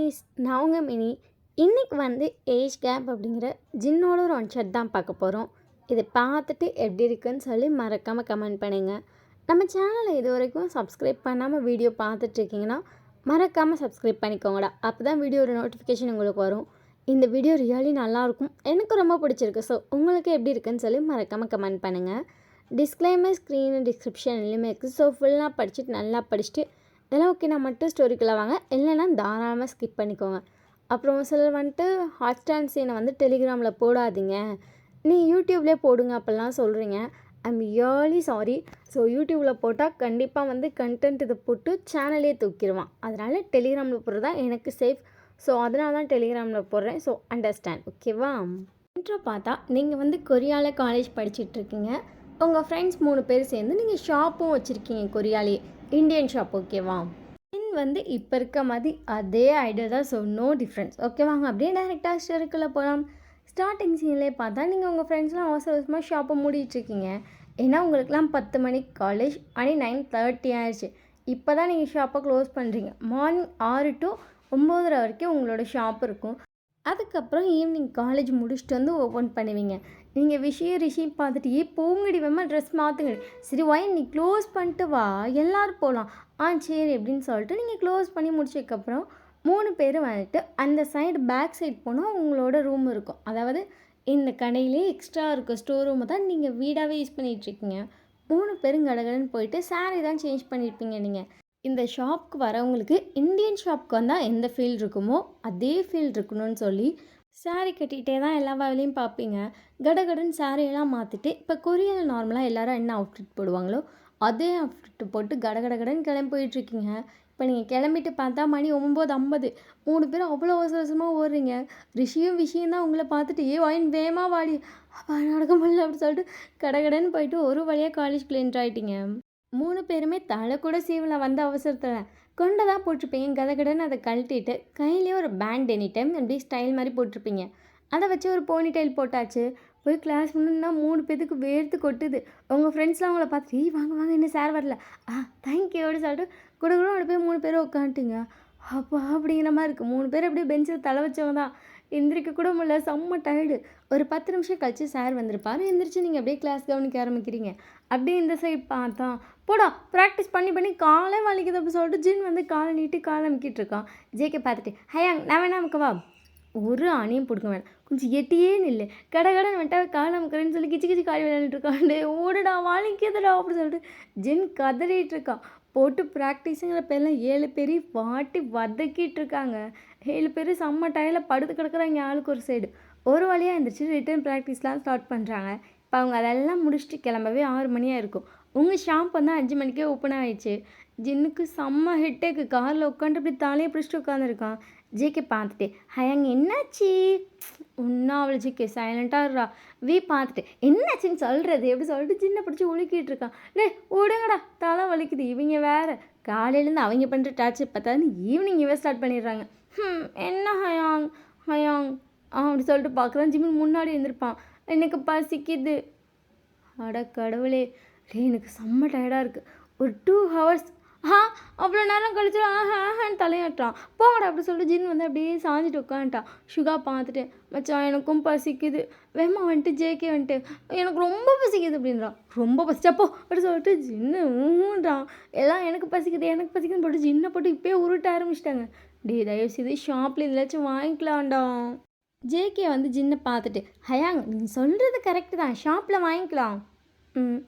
Guys, நான் உங்கள் mini. இன்றைக்கி ஏஜ் கேப் அப்படிங்கிற ஜின்னோட ஒரு ஒன் ஷாட் தான் பார்க்க போகிறோம். இதை பார்த்துட்டு எப்படி இருக்குன்னு சொல்லி மறக்காமல் கமெண்ட் பண்ணுங்கள். நம்ம சேனலை இது வரைக்கும் சப்ஸ்கிரைப் பண்ணாமல் வீடியோ பார்த்துட்ருக்கீங்கன்னா மறக்காமல் சப்ஸ்கிரைப் பண்ணிக்கோங்கடா. அப்போ தான் வீடியோட நோட்டிஃபிகேஷன் உங்களுக்கு வரும். இந்த வீடியோ ரியலி நல்லாயிருக்கும், எனக்கு ரொம்ப பிடிச்சிருக்கு. ஸோ உங்களுக்கு எப்படி இருக்குன்னு சொல்லி மறக்காமல் கமெண்ட் பண்ணுங்கள். டிஸ்க்ளைமர் ஸ்க்ரீனு டிஸ்கிரிப்ஷன் எல்லாமே இருக்குது. ஸோ ஃபுல்லாக படிச்சுட்டு நல்லா படிச்சுட்டு இதெல்லாம் ஓகே நான் மட்டும் ஸ்டோரிக்குள்ளே வாங்க, இல்லைன்னா தாராளமாக ஸ்கிப் பண்ணிக்கோங்க. அப்புறம் சிலர் ஹாட் ஸ்டாண்ட் சீனை டெலிகிராமில் போடாதீங்க, நீ யூடியூப்லேயே போடுங்க அப்படிலாம் சொல்கிறீங்க. I'm really sorry. ஸோ யூடியூப்பில் போட்டால் கண்டிப்பாக கண்டென்ட் இதை போட்டு சேனலே தூக்கிடுவான். அதனால் டெலிகிராமில் போடுறது தான் எனக்கு சேஃப். ஸோ அதனால தான் டெலிகிராமில் போடுறேன். ஸோ அண்டர்ஸ்டாண்ட், ஓகேவா? இன்ட்ரோ பார்த்தா நீங்கள் கொரியாவில் காலேஜ் படிச்சுட்ருக்கீங்க. உங்கள் ஃப்ரெண்ட்ஸ் 3 பேர் சேர்ந்து நீங்கள் ஷாப்பும் வச்சுருக்கீங்க, கொரியாலே இந்தியன் ஷாப், ஓகேவா? இப்போ இருக்க மாதிரி அதே ஐடியா தான். ஸோ நோ டிஃப்ரென்ஸ், ஓகேவாங்க? அப்படியே டேரெக்டாக ஸ்டோரிக்குள்ளே போகலாம். ஸ்டார்டிங் சீன்லேயே பார்த்தா நீங்கள் உங்கள் ஃப்ரெண்ட்ஸ்லாம் அவசர அவசரமாக ஷாப்பை மூடிட்டுருக்கீங்க. ஏன்னா உங்களுக்குலாம் 10 மணிக்கு காலேஜ், மணி 9:30 ஆயிடுச்சு. இப்போ தான் நீங்கள் ஷாப்பை க்ளோஸ் பண்ணுறீங்க. மார்னிங் 6 to 9:30 வரைக்கும் உங்களோட ஷாப் இருக்கும். அதுக்கப்புறம் ஈவினிங் காலேஜ் முடிச்சுட்டு ஓப்பன் பண்ணுவீங்க. நீங்கள் ரிஷி பார்த்துட்டு போங்கடி வேமா ட்ரெஸ் மாற்றுங்க. சரி ஒய் நீ க்ளோஸ் பண்ணிட்டு வா, எல்லோரும் போகலாம். சரி அப்படின்னு சொல்லிட்டு நீங்கள் க்ளோஸ் பண்ணி முடிச்சதுக்கப்புறம் 3 பேர் அந்த சைடு பேக் சைடு போனால் உங்களோட ரூம் இருக்கும். அதாவது இந்த கடையிலே எக்ஸ்ட்ரா இருக்க ஸ்டோர் ரூமை தான் நீங்கள் வீடாகவே யூஸ் பண்ணிகிட்ருக்கீங்க. 3 பேரும் கடகடன்னு போயிட்டு சாரீ தான் சேஞ்ச் பண்ணியிருப்பீங்க. நீங்கள் இந்த ஷாப்புக்கு வரவங்களுக்கு இந்தியன் ஷாப்புக்கு வந்தால் எந்த ஃபீல் இருக்குமோ அதே ஃபீல் இருக்கணும்னு சொல்லி சாரீ கட்டிகிட்டே தான் எல்லா வேலையும் பார்ப்பீங்க. கடகடன் சாரியெல்லாம் மாற்றிட்டு இப்போ கொரியாவில் நார்மலாக எல்லோரும் என்ன அவுட்ஃபிட் போடுவாங்களோ அதே அவுட்ஃபிட் போட்டு கடகடகடன் கிளம்பி போயிட்டுருக்கீங்க. இப்போ நீங்கள் கிளம்பிட்டு பார்த்தா மணி 9:50. 3 பேரும் அவ்வளோ அவசர அவசரமாக ஓடுறீங்க. விஷயம் தான் உங்களை பார்த்துட்டு வாயின் வேமா வாடி அப்போ நடக்க முடியல அப்படின்னு சொல்லிட்டு கடகடன்னு போயிட்டு ஒரு வழியாக காலேஜ்குள்ளே என்ட்ரு ஆகிட்டீங்க. 3 பேருமே தலை கூட சீவலை அவசரத்தில் கொண்டதாக போட்டிருப்பீங்க. கடகடன்னு அதை கழட்டிட்டு கையிலேயே ஒரு பேண்ட் எனி டைம் அப்படியே ஸ்டைல் மாதிரி போட்டிருப்பீங்க. அதை வச்சு ஒரு போனி டைல் போட்டாச்சு. போய் கிளாஸ் முன்னா 3 பேத்துக்கு வேர்த்து கொட்டுது. உங்கள் ஃப்ரெண்ட்ஸ்லாம் அவங்கள பார்த்துட்டு வாங்க வாங்க இன்னும் சார் வரல, தேங்க்யூ அப்படின்னு சொல்லிட்டு கூட அப்படி போய் 3 பேரும் உட்காந்துட்டுங்க. அப்பா அப்படிங்கிற மாதிரி இருக்குது. 3 பேர் அப்படியே பெஞ்சில் தலை வச்சவங்க தான். எந்திரிக்க கூட முடியல, செம்ம டயர்டு. ஒரு 10 நிமிஷம் கழிச்சு சார் வந்திருப்பார். எந்திரிச்சு நீங்கள் அப்படியே கிளாஸ் கவனிக்க ஆரம்பிக்கிறீங்க. அப்படியே இந்த சைட் பார்த்தா போடா ப்ராக்டிஸ் பண்ணி காலே வலிக்குது அப்படின்னு சொல்லிட்டு ஜின் காலை நீட்டி காலை அமுக்கிட்டு இருக்கான். ஜேகே பார்த்துட்டு ஹயாங் நான் வேணா அமுக்கவா? ஒரு அணியும் பிடிக்க வேணாம், கொஞ்சம் எட்டியே நில்லு, கடன் காலை அமுக்கிறேன்னு சொல்லி கிச்சு காலி விளையாண்டுட்டு இருக்கான். ஓடுடா வலிக்குதுடா அப்படின்னு சொல்லிட்டு ஜின் கதறிட்டு இருக்கான். போட்டு ப்ராக்டிஸுங்கிற பேர்லாம் 7 பேர் வாட்டி வதக்கிட்டு இருக்காங்க. 7 பேர் செம்ம டயரில் படுத்து கிடக்குறாங்க, ஆளுக்கு ஒரு சைடு. ஒரு வழியாக எழுந்திரிச்சு ரிட்டர்ன் ப்ராக்டிஸ்லாம் ஸ்டார்ட் பண்ணுறாங்க. இப்போ அவங்க அதெல்லாம் முடிச்சுட்டு கிளம்பவே 6 மணியாக இருக்கும். உங்கள் ஷாப் 5 மணிக்கே ஓப்பன் ஆகிடுச்சு. ஜின்னுக்கு செம்ம ஹெட்டேக்கு. காரில் உட்காந்து அப்படி தலையை பிடிச்சிட்டு உட்காந்துருக்கான். ஜேகே பார்த்துட்டு ஹயாங் என்னாச்சு? ஒன்றா அவள் ஜிகே சைலண்ட்டாக பார்த்துட்டு என்னாச்சுன்னு சொல்கிறது எப்படி சொல்லிட்டு ஜின்னை பிடிச்சி உழுக்கிட்டு இருக்கான். விடுங்கடா தலை வலிக்குது. இவங்க வேறு காலையிலேருந்து அவங்க பண்ணுற டார்ச்சர் பார்த்தான்னு ஈவினிங் ஸ்டார்ட் பண்ணிடுறாங்க. என்ன ஹயாங் ஹயாங் அப்படி சொல்லிட்டு பார்க்குறான். ஜிம்மின் முன்னாடி இருந்திருப்பான். எனக்கு பசிக்குது. அட கடவுளே, எனக்கு செம்ம டயர்டாக இருக்குது. ஒரு 2 hours அவ்வளோ நேரம் கழிச்சு ஆஹான்னு தலையாட்டுறான். போங்கடா அப்படி சொல்லிட்டு ஜின் அப்படியே சாஞ்சிட்டு உட்காந்துட்டான். சுகா பார்த்துட்டு மச்சான் எனக்கும் பசிக்குது. வேமா ஜேகே எனக்கு ரொம்ப பசிக்குது அப்படின்றான். ரொம்ப பசிச்சப்போ அப்படி சொல்லிட்டு ஜின்னு ஊன்றான். எல்லாம் எனக்கு பசிக்குதுன்னு போட்டு ஜின்னை போட்டு இப்போயே உருட்ட ஆரம்பிச்சிட்டாங்க. தயவு செய்து ஷாப்பில் இதிலாச்சும் வாங்கிக்கலாம்டா. ஜேகே ஜின்னை பார்த்துட்டு ஹயாங் நீ சொல்கிறது கரெக்டு தான், ஷாப்பில் வாங்கிக்கலாம்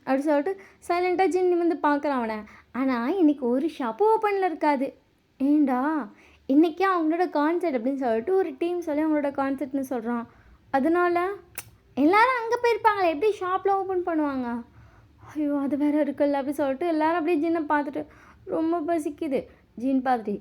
அப்படி சொல்லிட்டு சைலண்ட்டாக ஜின் பார்க்குறான் அவனை. ஆனால் இன்றைக்கி ஒரு ஷாப்பு ஓப்பனில் இருக்காது. ஏண்டா இன்றைக்கி அவங்களோட கான்செர்ட் அப்படின்னு சொல்லிட்டு ஒரு டீம் சொல்லி அவங்களோட கான்செர்ட்னு சொல்கிறான். அதனால எல்லோரும் அங்கே போயிருப்பாங்களே, எப்படி ஷாப்பில் ஓப்பன் பண்ணுவாங்க? ஐயோ அது வேறு இருக்குல்ல அப்படி சொல்லிட்டு எல்லோரும் அப்படியே ஜின்னை பார்த்துட்டு ரொம்ப பசிக்குது. ஜீன் பார்த்துட்டு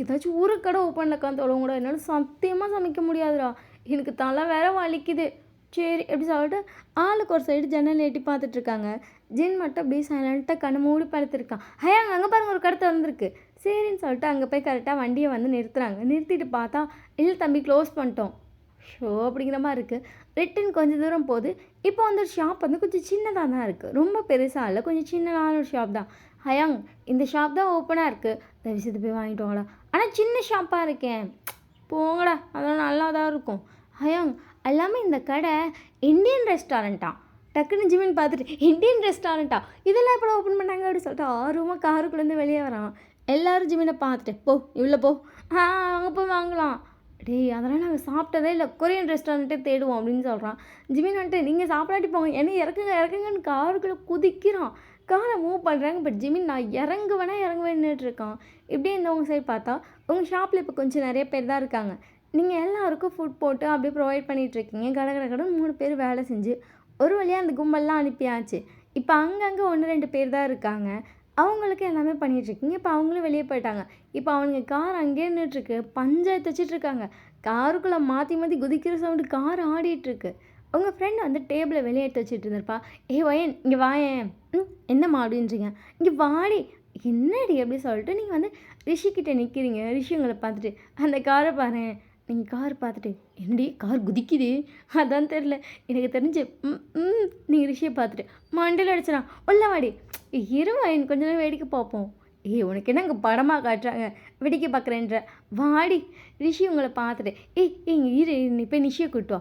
ஏதாச்சும் ஒரு கடை ஓப்பனில் உட்காந்து தொழவும் கூட என்னால் சத்தியமாக சமைக்க முடியாதுடா, எனக்கு தலை வேற வலிக்குது. சரி எப்படி சொல்லிட்டு ஆளுக்கு ஒரு சைடு ஜன்னல் எட்டி பார்த்துட்ருக்காங்க. ஜின் மட்டும் அப்படியே சைலண்ட்டாக கண்ணு மூடி படுத்துருக்கான். அங்கே பாருங்க ஒரு கடை வந்திருக்கு. சரின்னு சொல்லிட்டு அங்கே போய் கரெக்டாக வண்டியை நிறுத்துறாங்க. நிறுத்திட்டு பார்த்தா இல்லை தம்பி க்ளோஸ் பண்ணிட்டோம் ஷோ அப்படிங்கிற மாதிரி இருக்குது. ரிட்டன் கொஞ்சம் தூரம் போகுது. இப்போ ஷாப் கொஞ்சம் சின்னதாக தான் இருக்குது, ரொம்ப பெருசாக இல்லை, கொஞ்சம் சின்னதான ஒரு ஷாப் தான். ஹயாங் இந்த ஷாப் தான் ஓப்பனாக இருக்குது, தயவு செய்து போய் வாங்கிட்டு வாங்கடா. ஆனால் சின்ன ஷாப்பாக இருக்கேன், போங்கடா அதெல்லாம் நல்லா தான் இருக்கும். ஹயாங் எல்லாமே இந்த கடை இந்தியன் ரெஸ்டாரண்ட்டா. டக்குன்னு ஜிமின் பார்த்துட்டு இந்தியன் ரெஸ்டாரண்ட்டா இதெல்லாம் எப்போ ஓப்பன் பண்ணாங்க அப்படின்னு சொல்லிட்டு ஆர்வமாக காருக்குள்ளேருந்து வெளியே வரான். எல்லாரும் ஜிமினை பார்த்துட்டு போ இவ்வளோ போ அங்கே போய் வாங்கலாம். டேய் அதெல்லாம் நாங்கள் சாப்பிட்டதே இல்லை, கொரியன் ரெஸ்டாரண்ட்டே தேடுவோம் அப்படின்னு சொல்கிறான். ஜிமின் வந்துட்டு நீங்கள் சாப்பிடாட்டி போங்க என்ன இறக்குங்க இறக்குங்கன்னு காருக்குள்ளே குதிக்கிறான். காரை மூவ் பண்ணுறாங்க. பட் ஜிமின் நான் இறங்குவேன்னு இருக்கான். இப்படியே இருந்தவங்க சைடு பார்த்தா உங்கள் ஷாப்பில் இப்போ கொஞ்சம் நிறைய பேர் தான் இருக்காங்க. நீங்கள் எல்லாருக்கும் ஃபுட் போட்டு அப்படியே ப்ரொவைட் பண்ணிகிட்ருக்கீங்க. கடகடன்னு 3 பேர் வேலை செஞ்சு ஒரு வழியாக அந்த கும்பல்லாம் அனுப்பியாச்சு. இப்போ அங்கங்கே 1-2 பேர் தான் இருக்காங்க. அவங்களுக்கு எல்லாமே பண்ணிகிட்ருக்கீங்க. இப்போ அவங்களும் வெளியே போயிட்டாங்க. இப்போ அவனுங்க கார் அங்கேயே நின்றுட்டுருக்கு. பஞ்சாயத்து வச்சிட்ருக்காங்க. காருக்குள்ளே மாற்றி மாற்றி குதிக்கிற சவுண்டு கார் ஆடிட்டுருக்கு. உங்கள் ஃப்ரெண்ட் வந்து டேபிளை வெளியே எடுத்து வச்சுட்டு இருந்திருப்பா. வயன் இங்கே வாயேன். என்னம்மா அப்படின்றீங்க. இங்கே வாடி. என்னடி அப்படி சொல்லிட்டு நீங்கள் வந்து ரிஷிக்கிட்ட நிற்கிறீங்க. ரிஷி உங்களை பார்த்துட்டு அந்த காரை பாரு. நீங்கள் கார் பார்த்துட்டு என்னடி கார் குதிக்குது அதான் தெரில எனக்கு தெரிஞ்சு நீங்கள் ரிஷியை பார்த்துட்டு மண்டையில் அடிச்சிடான் உள்ள வாடி. இருவன் கொஞ்ச நேரம் வேடிக்கை பார்ப்போம். உனக்கு என்ன இங்கே படமாக காட்டுறாங்க வேடிக்கை பார்க்குறேன்ற வாடி. ரிஷி உங்களை பார்த்துட்டு இங்கே நீ போய் நிஷியை கூட்டுவா.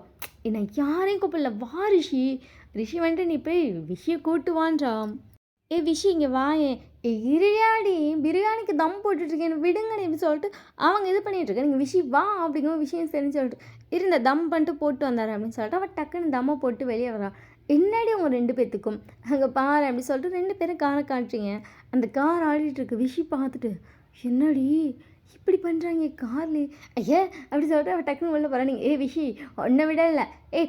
நான் யாரையும் கூப்பிடல வா ரிஷி. ரிஷி வந்துட்டு நீ போய் விஷயை கூட்டுவான்றான். விஷி இங்கே வாயேன். இருடியாடி பிரியாணிக்கு தம் போட்டுட்ருக்கேன் விடுங்கன்னு எப்படி சொல்லிட்டு அவங்க இது பண்ணிகிட்ருக்கேன். நீங்கள் விஷி வா அப்படிங்கிற விஷயம் சரின்னு சொல்லிட்டு இருந்த தம் பண்ணிட்டு போட்டு வந்தார் அப்படின்னு சொல்லிட்டு அவள் டக்குன்னு தம்மை போட்டு வெளியே வரா. என்னடி உங்கள் 2 பேர்த்துக்கும் அங்கே பாரு அப்படி சொல்லிட்டு 2 பேரும் காரை காட்டுறீங்க. அந்த கார் ஆடிட்டுருக்கு. விஷி பார்த்துட்டு என்னடி இப்படி பண்ணுறாங்க கார்லேயே ஐயா அப்படி சொல்லிட்டு அவள் டக்குன்னு உள்ள போகிறா. நீங்கள் விஷி ஒன்றை விட இல்லை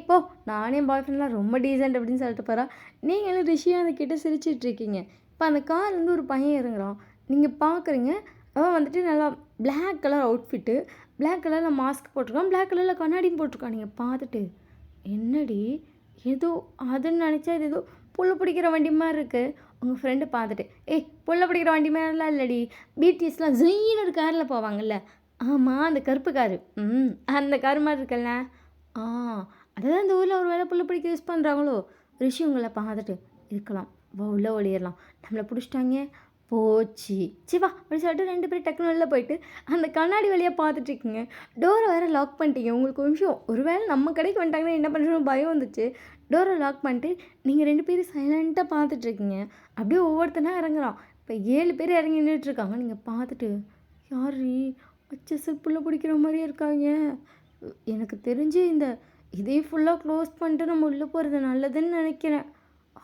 போ நானே பாய் ஃப்ரெண்ட்லாம் ரொம்ப டீசென்ட் அப்படின்னு சொல்லிட்டு போகிறா. நீங்களும் ரிஷியும் அந்த கிட்ட சிரிச்சிட்ருக்கீங்க. இப்போ அந்த கார்லேருந்து ஒரு பையன் இறங்குறான். நீங்கள் பார்க்குறீங்க. அவன் வந்துட்டு நல்லா பிளாக் கலர் அவுட்ஃபிட்டு, பிளாக் கலரில் மாஸ்க் போட்டிருக்கான், பிளாக் கலரில் கண்ணாடியும் போட்டிருக்கான். நீங்கள் பார்த்துட்டு என்னடி ஏதோ அதுன்னு நினச்சா இது ஏதோ புல் பிடிக்கிற வண்டி மாதிரி இருக்குது. உங்கள் ஃப்ரெண்டு பார்த்துட்டு புல்லை பிடிக்கிற வண்டி மாதிரிலாம் இல்லடி பிடிஎஸ்லாம் ஜெயின்னு ஒரு காரில் போவாங்கல்ல. ஆமாம் அந்த கருப்பு காரு அந்த கார் மாதிரி இருக்குல்ல. அதுதான் இந்த ஊரில் ஒரு வேளை புல்லை பிடிக்க யூஸ் பண்ணுறாங்களோ. ரிஷி உங்களை பார்த்துட்டு இருக்கலாம் உள்ள ஓடிடலாம் நம்மளை பிடிச்சிட்டாங்க போச்சு சிவா அப்படி சொல்லிட்டு 2 பேரும் டக்குனு வெளில போயிட்டு அந்த கண்ணாடி வழியாக பார்த்துட்ருக்கீங்க. டோரை வேறு லாக் பண்ணிட்டீங்க. உங்களுக்கு ஒரு விஷயம் ஒரு வேளை நம்ம கடைக்கு வந்துட்டாங்கன்னா என்ன பண்ணுறோம் பயம் வந்துச்சு. டோரை லாக் பண்ணிட்டு நீங்கள் 2 பேரும் சைலண்ட்டாக பார்த்துட்ருக்கீங்க. அப்படியே ஒவ்வொருத்தனா இறங்குறான். இப்போ 7 பேர் இறங்கி நின்றுட்டுருக்காங்க. நீங்கள் பார்த்துட்டு யார் அச்சஸ் புல்லை பிடிக்கிற மாதிரியே இருக்காங்க. எனக்கு தெரிஞ்சு இதே ஃபுல்லாக க்ளோஸ் பண்ணிட்டு நம்ம உள்ளே போகிறது நல்லதுன்னு நினைக்கிறேன்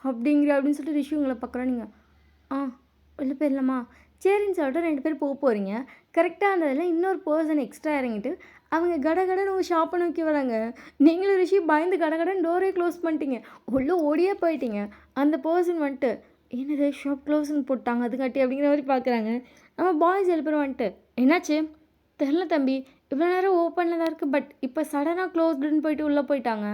அப்படின்னு சொல்லிட்டு ரிஷி உங்களை பார்க்குறோம். நீங்கள் உள்ளே போயிடலாமா சரின்னு சொல்லிட்டு 2 பேர் போகிறீங்க. கரெக்டாக அந்த இதில் இன்னொரு பர்சன் எக்ஸ்ட்ரா இறங்கிட்டு அவங்க கடகடன்னு ஒரு ஷாப்பை நோக்கி வராங்க. நீங்களும் ரிஷி பயந்து கடகடன்னு டோரே க்ளோஸ் பண்ணிட்டீங்க. உள்ளே ஓடியே போயிட்டீங்க. அந்த பர்சன் வந்துட்டு என்னது ஷாப் க்ளோஸ்ன்னு போட்டாங்க அதுக்காட்டி அப்படிங்கிற மாதிரி பார்க்குறாங்க. நம்ம பாய்ஸ் 7 பேர் வந்துட்டு என்னாச்சு தெரில தம்பி இவ்வளோ நேரம் ஓப்பனில் தான் இருக்குது பட் இப்போ சடனாக க்ளோஸ்டுன்னு போயிட்டு உள்ளே போயிட்டாங்க.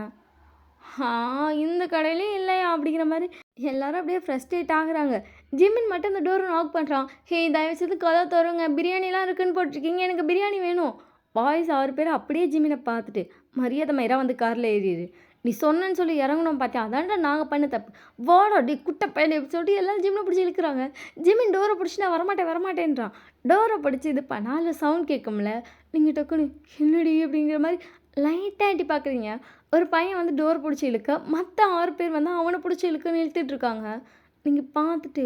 இந்த கடையிலே இல்லையா அப்படிங்கிற மாதிரி எல்லாரும் அப்படியே ஃப்ரஸ்ட்ரேட் ஆகுறாங்க. ஜிமின் மட்டும் அந்த டோரை நாக் பண்ணுறான். தயவுசெய்து கதை தருங்க பிரியாணிலாம் இருக்குன்னு போட்டிருக்கீங்க எனக்கு பிரியாணி வேணும். பாய்ஸ் 6 பேர் அப்படியே ஜிமினை பார்த்துட்டு மரியாதை மயிராக வந்து காரில் ஏறிடு நீ சொன்னேன்னு சொல்லி இறங்கணும் பார்த்தேன் அதான்டா நாங்கள் பண்ண தப்பு வாடா டி குட்டை பையன் எப்படி சொல்லிட்டு எல்லோரும் ஜிம்னை பிடிச்சி இழுக்கிறாங்க. ஜிமின் டோரை பிடிச்சி நான் வரமாட்டேன்றான். டோரை பிடிச்சி இது பண்ணால சவுண்ட் கேட்கும்ல. நீங்கள் டக்குன்னு என்னடி அப்படிங்கிற மாதிரி லைட்டாக எட்டி பார்க்குறீங்க. ஒரு பையன் வந்து டோர் பிடிச்சி இழுக்க மற்ற 6 பேர் வந்து அவனை பிடிச்சி இழுக்கன்னு இழுத்துட்ருக்காங்க. நீங்கள் பார்த்துட்டு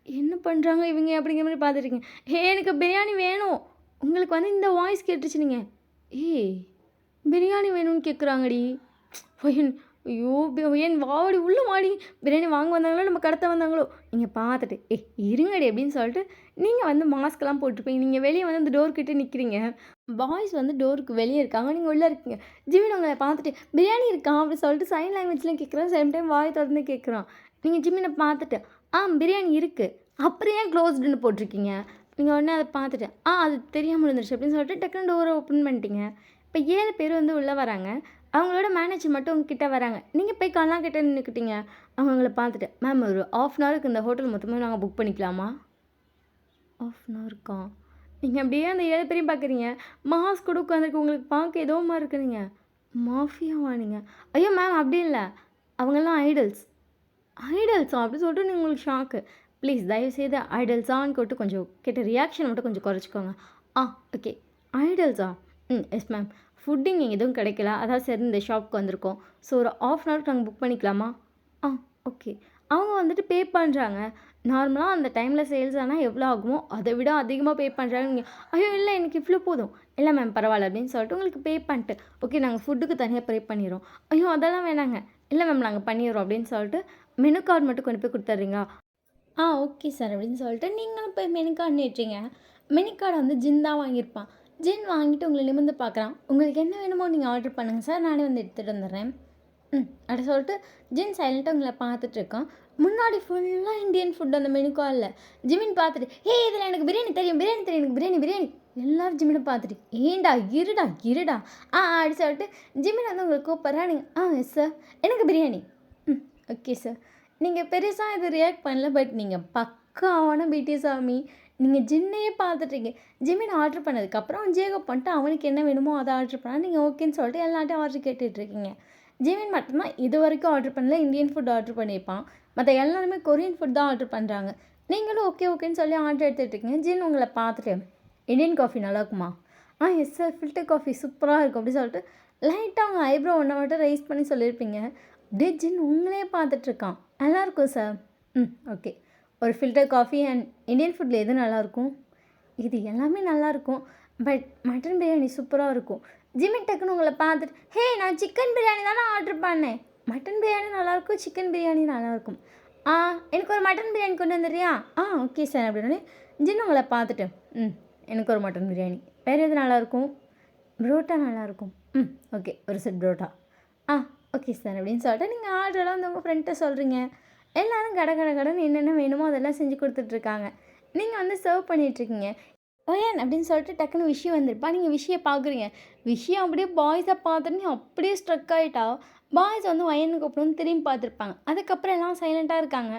என்ன பண்ணுறாங்க இவங்க அப்படிங்கிற மாதிரி பார்த்துருக்கீங்க. எனக்கு பிரியாணி வேணும். உங்களுக்கு வந்து இந்த வாய்ஸ் கேட்டுச்சு. நீங்கள் பிரியாணி வேணும்னு கேட்குறாங்கடி. ஐயோ ஏன் வாடி உள்ளே வாடி பிரியாணி வாங்க வந்தாங்களோ நம்ம கடத்த வந்தாங்களோ. நீங்கள் பார்த்துட்டு இருங்கடி அப்படின்னு சொல்லிட்டு நீங்கள் வந்து மாஸ்க்கெல்லாம் போட்டிருப்பீங்க. நீங்கள் வெளியே வந்து அந்த டோர்கிட்ட நிற்கிறீங்க. பாய்ஸ் வந்து டோருக்கு வெளியே இருக்காங்க. நீங்கள் உள்ளே இருக்கீங்க. ஜிமின் உங்களை பார்த்துட்டு பிரியாணி இருக்கா அப்படின்னு சொல்லிட்டு சைன் லாங்குவேஜ்லாம் கேட்குறான். சேம் டைம் வாய் திறந்து கேட்குறான். நீங்கள் ஜிமினை பார்த்துட்டு பிரியாணி இருக்குது அப்புறம் ஏன் க்ளோஸ்டுன்னு போட்டிருக்கீங்க. நீங்கள் உடனே அதை பார்த்துட்டு அது தெரியாமல் இருந்துருச்சு அப்படின்னு சொல்லிட்டு டக்குனு டோரை ஓப்பன் பண்ணிட்டீங்க. இப்போ 7 பேர் வந்து உள்ளே வராங்க. அவங்களோட மேனேஜர் மட்டும் உங்ககிட்ட வராங்க. நீங்கள் போய் கல்லாம் கிட்ட நின்றுக்கிட்டீங்க. அவங்கள பார்த்துட்டு மேம் ஒரு 1/2 ஹவருக்கு இந்த ஹோட்டல் மொத்தமாக நாங்கள் புக் பண்ணிக்கலாமா. 1/2 ஹவருக்கா. நீங்கள் அப்படியே அந்த 7 பேரையும் பார்க்குறீங்க. மாஸ்க் கூட உட்காந்துருக்கு. உங்களுக்கு பார்க்க ஏதோ மாதிரி இருக்குதுங்க. மாஃபியாவா நீங்கள். ஐயோ மேம் அப்படி இல்லை அவங்கெல்லாம் ஐடல்ஸா அப்படி சொல்லிட்டு நீங்கள் உங்களுக்கு ஷாக்கு. ப்ளீஸ் தயவுசெய்து ஐடல்ஸான்னு போட்டு கொஞ்சம் கேட்ட ரியாக்ஷன் மட்டும் கொஞ்சம் குறைச்சிக்கோங்க. ஓகே ஐடல்ஸா எஸ் மேம். ஃபுட் இங்க எதுவும் கிடைக்கல. அதான் சரி இந்த ஷாப்க்கு வந்திருக்கோம். ஸோ ஒரு ஹாஃப் அன் ஹவருக்கு நாங்க புக் பண்ணிக்கலாமா? ஆ ஓகே. அவங்க வந்துட்டு பே பண்றாங்க. நார்மலா அந்த டைம்ல சேல்ஸ் ஆனா எவ்வளோ ஆகுமோ, அத விட அதிகமா பே பண்றாங்க. நீங்க ஐயோ! இல்ல எனக்கு இவ்ளோ போதும். இல்ல மேம் பரவால்ல அப்படின்னு சொல்லிட்டு உங்களுக்கு பே பண்ணிட்டு, ஓகே நாங்க ஃபுட்டுக்கு தனியா பே பண்ணிர்றோம். ஐயோ! அதெல்லாம் வேணாங்க. இல்ல மேம் நாங்க பண்ணிர்றோம் அப்படின்னு சொல்லிட்டு, மெனு கார்ட் மட்டும் கொண்டு போய் குடுத்துர்றீங்களா? ஓகே சார் அப்படின்னு சொல்லிட்டு நீங்களும் போய் மெனு கார்டு நீட்டுறீங்க. மெனு கார்டு வந்து ஜின் தான் வாங்கியிருப்பான். ஜின் வாங்கிட்டு உங்கள நிமிர்ந்து பார்க்குறான். உங்களுக்கு என்ன வேணுமோ நீங்கள் ஆர்டர் பண்ணுங்க சார். நானே வந்து எடுத்துகிட்டு வந்துடுறேன். அப்படி சொல்லிட்டு ஜின் சைலண்ட்டாக உங்களை பார்த்துட்டு இருக்கான். முன்னாடி ஃபுல்லாக இந்தியன் ஃபுட் அந்த மெனு கார்டில். ஜிமின் பார்த்துட்டு இதில் எனக்கு பிரியாணி தெரியும் பிரியாணி தெரியும் எனக்கு பிரியாணி பிரியாணி எல்லாரும் ஜிமினை பார்த்துட்டு ஏண்டா இருடா இருடா அப்படி சொல்லிட்டு ஜிமின் வந்து உங்களுக்கு கூப்பிட்றா. நீங்கள் எஸ் சார் எனக்கு பிரியாணி. Okay sir. நீங்கள் பெருசாக இது ரியாக்ட் பண்ணல. பட் நீங்கள் பக்காவான பிடி சாமி. நீங்கள் ஜின்னையே பார்த்துட்டீங்க. ஜிமின் ஆர்டர் பண்ணதுக்கப்புறம் ஜேகப் பண்ணிட்டு அவனுக்கு என்ன வேணுமோ அதை ஆர்டர் பண்ணால் நீங்கள் ஓகேன்னு சொல்லிட்டு எல்லாட்டையும் ஆர்டர் கேட்டுட்ருக்கீங்க. ஜிமின் மட்டும்தான் இது வரைக்கும் ஆர்டர் பண்ணல. இந்தியன் ஃபுட் ஆர்டர் பண்ணியிருப்பான். மற்ற எல்லாருமே கொரியன் ஃபுட் தான் ஆர்டர் பண்ணுறாங்க. நீங்களும் ஓகே ஓகேன்னு சொல்லி ஆர்டர் எடுத்துகிட்ருக்கீங்க. ஜின் உங்களை பார்த்துட்டு இந்தியன் காஃபி நல்லாயிருக்குமா? எஸ் சார் ஃபில்டர் காஃபி சூப்பராக இருக்கும் அப்படி சொல்லிட்டு லைட்டாக அவங்க ஐப்ரோ ஒன்றை மட்டும் ரைஸ் பண்ணி சொல்லியிருப்பீங்க. அப்படியே ஜின் உங்களே பார்த்துட்ருக்கான். நல்லாயிருக்கும் சார். ஓகே. ஒரு ஃபில்டர் காஃபி அண்ட் இந்தியன் ஃபுட்டில் எது நல்லாயிருக்கும்? இது எல்லாமே நல்லாயிருக்கும். பட் மட்டன் பிரியாணி சூப்பராக இருக்கும். ஜிமின் டக்குன்னு உங்களை பார்த்துட்டு நான் சிக்கன் பிரியாணி தானே ஆர்டர் பண்ணேன். மட்டன் பிரியாணி நல்லாயிருக்கும் சிக்கன் பிரியாணி நல்லாயிருக்கும். எனக்கு ஒரு மட்டன் பிரியாணி கொண்டு வந்துடுறியா? ஓகே சார் அப்படின்னே ஜின் உங்களை பார்த்துட்டு எனக்கு ஒரு மட்டன் பிரியாணி. வேறு எது நல்லாயிருக்கும்? புரோட்டா நல்லாயிருக்கும். ஓகே ஒரு செட் புரோட்டா. ஓகே சார் அப்படின்னு சொல்லிட்டு நீங்கள் ஆர்டரெல்லாம் வந்து உங்கள் ஃப்ரெண்ட்டை சொல்கிறீங்க. எல்லோரும் கடைன்னு என்னென்ன வேணுமோ அதெல்லாம் செஞ்சு கொடுத்துட்ருக்காங்க. நீங்கள் வந்து சர்வ் பண்ணிகிட்ருக்கீங்க. ஓயன் அப்படின்னு சொல்லிட்டு டக்குன்னு விஷயம் வந்திருப்பா. நீங்கள் விஷயம் பார்க்குறீங்க. விஷயம் அப்படியே பாய்ஸை பார்த்துட்டு அப்படியே ஸ்ட்ரக் ஆகிட்டா. பாய்ஸ் வந்து ஒயன்னு கூப்பிடணும்னு திரும்பி பார்த்துருப்பாங்க. அதுக்கப்புறம் எல்லாம் சைலண்ட்டாக இருக்காங்க.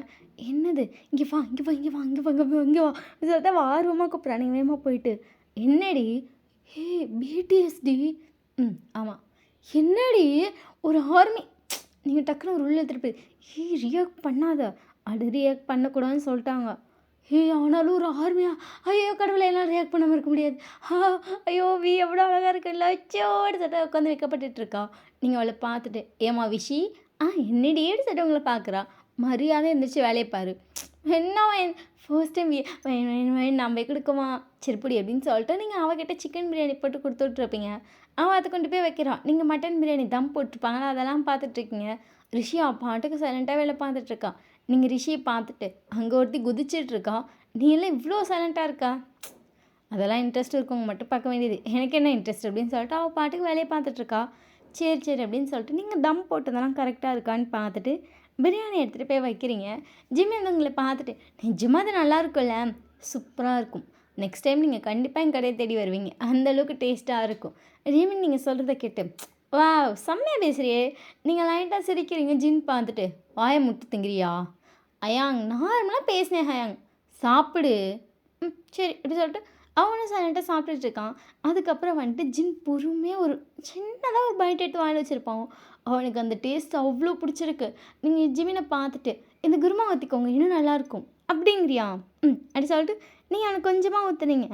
என்னது இங்கே வா இங்கே வா இங்கே வா இங்கே வா இங்கே வா இங்கே வா அப்படின்னு சொல்லிட்டு ஆர்வமாக கூப்பிட்றா. நீங்கள் வேகமாக போயிட்டு என்னடி பிடிஎஸ்டி ஆமாம் என்னடி ஒரு ஆர்மி நீங்கள் டக்குன்னு ஒரு உள்ள எடுத்துகிட்டு போய் ரியாக்ட் பண்ணாத அது ரியாக்ட் பண்ணக்கூடாதுன்னு சொல்லிட்டாங்க. ஆனாலும் ஒரு ஆர்மியா ஐயோ கடவுளை எல்லாம் ரியாக்ட் பண்ணாமல் இருக்க முடியாது. ஐயோ எவ்வளோ அழகாக இருக்குல்ல வச்சோடு சட்டை உட்காந்து வைக்கப்பட்டுருக்கா. நீங்கள் அவளை பார்த்துட்டு ஏமா விஷி என்னடியேடு சட்டை உங்களை பார்க்குறா. மரியாதை இருந்துச்சு வேலையை பாரு. என்ன ஃபர்ஸ்ட் டைம் நம்ம கொடுக்குமா சிறுப்படி அப்படின்னு சொல்லிட்டு நீங்கள் அவகிட்ட சிக்கன் பிரியாணி போட்டு கொடுத்துட்ருப்பீங்க. அவன் அதை கொண்டு போய் வைக்கிறான். நீங்கள் மட்டன் பிரியாணி தம் போட்டிருப்பாங்களா அதெல்லாம் பார்த்துட்ருக்கீங்க. ரிஷி பாட்டுக்கு சைலண்ட்டாக வேலை பார்த்துட்ருக்கான். நீங்கள் ரிஷியை பார்த்துட்டு அங்கே ஒருத்தி குதிச்சிட்ருக்கா. நீ எல்லாம் இவ்வளோ சைலண்ட்டாக இருக்கா? அதெல்லாம் இன்ட்ரெஸ்ட் இருக்கவங்க மட்டும் பார்க்க வேண்டியது. எனக்கு என்ன இன்ட்ரெஸ்ட் அப்படின்னு சொல்லிட்டு அவள் பாட்டுக்கு வேலையை பார்த்துட்ருக்கா. சரி அப்படின்னு சொல்லிட்டு நீங்கள் தம் போட்டதெல்லாம் கரெக்டாக இருக்கான்னு பார்த்துட்டு பிரியாணி எடுத்துகிட்டு போய் வைக்கிறீங்க. ஜிம்மி வந்து உங்களை பார்த்துட்டு நிஜமாக அது நல்லா இருக்கும்ல சூப்பராக இருக்கும். நெக்ஸ்ட் டைம் நீங்கள் கண்டிப்பாக என் கடையை தேடி வருவீங்க. அந்தளவுக்கு டேஸ்ட்டாக இருக்கும். ஜிம்மி நீங்கள் சொல்கிறத கேட்டு வா செம்மையாக பேசுகிறியே. நீங்கள் லைட்டாக சிரிக்கிறீங்க. ஜின் பார்த்துட்டு வாயை முட்டு திங்கிறியா? அயாங் நார்மலாக பேசினேன் ஹயாங் சாப்பிடு. சரி இப்படி சொல்லிட்டு அவனும் சைலண்ட்டாக சாப்பிட்டுட்டு இருக்கான். அதுக்கப்புறம் வந்துட்டு ஜின் பொறுமையாக ஒரு சின்னதாக ஒரு பைட் எடுத்து வாங்கி வச்சுருப்பான். அவனுக்கு அந்த டேஸ்ட் அவ்வளோ பிடிச்சிருக்கு. நீங்கள் ஜிமினை பார்த்துட்டு இந்த குருமா ஊற்றிக்கோங்க இன்னும் நல்லாயிருக்கும் அப்படிங்கிறியா? அப்படி சொல்லிட்டு நீங்கள் அவனுக்கு கொஞ்சமாக ஊற்றுனீங்க.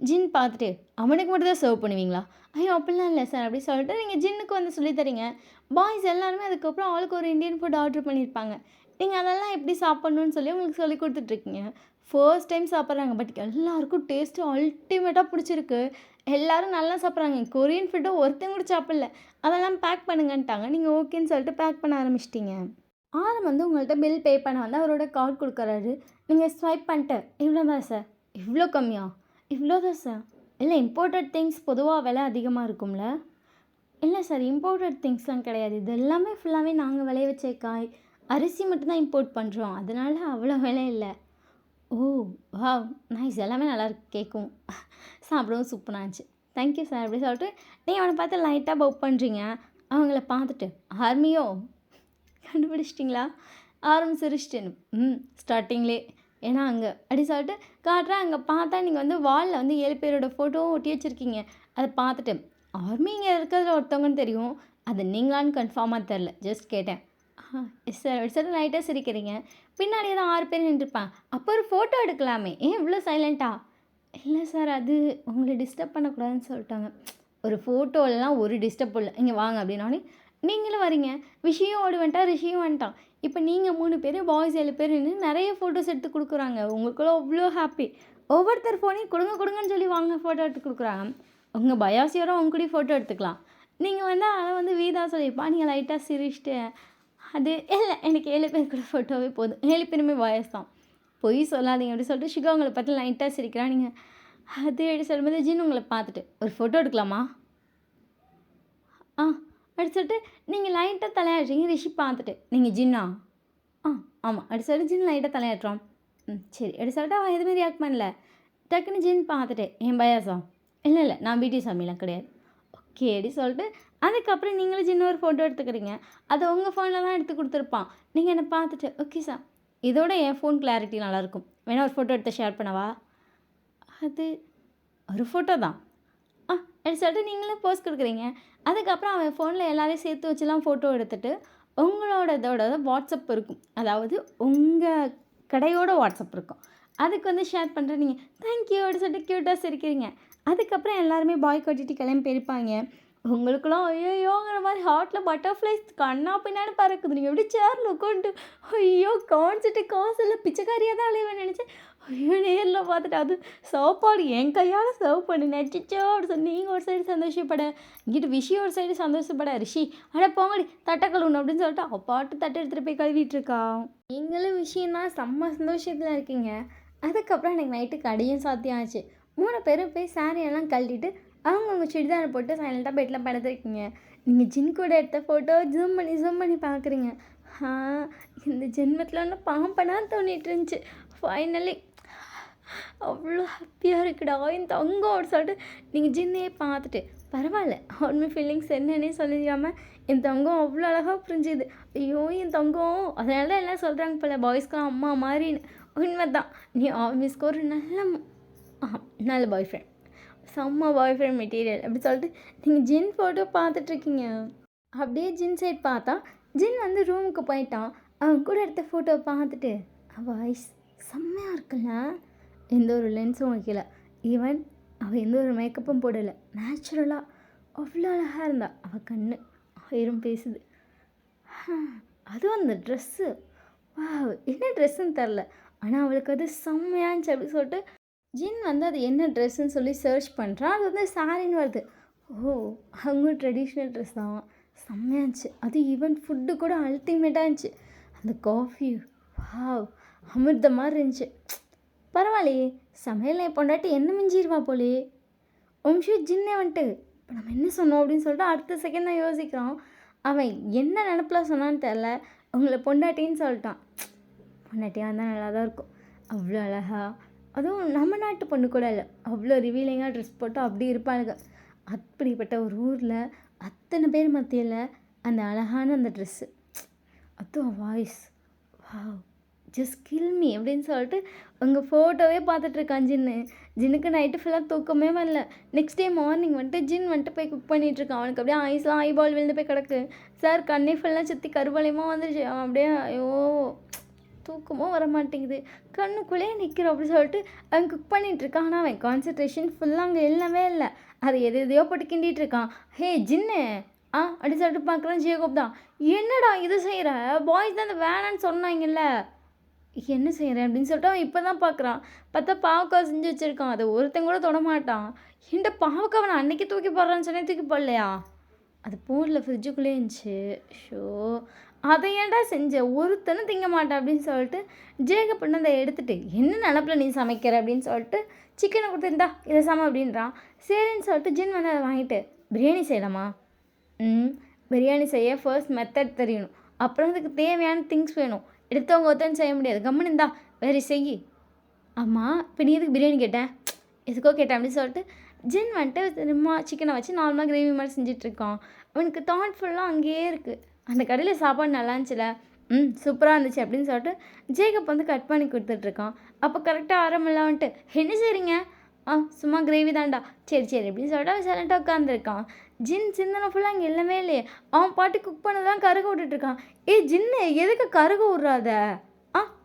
ஜின் பார்த்துட்டு அவனுக்கு மட்டும் தான் சர்வ் பண்ணுவீங்களா? ஐயோ அப்படிலாம் இல்லை சார் அப்படி சொல்லிட்டு நீங்கள் ஜின்னுக்கு வந்து சொல்லித்தரீங்க. பாய்ஸ் எல்லாருமே அதுக்கப்புறம் ஆளுக்கு ஒரு இந்தியன் ஃபுட் ஆர்டர் பண்ணியிருப்பாங்க. நீங்கள் அதெல்லாம் எப்படி சாப்பிட்ணுன்னு சொல்லி உங்களுக்கு சொல்லி கொடுத்துட்ருக்கீங்க. ஃபர்ஸ்ட் டைம் சாப்பிட்றாங்க. பட் எல்லாருக்கும் டேஸ்ட்டு அல்டிமேட்டாக பிடிச்சிருக்கு. எல்லோரும் நல்லா சாப்பிட்றாங்க. கொரியன் ஃபுட்டை ஒருத்தங்க கூட சாப்பிடல. அதெல்லாம் பேக் பண்ணுங்கன்ட்டாங்க. நீங்கள் ஓகேன்னு சொல்லிட்டு பேக் பண்ண ஆரம்பிச்சிட்டிங்க. ஆரம் வந்து உங்கள்கிட்ட பில் பே பண்ண வந்து அவரோட கார்டு கொடுக்குறாரு. நீங்கள் ஸ்வைப் பண்ணிட்டு இவ்வளோ தான் சார். இவ்வளோ கம்மியா? இவ்வளோ தான் சார். இல்லை இம்போர்ட்டட் திங்ஸ் பொதுவாக விலை அதிகமாக இருக்கும்ல? இல்லை சார் இம்போர்ட்டட் திங்ஸ்லாம் கிடையாது. இது எல்லாமே ஃபுல்லாகவே நாங்கள் விளைய வச்ச காய் அரிசி மட்டும்தான் இம்போர்ட் பண்ணுறோம். அதனால் அவ்வளோ விலை இல்லை. ஓ வாவ் நைஸ் எல்லாமே நல்லாயிருக்கு கேட்கும் சாப்பிடவும் சூப்பராக இருந்துச்சு. தேங்க்யூ சார் அப்படி சொல்லிட்டு நீங்கள் அவனை பார்த்து லைட்டாக பவுப் பண்ணுறீங்க. அவங்கள பார்த்துட்டு ஆர்மியோ கண்டுபிடிச்சிட்டிங்களா? ஆரம் சிரிச்சிட்டு ஸ்டார்டிங்லே ஏன்னா அங்கே அப்படி சொல்லிட்டு காட்டுறேன். அங்கே பார்த்தா நீங்கள் வந்து வாலில் வந்து 7 பேரோட ஃபோட்டோவும் ஒட்டி வச்சுருக்கீங்க. அதை பார்த்துட்டு ஆர்மி இங்கே இருக்கிறதுல ஒருத்தவங்கன்னு தெரியும். அது நீங்களான்னு கன்ஃபார்மாக தெரில ஜஸ்ட் கேட்டேன். எஸ் சார் அப்படி சொல்லிட்டு லைட்டாக சிரிக்கிறீங்க. பின்னாடியே தான் 6 பேர் நின்றுருப்பாங்க. அப்போ ஒரு ஃபோட்டோ எடுக்கலாமே ஏன் இவ்வளோ சைலண்ட்டாக? இல்லை சார் அது உங்களை டிஸ்டர்ப் பண்ணக்கூடாதுன்னு சொல்லிட்டாங்க. ஒரு ஃபோட்டோலலாம் ஒரு டிஸ்டர்ப் இல்ல. இங்க வாங்க அப்படின்னோனே, நீங்களும் வரீங்க. விஷியும் ஓடி வந்துட்டா, ரிஷியும் வந்துட்டான். இப்ப நீங்க 3 பேரு, பாய்ஸ் 7 பேர் நின்னு நெறைய ஃபோட்டோஸ் எடுத்து குடுக்குறாங்க. உங்களுக்குள்ள அவ்ளோ ஹாப்பி. ஒவ்வொருத்தர் ஃபோனையும் குடுங்க குடுங்கன்னு சொல்லி வாங்க ஃபோட்டோ எடுத்து குடுக்குறாங்க. உங்க பயாசியோட உங்க கூடயும் ஃபோட்டோ எடுத்துக்கலாம். நீங்க வந்து அத வந்து வீதா சொல்லியிருப்பா. நீங்க லைட்டா சிரிச்சுட்டு, அது இல்ல எனக்கு 7 பேர் கூட ஃபோட்டோவே போதும். 7 பேருமே பாய்ஸ் தான். பொய் சொல்லாதீங்க அப்படி சொல்லிட்டு ஷிகா உங்கள பார்த்து லைட்டா சிரிக்கிறா. நீங்க அது அப்படி சொல்லும்போது ஜின் உங்கள பார்த்துட்டு, "ஒரு ஃபோட்டோ எடுக்கலாமா?" ஆ அப்படி சொல்லிட்டு நீங்க லைட்டா தலையாட்டுறீங்க. ரிஷி பார்த்துட்டு, "நீங்க ஜின்னா?" ஆ ஆமா. அப்படி சொல்லிட்டு ஜின் லைட்டா தலையாட்டுறான். சரி. அப்படி சொல்லிட்டு அவன் எதுவுமே ரியாக்ட் பண்ணல. டக்குன்னு ஜின் பார்த்துட்டு, "என் பயாஸா?" "இல்ல, இல்ல. நான் பிடி சாமிலாம் கிடையாது." ஓகே அப்படி சொல்லிட்டு, அதுக்கப்புறம் நீங்களும் ஜின் ஒரு ஃபோட்டோ எடுத்துக்கிறீங்க. அது உங்க ஃபோன்ல தான் எடுத்து குடுத்துருப்பான். நீங்க என்ன பார்த்துட்டு, "ஓகே சார். இதோட என் ஃபோன் கிளாரிட்டி நல்லாயிருக்கும். வேணா ஒரு ஃபோட்டோ எடுத்து ஷேர் பண்ணவா?" அது ஒரு ஃபோட்டோ தான். அப்படி சொல்லிட்டு நீங்களும் போஸ் குடுக்குறீங்க. அதுக்கப்புறம் அவன் ஃபோன்ல எல்லாரையும் சேர்த்து வச்சுலாம் ஃபோட்டோ எடுத்துட்டு, உங்களோடதோட வாட்ஸ்அப் இருக்கும். அதாவது உங்க கடையோட வாட்ஸ்அப் இருக்கும். அதுக்கு வந்து ஷேர் பண்ற நீங்க தேங்க் யூ அப்படி சொல்லிட்டு க்யூட்டா சிரிக்கிறீங்க. அதுக்கப்புறம் எல்லாருமே பாய் கட்டிட்டு கிளம்பி போயிருப்பாங்க. உங்களுக்கெல்லாம் ஐயய்யோங்கிற மாரி ஹார்ட்ல பட்டர்ஃப்ளைஸ் கண்ணா பின்னான்னு பறக்குது. நீங்க அப்படியே சேர்ல உட்காந்துட்டு, ஐயோ! கான்செர்ட்டு காசு இல்ல பிச்சைக்காரியா தான் அலைவேன்னு நெனச்சேன். ஐயோ! நேர்ல பார்த்துட்டு அது சாப்பாடு என் கையால சர்வ் பண்ணுனேன். அச்சச்சோ! அப்படி சொல்லி நீங்க ஒரு சைடு சந்தோஷப்பட, இங்கிட்டு விஷி ஒரு சைடு சந்தோஷப்பட, ரிஷி அட போங்கடி தட்ட கழுவணும் அப்படின்னு சொல்லிட்டு அவ பாட்டு தட்ட எடுத்துட்டு போய் கழுவிட்டு இருக்கா. நீங்களும் விஷயம் தான் செம்ம சந்தோஷத்துல இருக்கீங்க. அதுக்கப்புறம் எனக்கு நைட்டு கடையும் சாத்தியாச்சு. 3 பேரும் போய் சாரி எல்லாம் கழட்டிட்டு அவங்கவங்க சுடிதாரை போட்டு சைலண்ட்டாக பெட்டில் படுத்துருக்கீங்க. நீங்கள் ஜின் கூட எடுத்த ஃபோட்டோ ஜூம் பண்ணி பார்க்குறீங்க. ஆ இந்த ஜென்மத்தில் ஒன்று பாம்பனா தோணிட்டு இருந்துச்சு. ஃபைனலி அவ்வளோ ஹாப்பியாக இருக்குடா என் தங்கம் அப்படி சொல்லிட்டு நீங்கள் ஜின்னையே பார்த்துட்டு பரவாயில்ல உண்மை ஃபீலிங்ஸ் என்னன்னே சொல்லிக்காமல் என் தங்கம் அவ்வளோ அழகாக புரிஞ்சுது. ஐயோ என் தங்கம் அதனால தான் எல்லாம் சொல்கிறாங்க போல பாய்ஸ்க்கெலாம் அம்மா மாதிரின்னு. உண்மை தான். நீ ஆஃபீஸ்க்கு ஒரு நல்ல பாய் ஃப்ரெண்ட், செம்ம பாய் ஃப்ரெண்ட் மெட்டீரியல் அப்படி சொல்லிட்டு நீங்கள் ஜின் ஃபோட்டோ பார்த்துட்ருக்கீங்க. அப்படியே ஜின் சைட் பார்த்தா ஜின் வந்து ரூமுக்கு போயிட்டான். அவன் கூட எடுத்த ஃபோட்டோ பார்த்துட்டு வாய்ஸ் செம்மையாக இருக்குல்ல, எந்த ஒரு லென்ஸும் வைக்கல, ஈவன் அவள் எந்த ஒரு மேக்கப்பும் போடலை, நேச்சுரலாக அவ்வளோ அழகாக இருந்தா. அவள் கண்ணு ஆயிரம் பேசுது. அதுவும் அந்த ட்ரெஸ்ஸு வா என்ன ட்ரெஸ்ஸுன்னு தெரில, ஆனால் அவளுக்கு அது செம்மையாச்சு அப்படி சொல்லிட்டு ஜின் வந்து அது என்ன ட்ரெஸ்ஸுன்னு சொல்லி சர்ச் பண்ணுறான். அது வந்து சாரின்னு வருது. ஓ அவங்க ட்ரெடிஷ்னல் ட்ரெஸ் தான், செம்மையாச்சு. அது ஈவன் ஃபுட்டு கூட அல்டிமேட்டாக இருந்துச்சு. அந்த காஃபி வாவ் அமிர்த மாதிரி இருந்துச்சு. பரவாயில்லையே சமையல் என் பொண்டாட்டி என்ன மிஞ்சிடுவா போலே. நிமிஷம் ஜின்னே வந்துட்டு இப்போ நம்ம என்ன சொன்னோம் அப்படின்னு சொல்லிட்டு அடுத்த செகண்ட் தான் யோசிக்கிறான். அவன் என்ன நினப்பில் சொன்னான்னு தெரில, உங்களை பொண்டாட்டின்னு சொல்லிட்டான். பொண்டாட்டியாக இருந்தால் நல்லா தான் இருக்கும். அவ்வளோ அழகா, அதுவும் நம்ம நாட்டு பொண்ணு கூட இல்லை, அவ்வளோ ரிவீலிங்காக ட்ரெஸ் போட்டு அப்படி இருப்பாளுங்க. அப்படிப்பட்ட ஒரு ஊரில் அத்தனை பேர் மத்தியில் அந்த அழகான அந்த ட்ரெஸ்ஸு, அதுவும் voice wow just kill me அப்படின்னு சொல்லிட்டு உங்கள் ஃபோட்டோவே பார்த்துட்ருக்கான் ஜின்னு. ஜின்னுக்கு நைட்டு ஃபுல்லாக தூக்கமே வரல. நெக்ஸ்ட் டே மார்னிங் வந்துட்டு ஜின் வந்துட்டு போய் குக் பண்ணிகிட்ருக்கான். அவனுக்கு அப்படியே ஐஸ்லாம் ஐபால் விழுந்து போய் கிடக்கு. சார் கண்ணே ஃபுல்லாக சுற்றி கருவளையமாக வந்துருச்சு. அவன் அப்படியே ஐயோ தூக்கமும் வர மாட்டேங்குது, கண்ணுக்குள்ளேயே நிற்கிறோம் அப்படி சொல்லிட்டு அவன் குக் பண்ணிகிட்ருக்கான். ஆனால் அவன் கான்சன்ட்ரேஷன் ஃபுல்லாக அங்கே எல்லாமே இல்லை. அது எதையோ போட்டு கிண்டிகிட்டு இருக்கான். ஹே ஜின்னு அப்படி சொல்லிட்டு பார்க்குறான். ஜேகோப் தான் என்னடா இது செய்கிற, பாய்ஸ் தான் அந்த வேணான்னு சொன்னாங்கல்ல, என்ன செய்கிறேன் அப்படின்னு சொல்லிட்டு அவன் இப்போ தான் பார்க்குறான். பார்த்தா பாவக்காய் செஞ்சு வச்சுருக்கான். அதை ஒருத்தன் கூட தொட மாட்டான். இந்த பாவக்காய் அவனை அன்றைக்கி தூக்கி போடுறான்னு சொன்னே தூக்கி போடலையா, அது போடல ஃப்ரிட்ஜுக்குள்ளே இருந்துச்சு. ஷோ அதை ஏன்டா செஞ்ச, ஒருத்தனும் திங்க மாட்டான் அப்படின்னு சொல்லிட்டு ஜேகப் பண்ண அதை எடுத்துகிட்டு என்ன நினப்பில் நீ சமைக்கிற அப்படின்னு சொல்லிட்டு சிக்கனை கொடுத்துருந்தா இதை சம அப்படின்றான். சரின்னு சொல்லிட்டு ஜின் வந்து அதை வாங்கிட்டு பிரியாணி செய்யலாமா, பிரியாணி செய்ய ஃபர்ஸ்ட் மெத்தட் தெரியணும், அப்புறம் அதுக்கு தேவையான திங்ஸ் வேணும், எடுத்தவங்க ஒருத்தன்னு செய்ய முடியாது, கம்முன்னு இருந்தா வேறு செய். ஆமாம் இப்போ நீ எதுக்கு பிரியாணி கேட்டேன், எதுக்கோ கேட்டேன் அப்படின்னு சொல்லிட்டு ஜின் வந்துட்டு திரும்ப சிக்கனை வச்சு நார்மலாக கிரேவி மாதிரி செஞ்சிட்ருக்கான். அவனுக்கு தாட்ஃபுல்லாக அங்கேயே இருக்குது. அந்த கடையில் சாப்பாடு நல்லா இருந்துச்சுல, சூப்பராக இருந்துச்சு அப்படின்னு சொல்லிட்டு ஜேகப் வந்து கட் பண்ணி கொடுத்துட்ருக்கான். அப்போ கரெக்டாக ஆரம்பம்லாம் வந்துட்டு என்ன செய்கிறீங்க, சும்மா கிரேவி தான்டா, சரி சரி அப்படின்னு சொல்லிட்டு அவன் சைலண்ட்டாக உட்காந்துருக்கான். ஜின் சிந்தனை ஃபுல்லாக அங்கே எல்லாமே இல்லையே, அவன் பாட்டு குக் பண்ண தான் கருக விட்டுட்ருக்கான். ஜின்னு எதுக்கு கருக விட்றாத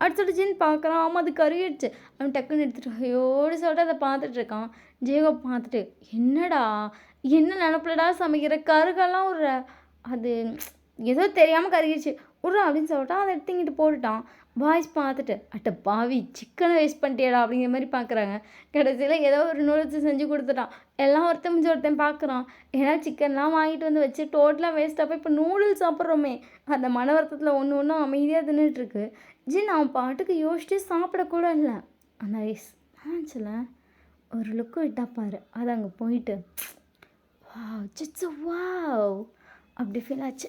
அடுத்து சொல்லிட்டு ஜின் பார்க்குறான். ஆமாம் அது கருகிடுச்சு. அவன் டக்குன்னு எடுத்துகிட்டு ஐயோடு சொல்லிட்டு அதை பார்த்துட்ருக்கான். ஜேகப் பார்த்துட்டு, "என்னடா என்ன நெனப்புலடா சமைக்கிற? கருகெல்லாம் விட்ற." அது ஏதோ தெரியாம கருகிருச்சு. "உட்றா" அப்படின்னு சொல்லிட்டான். அத எடுத்து இங்கிட்டு போட்டுட்டான். பாய்ஸ் பார்த்துட்டு, "அட்ட பாவி! சிக்கன வேஸ்ட் பண்ணிட்டியேடா" அப்படிங்கிற மாரி பார்க்குறாங்க. கடைசியில ஏதோ ஒரு நூடுல்ஸ் செஞ்சு குடுத்துட்டான். எல்லாம் ஒருத்தன் முடிஞ்சு ஒருத்தன் பார்க்குறான். ஏன்னா சிக்கன்லாம் வாங்கிட்டு வந்து வச்சு டோட்டலா வேஸ்ட்டா போய் இப்போ நூடுல்ஸ் சாப்பிட்றோமே! அந்த மன வருத்தத்தில ஒண்ணு ஒண்ணும் அமைதியா தின்னுட்டுருக்கு. ஜின் அவன் பாட்டுக்கு யோசிச்சு சாப்பிடக்கூட இல்ல. அந்த ஐஸ் நல்லாருந்துச்சுல்ல. ஒரு லுக் விட்டா பாரு. அது அங்க போயிட்டு, வாவ்! It's wow! அப்படி ஃபீல் ஆச்சு.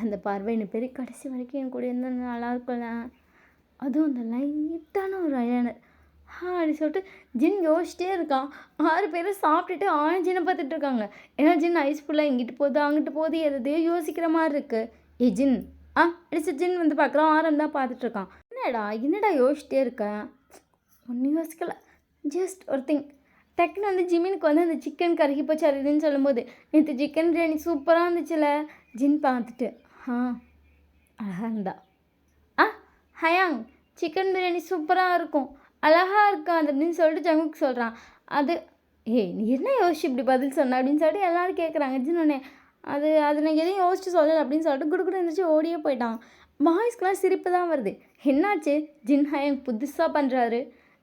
அந்த பார்வை என்ன பெரிய கடைசி வரைக்கும் என் கூட இருந்தா நல்லாயிருக்கும்ல. அதுவும் அந்த லைட்டான ஒரு ஐலைனர். அப்படி சொல்லிட்டு ஜின் யோசிச்சிட்டே இருக்கான். 6 பேரும் சாப்பிட்டுட்டு ஜின்னை பார்த்துட்டு இருக்காங்க. ஏன்னா ஜின் ஐஸ் ஃபுல்லாக இங்கிட்டு போகுது, அங்கிட்டு போகுது, எதையோ யோசிக்கிற மாதிரி இருக்கு. ஏ ஜின் அடிச்சு ஜின் வந்து பார்க்குறான். ஆரம் தான் பார்த்துட்டு இருக்கான். என்னடா யோசிச்சிட்டே இருக்க? ஒன்றும் யோசிக்கல. ஜஸ்ட் ஒரு திங். டக்குன்னு வந்து ஜிமினுக்கு வந்து அந்த சிக்கன் கருகி போச்சு அது இதுன்னு சொல்லும்போது, நேற்று சிக்கன் பிரியாணி சூப்பராக இருந்துச்சுல. ஜின் பார்த்துட்டு, அழகா இருந்தா. ஹயாங் சிக்கன் பிரியாணி சூப்பராக இருக்கும், அழகா இருக்கா அது அப்படின்னு சொல்லிட்டு ஜங்குக்கு சொல்கிறான். அது நீ என்ன யோசிச்சு இப்படி பதில் சொன்ன அப்படின்னு சொல்லிட்டு எல்லோரும் கேட்குறாங்க. ஜின்னொன்னே அது நான் எதையும் யோசிச்சு சொல்லலை அப்படின்னு சொல்லிட்டு குடு இருந்துச்சு ஓடியே போயிட்டான். பாய்ஸ்க்கெலாம் சிரிப்பு தான் வருது. என்னாச்சு? ஜின் ஹயாங் புதுசாக பண்ணுறாரு,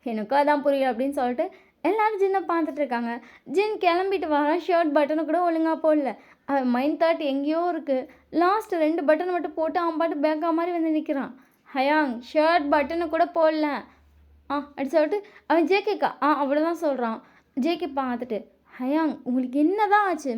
எனக்கும் அதான் புரியல அப்படின்னு சொல்லிட்டு எல்லோரும் ஜின்னை பார்த்துட்டு இருக்காங்க. ஜின் கிளம்பிட்டு வரான். ஷர்ட் பட்டனை கூட ஒழுங்காக போடல. அவன் மைண்ட் தாட் எங்கேயோ இருக்குது. லாஸ்ட் 2 பட்டன் மட்டும் போட்டு அவன் பாட்டு பேக்கா மாதிரி வந்து நிற்கிறான். ஹயாங் ஷர்ட் பட்டனை கூட போடல அப்படி சொல்லிட்டு அவன் ஜேகேக்கா அவ்வளோதான் சொல்கிறான். ஜேகே பார்த்துட்டு, ஹயாங் உங்களுக்கு என்ன தான் ஆச்சு?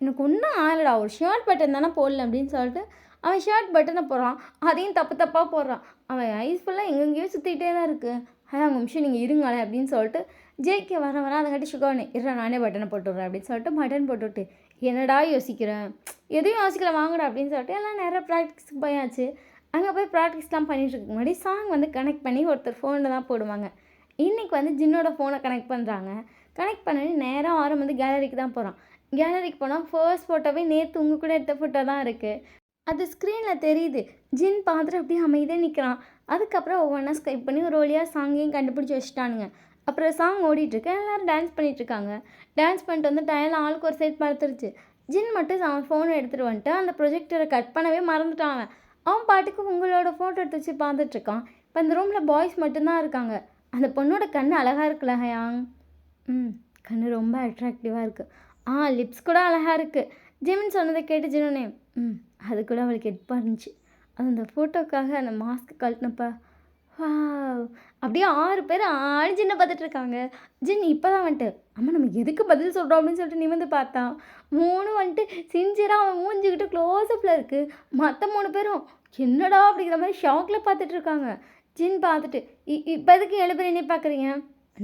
எனக்கு ஒன்றும் ஆகலடா, ஒரு ஷர்ட் பட்டன் தானே போடல அப்படின்னு சொல்லிட்டு அவன் ஷர்ட் பட்டனை போடுறான். அதையும் தப்பாக போடுறான். அவன் ஐஸ் ஃபுல்லாக எங்கெங்கேயோ சுற்றிக்கிட்டே தான் இருக்குது. ஹயாங் நிமிஷம் நீங்கள் இருங்களேன் அப்படின்னு சொல்லிட்டு ஜேகே வர அதங்காட்டி சுகானே இருடா நானே பட்டனை போட்டு விட்றேன் அப்படின்னு சொல்லிட்டு பட்டன் போட்டுவிட்டு, என்னடா யோசிக்கிறேன்? எதுவும் யோசிக்கல வாங்கடா அப்படின்னு சொல்லிட்டு எல்லாம் நிறைய ப்ராக்டிஸ்க்கு போயாச்சு. அங்கே போய் ப்ராக்டிஸ்லாம் பண்ணிகிட்டு முன்னாடி சாங் வந்து கனெக்ட் பண்ணி ஒருத்தர் ஃபோனில் தான் போடுவாங்க. இன்றைக்கி வந்து ஜின்னோட ஃபோனை கனெக்ட் பண்ணுறாங்க. கனெக்ட் பண்ணி நேராக ஆரம் வந்து கேலரிக்கு தான் போகிறான். கேலரிக்கு போனால் ஃபர்ஸ்ட் ஃபோட்டோவே நேற்று உங்கள் கூட எடுத்த ஃபோட்டோ தான் இருக்குது. அது ஸ்க்ரீனில் தெரியுது. ஜின் பார்த்துட்டு அப்படியே அமைதியாக நிற்கிறான். அதுக்கப்புறம் ஒவ்வொன்றா ஸ்கைப் பண்ணி ஒரு வழியாக சாங்கையும் கண்டுபிடிச்சி வச்சுட்டானுங்க. அப்புறம் சாங் ஓடிட்டுருக்கு. எல்லோரும் டான்ஸ் பண்ணிகிட்ருக்காங்க. டான்ஸ் பண்ணிட்டு வந்து டயரில் ஆளுக்கு ஒரு சைட் படுத்துருச்சு. ஜின் மட்டும் அவன் ஃபோனை எடுத்துகிட்டு வந்துட்டு அந்த ப்ரொஜெக்டரை கட் பண்ணவே மறந்துட்டான். அவன் பாட்டுக்கு உங்களோட ஃபோட்டோ எடுத்து வச்சு பார்த்துட்ருக்கான். இப்போ அந்த ரூமில் பாய்ஸ் மட்டும்தான் இருக்காங்க. அந்த பொண்ணோட கண் அழகாக இருக்குல்ல ஹயாங்? கண் ரொம்ப அட்ராக்டிவாக இருக்குது. லிப்ஸ் கூட அழகாக இருக்குது. ஜிமின் சொன்னதை கேட்டு ஜின்னோனே அது கூட அவளுக்கு எடுப்பாக இருந்துச்சு. அது அந்த ஃபோட்டோக்காக அந்த மாஸ்க் கழட்டினப்ப அப்படியே 6 பேர் ஜின்னை பார்த்துட்டு இருக்காங்க. ஜின் இப்போ தான் வந்துட்டு, அம்மா நம்ம எதுக்கு பதில் சொல்கிறோம் அப்படின்னு சொல்லிட்டு நிமிர்ந்து பார்த்தான். 3 வந்துட்டு சின்சியராக அவன் மூஞ்சிக்கிட்டு க்ளோஸ்அப்பில் இருக்குது. மற்ற 3 பேரும் என்னடா அப்படிங்கிற மாதிரி ஷாக்கில் பார்த்துட்டு இருக்காங்க. ஜின் பார்த்துட்டு, இப்போ எதுக்கு 7 பேர் என்ன பார்க்குறீங்க?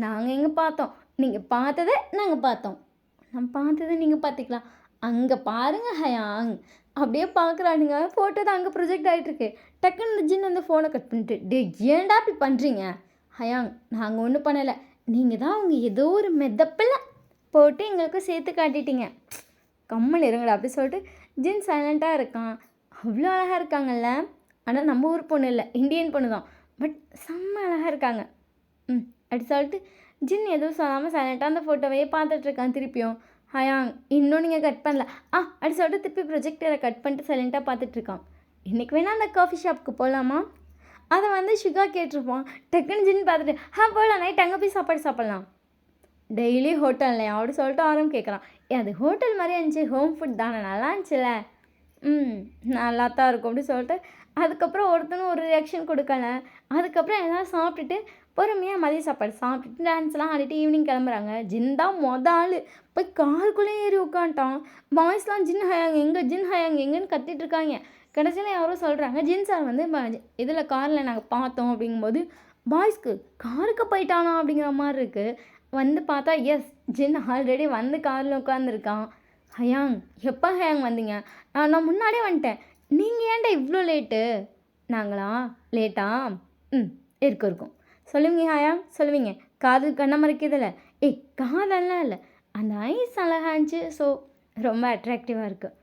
நாங்கள் எங்கே பார்த்தோம்? நீங்கள் பார்த்ததை நாங்கள் பார்த்தோம். நான் பார்த்ததை நீங்கள் பார்த்துக்கலாம். அங்கே பாருங்கள் ஹயாங் அப்படியே பார்க்குறானுங்க. ஃபோட்டோ தான் அங்கே ப்ரொஜெக்ட் ஆகிட்டுருக்கு. டக்குன்னு ஜின் வந்து ஃபோனை கட் பண்ணிட்டு, ஏன்டா இப்படி பண்ணுறீங்க? ஹயாங் நாங்கள் ஒன்றும் பண்ணலை, நீங்கள் தான் அவங்க ஏதோ ஒரு மெதப்பில் போட்டு எங்களுக்கு சேர்த்து காட்டிட்டீங்க. கம்மல் இருங்கடா அப்படி சொல்லிட்டு ஜின் சைலண்ட்டாக இருக்கான். அவ்வளோ அழகாக இருக்காங்கல்ல. ஆனால் நம்ம ஊர் பொண்ணு இல்லை, இந்தியன் பொண்ணு தான். பட் செம்ம அழகாக இருக்காங்க. அப்படி சொல்லிட்டு ஜின் எதுவும் சொல்லாமல் சைலண்ட்டாக அந்த ஃபோட்டோவையே பார்த்துட்ருக்கான். திருப்பியும் ஹயாங் இன்னும் நீங்கள் கட் பண்ணல அப்படி சொல்லிட்டு திருப்பி ப்ரொஜெக்டரை கட் பண்ணிட்டு சைலண்ட்டாக பார்த்துட்ருக்கான். இன்றைக்கி வேணால் அந்த காஃபி ஷாப்புக்கு போகலாமா? அதை வந்து சுகா கேட்டிருப்பான். டக்குன்னு ஜின் பார்த்துட்டு போகலாம், நைட் அங்கே போய் சாப்பாடு சாப்பிட்லாம். டெய்லி ஹோட்டல்லையா அப்படி சொல்லிட்டு ஆரம் கேட்குறான். அது ஹோட்டல் மாதிரி இருந்துச்சு, ஹோம் ஃபுட் தானே, நல்லா இருந்துச்சுல. நல்லா தான் இருக்கும் அப்படி சொல்லிட்டு அதுக்கப்புறம் ஒருத்தனும் ஒரு ரியாக்ஷன் கொடுக்கல. அதுக்கப்புறம் எல்லாம் சாப்பிட்டுட்டு பொறுமையாக மதிய சாப்பாடு சாப்பிட்டுட்டு டான்ஸ்லாம் ஆடிட்டு ஈவினிங் கிளம்புறாங்க. ஜின் தான் ஆள் போய் காருக்குள்ளே ஏறி உட்காந்துட்டான். பாய்ஸ்லாம் ஜின் ஹயாங் எங்கே, ஜின் ஹயாங் எங்கேன்னு கத்திட்டு இருக்காங்க. கடைசியில் யாரோ சொல்கிறாங்க, ஜின் சார் வந்து இதில் காரில் நாங்கள் பார்த்தோம் அப்படிங்கும்போது பாய்ஸ்க்கு காருக்கு போயிட்டானா அப்படிங்கிற மாதிரி இருக்குது. வந்து பார்த்தா எஸ் ஜின் ஆல்ரெடி வந்து காரில் உட்காந்துருக்கான். ஹயாங் எப்போ ஹயாங் வந்தீங்க? நான் முன்னாடியே வந்துட்டேன். நீங்கள் ஏன்டா இவ்வளோ லேட்டு? நாங்களா லேட்டா? இருக்கும் சொல்லுவீங்க ஹயாங், சொல்லுவீங்க. காதல் கண்ணை மறைக்கிறதில்ல. காதல்லாம் இல்லை, அந்த ஐஸ் அழகாக இருந்துச்சு. ஸோ ரொம்ப அட்ராக்டிவாக இருக்குது.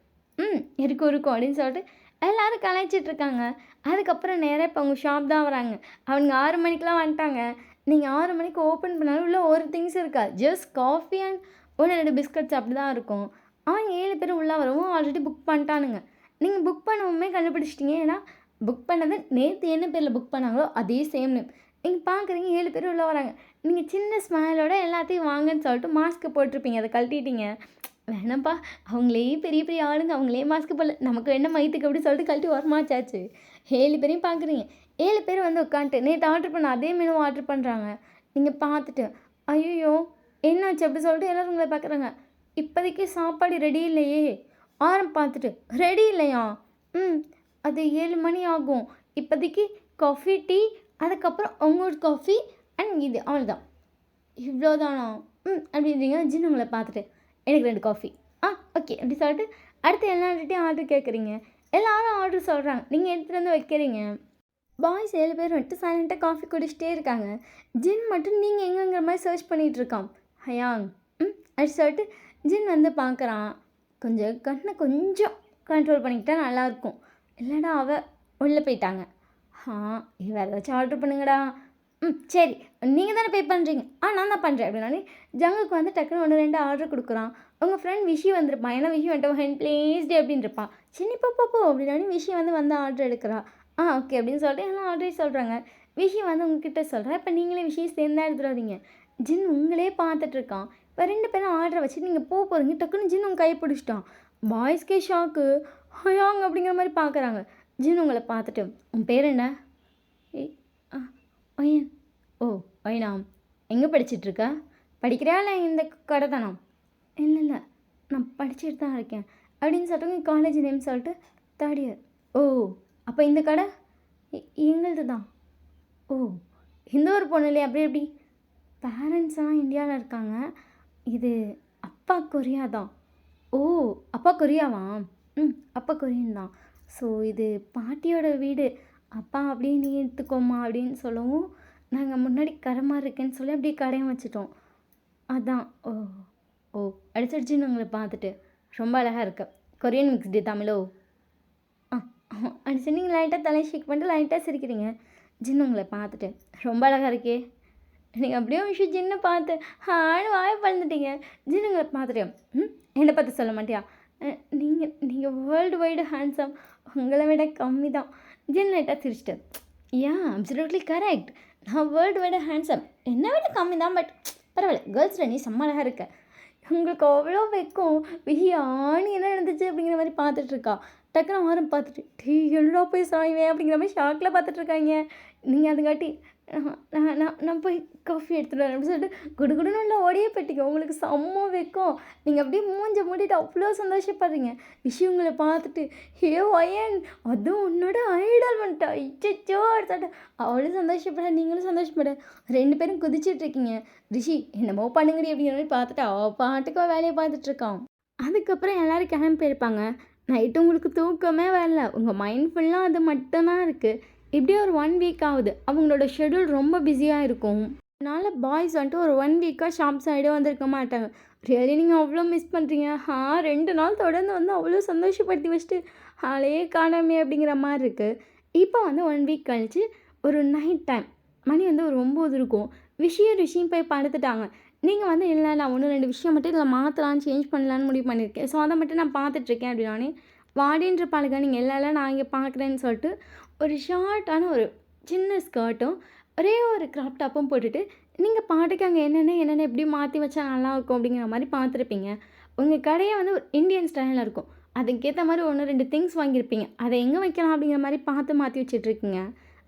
இருக்கும் அப்படின்னு சொல்லிட்டு எல்லோரும் கலாய்ச்சிட்ருக்காங்க. அதுக்கப்புறம் நேராக இப்போ அவங்க ஷாப் தான் வராங்க. அவனுங்க 6 மணிக்கெலாம் வந்துட்டாங்க. நீங்கள் 6 மணிக்கு ஓப்பன் பண்ணாலும் உள்ள ஒரு திங்ஸ் இருக்காது. ஜஸ்ட் காஃபி அண்ட் 1, 2 பிஸ்கட்ஸ் அப்படி தான் இருக்கும். அவங்க 7 பேரும் உள்ள வரவும் ஆல்ரெடி புக் பண்ணிட்டானுங்க. நீங்க புக் பண்ணவுமே கண்டுபிடிச்சிட்டீங்க. ஏன்னா, புக் பண்ணது நேத்து என்ன பேர்ல புக் பண்ணாங்களோ, அதே சேம் நேம். நீங்க பார்க்குறீங்க 7 பேரும் உள்ள வராங்க. நீங்க சின்ன ஸ்மைலோட எல்லாத்தையும் வாங்கன்னு சொல்லிட்டு மாஸ்க் போட்டிருப்பீங்க. அத கழட்டிட்டீங்க. வேணாம்ப்பா, அவங்களே பெரிய பெரிய ஆளுங்க. அவங்களே மாஸ்க் போடல. நமக்கு என்ன மயித்துக்கு அப்படி சொல்லிட்டு கழட்டி ஓரமா வச்சாச்சு. 7 பேரையும் பார்க்குறீங்க. 7 பேர் வந்து உட்காந்துட்டு நேத்து ஆர்டர் பண்ண அதே மெனுவ ஆர்டர் பண்றாங்க. நீங்க பார்த்துட்டு, "ஐய்யய்யோ! என்னாச்சு?" அப்படி சொல்லிட்டு எல்லாரும் உங்கள பார்க்குறாங்க. "இப்போதைக்கு சாப்பாடு ரெடி இல்லையே." ஆரம் பார்த்துட்டு, "ரெடி இல்லையா? ம். அது 7 மணி ஆகும். இப்போதைக்கு காஃபி, டீ அதுக்கப்புறம் உங்களோட காஃபி அண்ட் இது அவ்வளோதான்." "இவ்வளோதானா?" ம். அப்படின்றீங்க. ஜின்னு உங்கள பார்த்துட்டு, "எனக்கு 2 காஃபி." "ஆ ஓகே." அப்படி சொல்லிட்டு அடுத்து எல்லார்கிட்டயும் ஆர்டர் கேட்குறீங்க. எல்லாரும் ஆர்டர் சொல்றாங்க. நீங்க எடுத்துட்டு வந்து வைக்கிறீங்க. பாய்ஸ் 7 பேர் வந்துட்டு சைலண்ட்டா காஃபி குடிச்சிட்டே இருக்காங்க. ஜின் மட்டும் நீங்க எங்கங்கிற மாரி சர்ச் பண்ணிட்டு இருக்கான். "ஹயாங்." ம். அப்படி சொல்லிட்டு ஜின் வந்து பார்க்குறான். கொஞ்சம் கண்ட்ரோல் பண்ணிக்கிட்டா நல்லாயிருக்கும். இல்லடா உள்ள போயிட்டாங்க. "ஆ வேற ஏதாச்சும் ஆர்டர் பண்ணுங்கடா." ம். சரி. நீங்க தானே பே பண்ணுறீங்க. நான் தான் பண்ணுறேன் அப்படின்னோனே, ஜங்குக்கு வந்து டக்குனு 1, 2 ஆர்டர் குடுக்குறான். உங்க ஃப்ரெண்ட் விஷி வந்திருப்பான். ஏன்னா விஷி வந்துட்டு "ஹென் ப்ளீஸ் டே" அப்படின்னு இருப்பான். "சின்னி போ போ போ" அப்படின்னோனே விஷி வந்து ஆர்டர் எடுக்கிறா. ஓகே அப்படின்னு சொல்லிட்டு எல்லாம் ஆர்டரையும் சொல்கிறாங்க. விஷி வந்து உங்ககிட்ட சொல்கிறா. இப்போ நீங்களே விஷயம் சேர்ந்து தான் எடுத்துகிட்டு வரீங்க. ஜின் உங்களே பார்த்துட்டு இருக்கான். இப்போ 2 பேரும் ஆர்டரை வச்சுட்டு நீங்கள் போகிறீங்க. டக்குன்னு ஜின் உங்க கையை பிடிச்சிட்டான். பாய்ஸ்க்கே ஷாக்கு. ஹயாங் அப்படிங்கிற மாதிரி பார்க்குறாங்க. ஜின் உங்களை பார்த்துட்டு, "உன் பேர் என்ன?" "ஏய் ஆ ஒயன்." "ஓ ஒயனா. எங்கே படிச்சிட்ருக்க? படிக்கிறியா இல்லை இந்த கடை தானா?" "இல்லை இல்லை, நான் படிச்சுட்டு தான் இருக்கேன்." அப்படின்னு சொல்லிட்டு காலேஜ் நேம் சொல்லிட்டு, "3rd இயர்." "ஓ அப்போ இந்த கடை?" எங்களுது தான்." "ஓ இந்த ஒரு பொண்ணு இல்லையா? அப்படி எப்படி?" "பேரண்ட்ஸ்லாம் இந்தியாவில் இருக்காங்க. இது அப்பா கொரியா தான்." "ஓ அப்பா கொரியாவா?" "ம் அப்பா கொரியன் தான்." "ஸோ இது பாட்டியோட வீடு. அப்பா அப்படியே நீ எடுத்துக்கோமா." அப்படின்னு சொல்லவும், நாங்கள் முன்னாடி கடை மாரி இருக்கேன்னு சொல்லி அப்படியே கடையும் வச்சுட்டோம். அதான். "ஓ ஓ." அடிச்சடிச்சுன்னு உங்களை பார்த்துட்டு, "ரொம்ப அழகா இருக்க. Korean mixed தமிழோ?" "ஆ அடிச்சு நீங்கள் லைட்டாக தலையை ஷேக் பண்ணிட்டு லைட்டாக சிரிக்கிறீங்க. ஜின்னு உங்களை பார்த்துட்டு, "ரொம்ப அழகா இருக்கே." நீங்கள் அப்படியே ஒரு விஷயம் ஜின்னை பார்த்து ஆன்னு வாய பறந்துட்டீங்க. ஜின்னு உங்களை பார்த்துட்டு, "ம் என்னை பார்த்து சொல்ல மாட்டியா? நீங்கள் நீங்கள் வேர்ல்டு வைடு ஹேண்ட்ஸம். உங்களை விட கம்மி தான்." ஜின் லைட்டாக சிரிச்சிட்டு, அப்சல்யூட்லி கரெக்ட். நான் வேர்ல்டு வைடு ஹேண்ட்ஸம். என்னை விட கம்மி தான். பட் பரவாயில்ல. கேர்ள்ஸில் நீ செம்ம அழகாக இருக்க." உங்களுக்கு அவ்வளோ வெட்கம். ஆணி என்ன நடந்துச்சு அப்படிங்கிற மாதிரி பார்த்துட்ருக்கா. டக்குனு ஆரம் பார்த்துட்டு, "டேய் என்னடா போய் சாய்வேன்." அப்படிங்கிற மாதிரி ஷாக்கில் பார்த்துட்ருக்காங்க. நீங்கள் அதுங்காட்டி, நான் நான் நான் போய் காஃபி எடுத்துகிட்டு வரேன்." அப்படின்னு சொல்லிட்டு குடுகுடுன்னு உள்ள ஓடியே போயிட்டீங்க. உங்களுக்கு செம்ம வெட்கம். நீங்கள் அப்படியே மூஞ்ச மூடிட்டு அவ்வளோ சந்தோஷப்படுறீங்க. விஷயம் உங்களை பார்த்துட்டு, "ஹே ஒயன், அதுவும் உன்னோட ஐடால் வந்துட்டா. அச்சச்சோ." அப்படின்னு சொல்லிட்டு அவளும் சந்தோஷப்பட, நீங்களும் சந்தோஷப்பட 2 பேரும் குதிச்சிட்ருக்கீங்க. ரிஷி என்னமோ பண்ணுங்கடி அப்படிங்கிற மாதிரி பார்த்துட்டு அவள் பாட்டுக்கு அவள் வேலையை பார்த்துட்ருக்கான். அதுக்கப்புறம் எல்லோரும் கிளம்பி போயிருப்பாங்க. நைட்டு உங்களுக்கு தூக்கமே வரல. உங்கள் மைண்ட் ஃபுல்லாக அது மட்டும் தான் இருக்குது. இப்படியே ஒரு 1 வீக் ஆகுது. அவங்களோட ஷெட்யூல் ரொம்ப பிஸியாக இருக்கும். அதனால பாய்ஸ் வந்துட்டு ஒரு 1 வீக்காக ஷாப் சைடே வந்திருக்க மாட்டாங்க. ரியலி நீங்கள் அவ்வளோ மிஸ் பண்ணுறீங்க. 2 நாள் தொடர்ந்து வந்து அவ்வளோ சந்தோஷப்படுத்தி வச்சுட்டு ஆளையே காணாமே அப்படிங்கிற மாதிரி இருக்குது. இப்போ வந்து 1 வீக் கழிச்சு ஒரு நைட் டைம் மணி வந்து ஒரு 9 இருக்கும். ரிஷியும் போய் படுத்துட்டாங்க. நீங்கள் வந்து, "இல்லை நான் 1, 2 விஷயம் மட்டும் இதில் மாற்றலான்னு சேஞ்ச் பண்ணலான்னு முடிவு பண்ணியிருக்கேன். ஸோ அதை மட்டும் நான் பார்த்துட்ருக்கேன்." அப்படின்னானே, "வாடின்ருப்பாளுங்க. நீங்கள் இல்லைல்ல நான் இங்கே பார்க்குறேன்னு" சொல்லிட்டு ஒரு ஷார்ட்டான ஒரு சின்ன ஸ்கர்ட்டும் ஒரே ஒரு கிராப் டாப்பும் போட்டுட்டு, நீங்கள் பாட்டுக்கு அங்கே என்னென்ன எப்படி மாற்றி வச்சா நல்லாயிருக்கும் அப்படிங்கிற மாதிரி பார்த்துருப்பீங்க. உங்கள் கடையே வந்து ஒரு இந்தியன் ஸ்டைலில் இருக்கும். அதுக்கேற்ற மாதிரி 1, 2 திங்ஸ் வாங்கியிருப்பீங்க. அதை எங்கே வைக்கலாம் அப்படிங்கிற மாதிரி பார்த்து மாற்றி வச்சுட்ருக்கீங்க.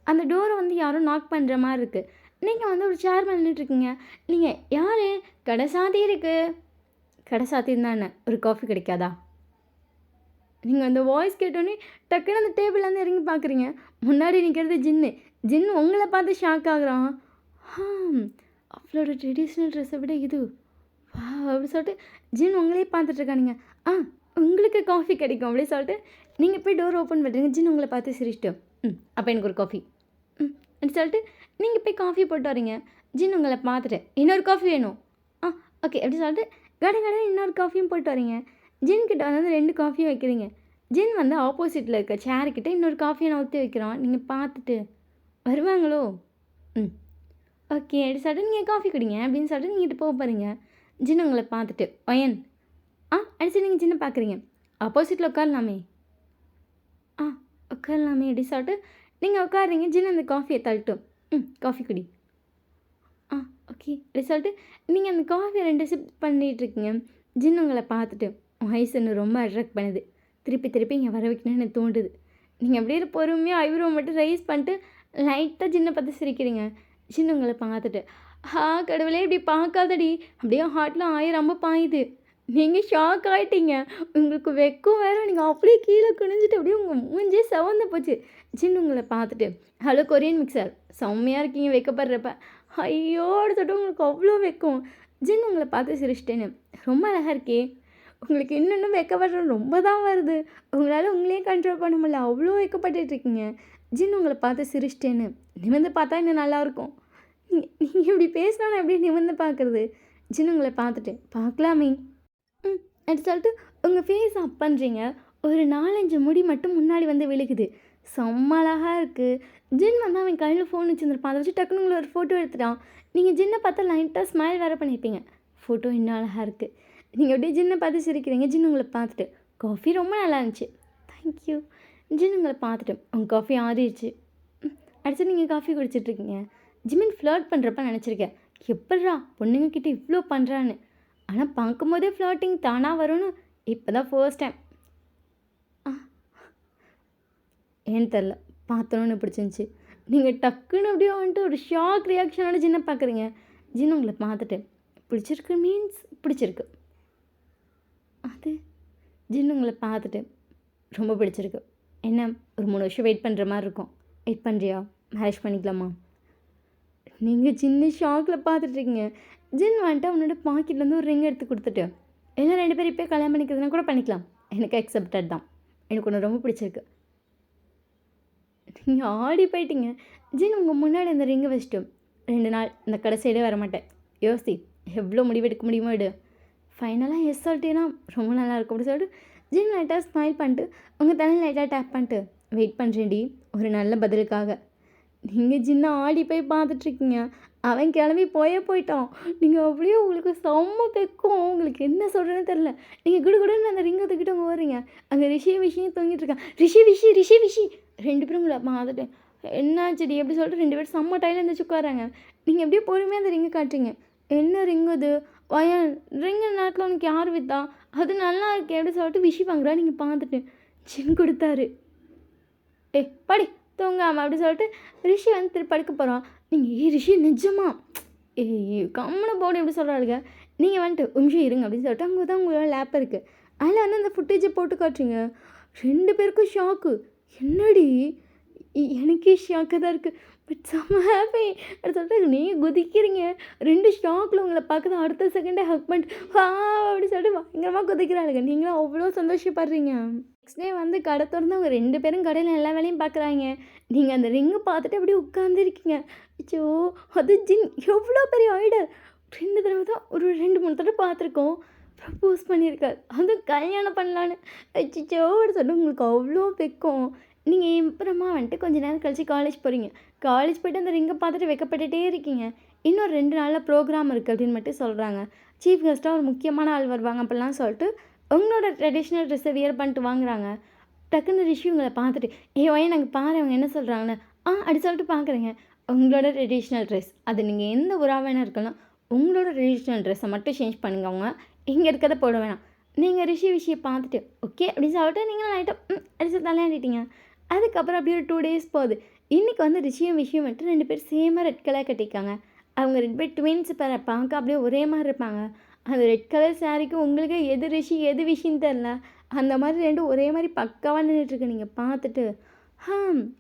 அந்த டோரை வந்து யாரோ நாக் பண்ணுற மாதிரி இருக்குது. நீங்கள் வந்து ஒரு சேர் மேலே நின்றுட்டுருக்கீங்க. நீங்கள், "யாரு? கடை சாத்தி இருக்கு." கடை சாத்தியிருந்தா என்ன? ஒரு காஃபி கிடைக்காதா? நீங்கள் அந்த வாய்ஸ் கேட்டோன்னே டக்குன்னு அந்த டேபிள்லேருந்து இறங்கி பார்க்குறீங்க. முன்னாடி நிற்கிறது ஜின்னு. ஜின் உங்களை பார்த்து ஷாக் ஆகுறான். அவளோட ட்ரெடிஷ்னல் ட்ரெஸ்ஸை விட இது அப்படி சொல்லிட்டு ஜின் உங்களே பார்த்துட்ருக்கானுங்க. உங்களுக்கு காஃபி கிடைக்கும் அப்படின்னு சொல்லிட்டு நீங்கள் போய் டோர் ஓப்பன் பண்ணுறீங்க. ஜின் உங்களை பார்த்து சிரிச்சிட்டு, அப்போ எனக்கு ஒரு காஃபி." அப்படி சொல்லிட்டு நீங்கள் போய் காஃபி போட்டு வரீங்க. ஜின் உங்களை பார்த்துட்டு, "இன்னொரு காஃபி வேணும்." ஓகே." அப்படி சொல்லிட்டு கடை இன்னொரு காஃபியும் போட்டு வரீங்க. ஜின் கிட்ட வந்து 2 காஃபியும் வைக்கிறீங்க. ஜின் வந்து ஆப்போசிட்டில் இருக்க சேர்க்கிட்ட இன்னொரு காஃபியை நவுத்தி வைக்கிறான். நீங்கள் பார்த்துட்டு, "வருவாங்களோ?" ஓகே அப்படி சொல்லிட்டு நீங்கள் காஃபி குடிங்க அப்படின்னு சொல்லிட்டு நீங்கள் போக போகிறீங்க. ஜின்னு உங்களை பார்த்துட்டு ஒயன் அடிச்சு நீங்கள் ஜின்னை பார்க்குறீங்க. ஆப்போசிட்டில் உட்காரலாமே ஆ உட்காரலாமே அப்படி சொல்லிட்டு நீங்கள் உட்காருறீங்க. ஜின்னு அந்த காஃபியை தள்ளட்டும். காஃபி குடி. ஆ ஓகே அப்படி சொல்லிட்டு நீங்கள் அந்த காஃபியை 2 சிப் பண்ணிகிட்ருக்கீங்க. ஜின்னு உங்களை பார்த்துட்டு உன் ஐஸ் இன்னும் ரொம்ப அட்ராக்ட் பண்ணுது. திருப்பி இங்கே வர வைக்கணும்னு எனக்கு தோண்டுது. நீங்கள் அப்படியே பொறுமையாக ஐப்ரோ மட்டும் ரைஸ் பண்ணிட்டு லைட்டாக ஜின்னை பார்த்து சிரிக்கிறீங்க. ஜின்னு உங்களை பார்த்துட்டு கடவுளே இப்படி பார்க்காதடி அப்படியே ஹார்ட்டில் 1000 அம்பு பாயுது. நீங்கள் ஷாக் ஆகிட்டீங்க. உங்களுக்கு வெக்கம் வேறு. நீங்கள் அப்படியே கீழே குனிஞ்சிட்டு அப்படியே உங்கள் மூஞ்சே செவந்து போச்சு. ஜின்னு உங்களை பார்த்துட்டு ஹலோ கொரியன் மிக்சர் செம்மையாக இருக்கீங்க வைக்கப்படுறப்ப. ஐயோடு சொல்லிட்டு உங்களுக்கு அவ்வளோ வெக்கம். ஜின்னு உங்களை பார்த்து சிரிச்சிட்டேன்னு ரொம்ப அழகாக இருக்கே. உங்களுக்கு இன்னும் வைக்கப்படுற ரொம்ப தான் வருது. உங்களால் உங்களையே கண்ட்ரோல் பண்ண முடியல. அவ்வளோ வைக்கப்பட்டுருக்கீங்க. ஜின்னு உங்களை பார்த்து சிரிச்சிட்டேன்னு நிமிர்ந்து பார்த்தா இன்னும் நல்லாயிருக்கும். நீங்கள் இப்படி பேசினா நான் எப்படி நிமிர்ந்து பார்க்குறது? ஜின்னு உங்களை பார்த்துட்டு பார்க்கலாமே அப்படி சொல்லிட்டு உங்கள் ஃபேஸ் அப் பண்ணுறீங்க. ஒரு 4-5 முடி மட்டும் முன்னாடி வந்து விழுகுது. செம்ம அழகாக இருக்குது. ஜின் வந்து அவன் கையில் ஃபோன் வச்சுருந்துருப்பான். அதை வச்சு டக்குனு உங்களை ஒரு ஃபோட்டோ எடுத்துட்டான். நீங்கள் ஜின்னை பார்த்தா லைட்டாக ஸ்மைல் வேறு பண்ணியிருப்பீங்க. ஃபோட்டோ இன்னும் அழகாக இருக்குது. நீங்கள் அப்படியே ஜின்னை பார்த்து சிரிக்கிறீங்க. ஜின் உங்களை பார்த்துட்டு காஃபி ரொம்ப நல்லா இருந்துச்சு. தேங்க்யூ. ஜின் உங்களை பார்த்துட்டு உங்கள் காஃபி ஆறிடுச்சு. அடுத்து நீங்கள் காஃபி குடிச்சிட்ருக்கீங்க. ஜிமின் ஃப்ளர்ட் பண்ணுறப்ப நினச்சிருக்கேன் எப்பட்றா பொண்ணுங்கக்கிட்ட இவ்வளோ பண்ணுறான்னு. ஆனால் பார்க்கும்போதே ஃப்ளர்ட்டிங் தானாக வரும்னு இப்போ தான் ஃபர்ஸ்ட் டைம். ஏன்னு தெரில பார்த்தோன்னு பிடிச்சிருந்துச்சி. நீங்கள் டக்குன்னு அப்படியே வந்துட்டு ஒரு ஷாக் ரியாக்ஷனோட ஜின்னை பார்க்குறீங்க. ஜின் உங்களை பார்த்துட்டு பிடிச்சிருக்கு மீன்ஸ் பிடிச்சிருக்கு. அது ஜின் உங்களை பார்த்துட்டு ரொம்ப பிடிச்சிருக்கு. என்ன ஒரு 3 வருஷம் வெயிட் பண்ணுற மாதிரி இருக்கும். வெயிட் பண்ணுறியா? மேரேஜ் பண்ணிக்கலாமா? நீங்கள் சின்ன ஷாக்கில் பார்த்துட்ருக்கீங்க. ஜின் வந்துட்டு அவனோட பாக்கெட்லேருந்து ஒரு ரிங் எடுத்து கொடுத்துட்டு எல்லாம் 2 பேரும் இப்போ கல்யாணம் பண்ணிக்கிறதுனா கூட பண்ணிக்கலாம். எனக்கு அக்செப்டட் தான். எனக்கு ஒன்று ரொம்ப பிடிச்சிருக்கு. நீங்கள் ஆடி போயிட்டீங்க. ஜின் உங்கள் முன்னாடி அந்த ரிங்கை வச்சுட்டு 2 நாள் இந்த கடை சைடே வரமாட்டேன். யோசி எவ்வளோ முடிவெடுக்க முடியுமோ எடு. ஃபைனலாக எஸ் சொல்லிட்டேன்னா ரொம்ப நல்லாயிருக்கும் அப்படி சொல்லிட்டு ஜின் லைட்டாக ஸ்மைல் பண்ணிட்டு உங்கள் தலையில் லைட்டாக டேப் பண்ணிட்டு வெயிட் பண்ணுறேன்டி ஒரு நல்ல பதிலுக்காக. நீங்கள் ஜின்னை ஆடி போய் பார்த்துட்ருக்கீங்க. அவன் கிளம்பி போயிட்டான். நீங்கள் அப்படியே உங்களுக்கு செம்ம பெக்கும். உங்களுக்கு என்ன சொல்கிறேன்னு தெரில. நீங்கள் குடுன்னு அந்த ரிங்கை தூக்கிட்டு அங்கே வரீங்க. அங்கே விஷயம் தூங்கிட்டு இருக்கான். ரிஷி 2 பேரும் உங்களை பார்த்துட்டு என்னாச்சுடி எப்படி சொல்லிட்டு 2 பேரும் செம்ம டைலில் இருந்துச்சு உட்காராங்க. நீங்கள் எப்படியே பொறுமையாக அந்த ரிங்கை காட்டுறீங்க. என்ன ரிங்கு அது? வயன் ரிங்கு நேரத்தில் உனக்கு யார் விற்றா? அது நல்லா இருக்கே எப்படி சொல்லிட்டு விஷி வாங்குறா. நீங்கள் பார்த்துட்டு ஜின் கொடுத்தாரு. படி தூங்காமல் அப்படி சொல்லிட்டு ரிஷி வந்து திருப்பி படுக்க போகிறான். நீங்கள் ரிஷி நிஜமா கம்முன்னு போடு எப்படி சொல்கிறாளுங்க. நீங்கள் வந்துட்டு நிமிஷம் இருங்க அப்படின்னு சொல்லிட்டு அங்கே தான் உங்களோட லேப் இருக்குது. அதில் வந்து அந்த ஃபுட்டேஜை போட்டு காட்டுறீங்க. 2 பேருக்கும் ஷாக்கு. என்னடி எனக்கே ஷாக்காக தான் இருக்குது. பட் செம்ம ஹாப்பி அப்படி சொல்லிட்டு நீங்கள் குதிக்கிறீங்க. 2 ஷாக்கில் உங்களை பார்க்குறது அடுத்த செகண்டே ஹக் பண்ணிட்டு அப்படி சொல்லிட்டு பயங்கரமாக குதிக்கிறாளுங்க. நீங்களும் அவ்வளோ சந்தோஷப்படுறீங்க. நெக்ஸ்ட் டே வந்து கடை திறந்து அவங்க 2 பேரும் கடையில் எல்லா வேலையும் பார்க்குறாங்க. நீங்கள் அந்த ரிங்கை பார்த்துட்டு அப்படியே உட்காந்துருக்கீங்க. அச்சோ அது ஜின் எவ்வளோ பெரிய ஐடல். 2 தடவை தான் ஒரு 2-3 தடவை பார்த்துருக்கோம். ப்ரப்போஸ் பண்ணியிருக்காரு. அதுவும் கல்யாணம் பண்ணலான்னு. அச்சோ அப்படி சொல்லி உங்களுக்கு அவ்வளோ வெக்கம். நீங்கள் அப்புறமா வந்துட்டு கொஞ்சம் நேரம் கழிச்சு காலேஜ் போகிறீங்க. காலேஜ் போய்ட்டு அந்த ரிங்கை பார்த்துட்டு வைக்கப்பட்டுகிட்டே இருக்கீங்க. இன்னும் 2 நாளில் ப்ரோக்ராம் இருக்குது அப்படின்னு மட்டும் சொல்கிறாங்க. சீஃப் கெஸ்ட்டாக ஒரு முக்கியமான ஆள் வருவாங்க அப்படிலாம் சொல்லிட்டு உங்களோட ட்ரெடிஷ்னல் ட்ரெஸ்ஸை வியர் பண்ணிட்டு வாங்குறாங்க. டக்குன்னு ரிஷி உங்களை பார்த்துட்டு ஒயன் நாங்கள் பாரு அவங்க என்ன சொல்கிறாங்கன்னு அப்படி சொல்லிட்டு பார்க்குறீங்க. உங்களோட ட்ரெடிஷ்னல் ட்ரெஸ் அது நீங்கள் எந்த ஊராக வேணா இருக்கலாம். உங்களோட ட்ரெடிஷ்னல் ட்ரெஸ்ஸை மட்டும் சேஞ்ச் பண்ணுங்க. அவங்க இங்கே இருக்கிறத போட வேணாம். நீங்கள் விஷயை பார்த்துட்டு ஓகே அப்படின்னு சொல்லிட்டு நீங்கள் லைட்டாக அடிச்சு தலையாண்டிட்டீங்க. அதுக்கப்புறம் அப்படியே ஒரு 2 டேஸ் போகுது. இன்றைக்கி வந்து விஷயம் வந்துட்டு 2 பேர் சேமாக ரெட் கலர் கட்டியிருக்காங்க. அவங்க 2 பேர் ட்வின்ஸ் பார்க்க அப்படியே ஒரே மாதிரி இருப்பாங்க. அந்த ரெட் கலர் சாரீக்கு உங்களுக்கு எது ரிஷி எது விஷயம்னு தெரில. அந்த மாதிரி 2 ஒரே மாதிரி பக்காவாக நின்றுட்டுருக்கு. நீங்கள் பார்த்துட்டு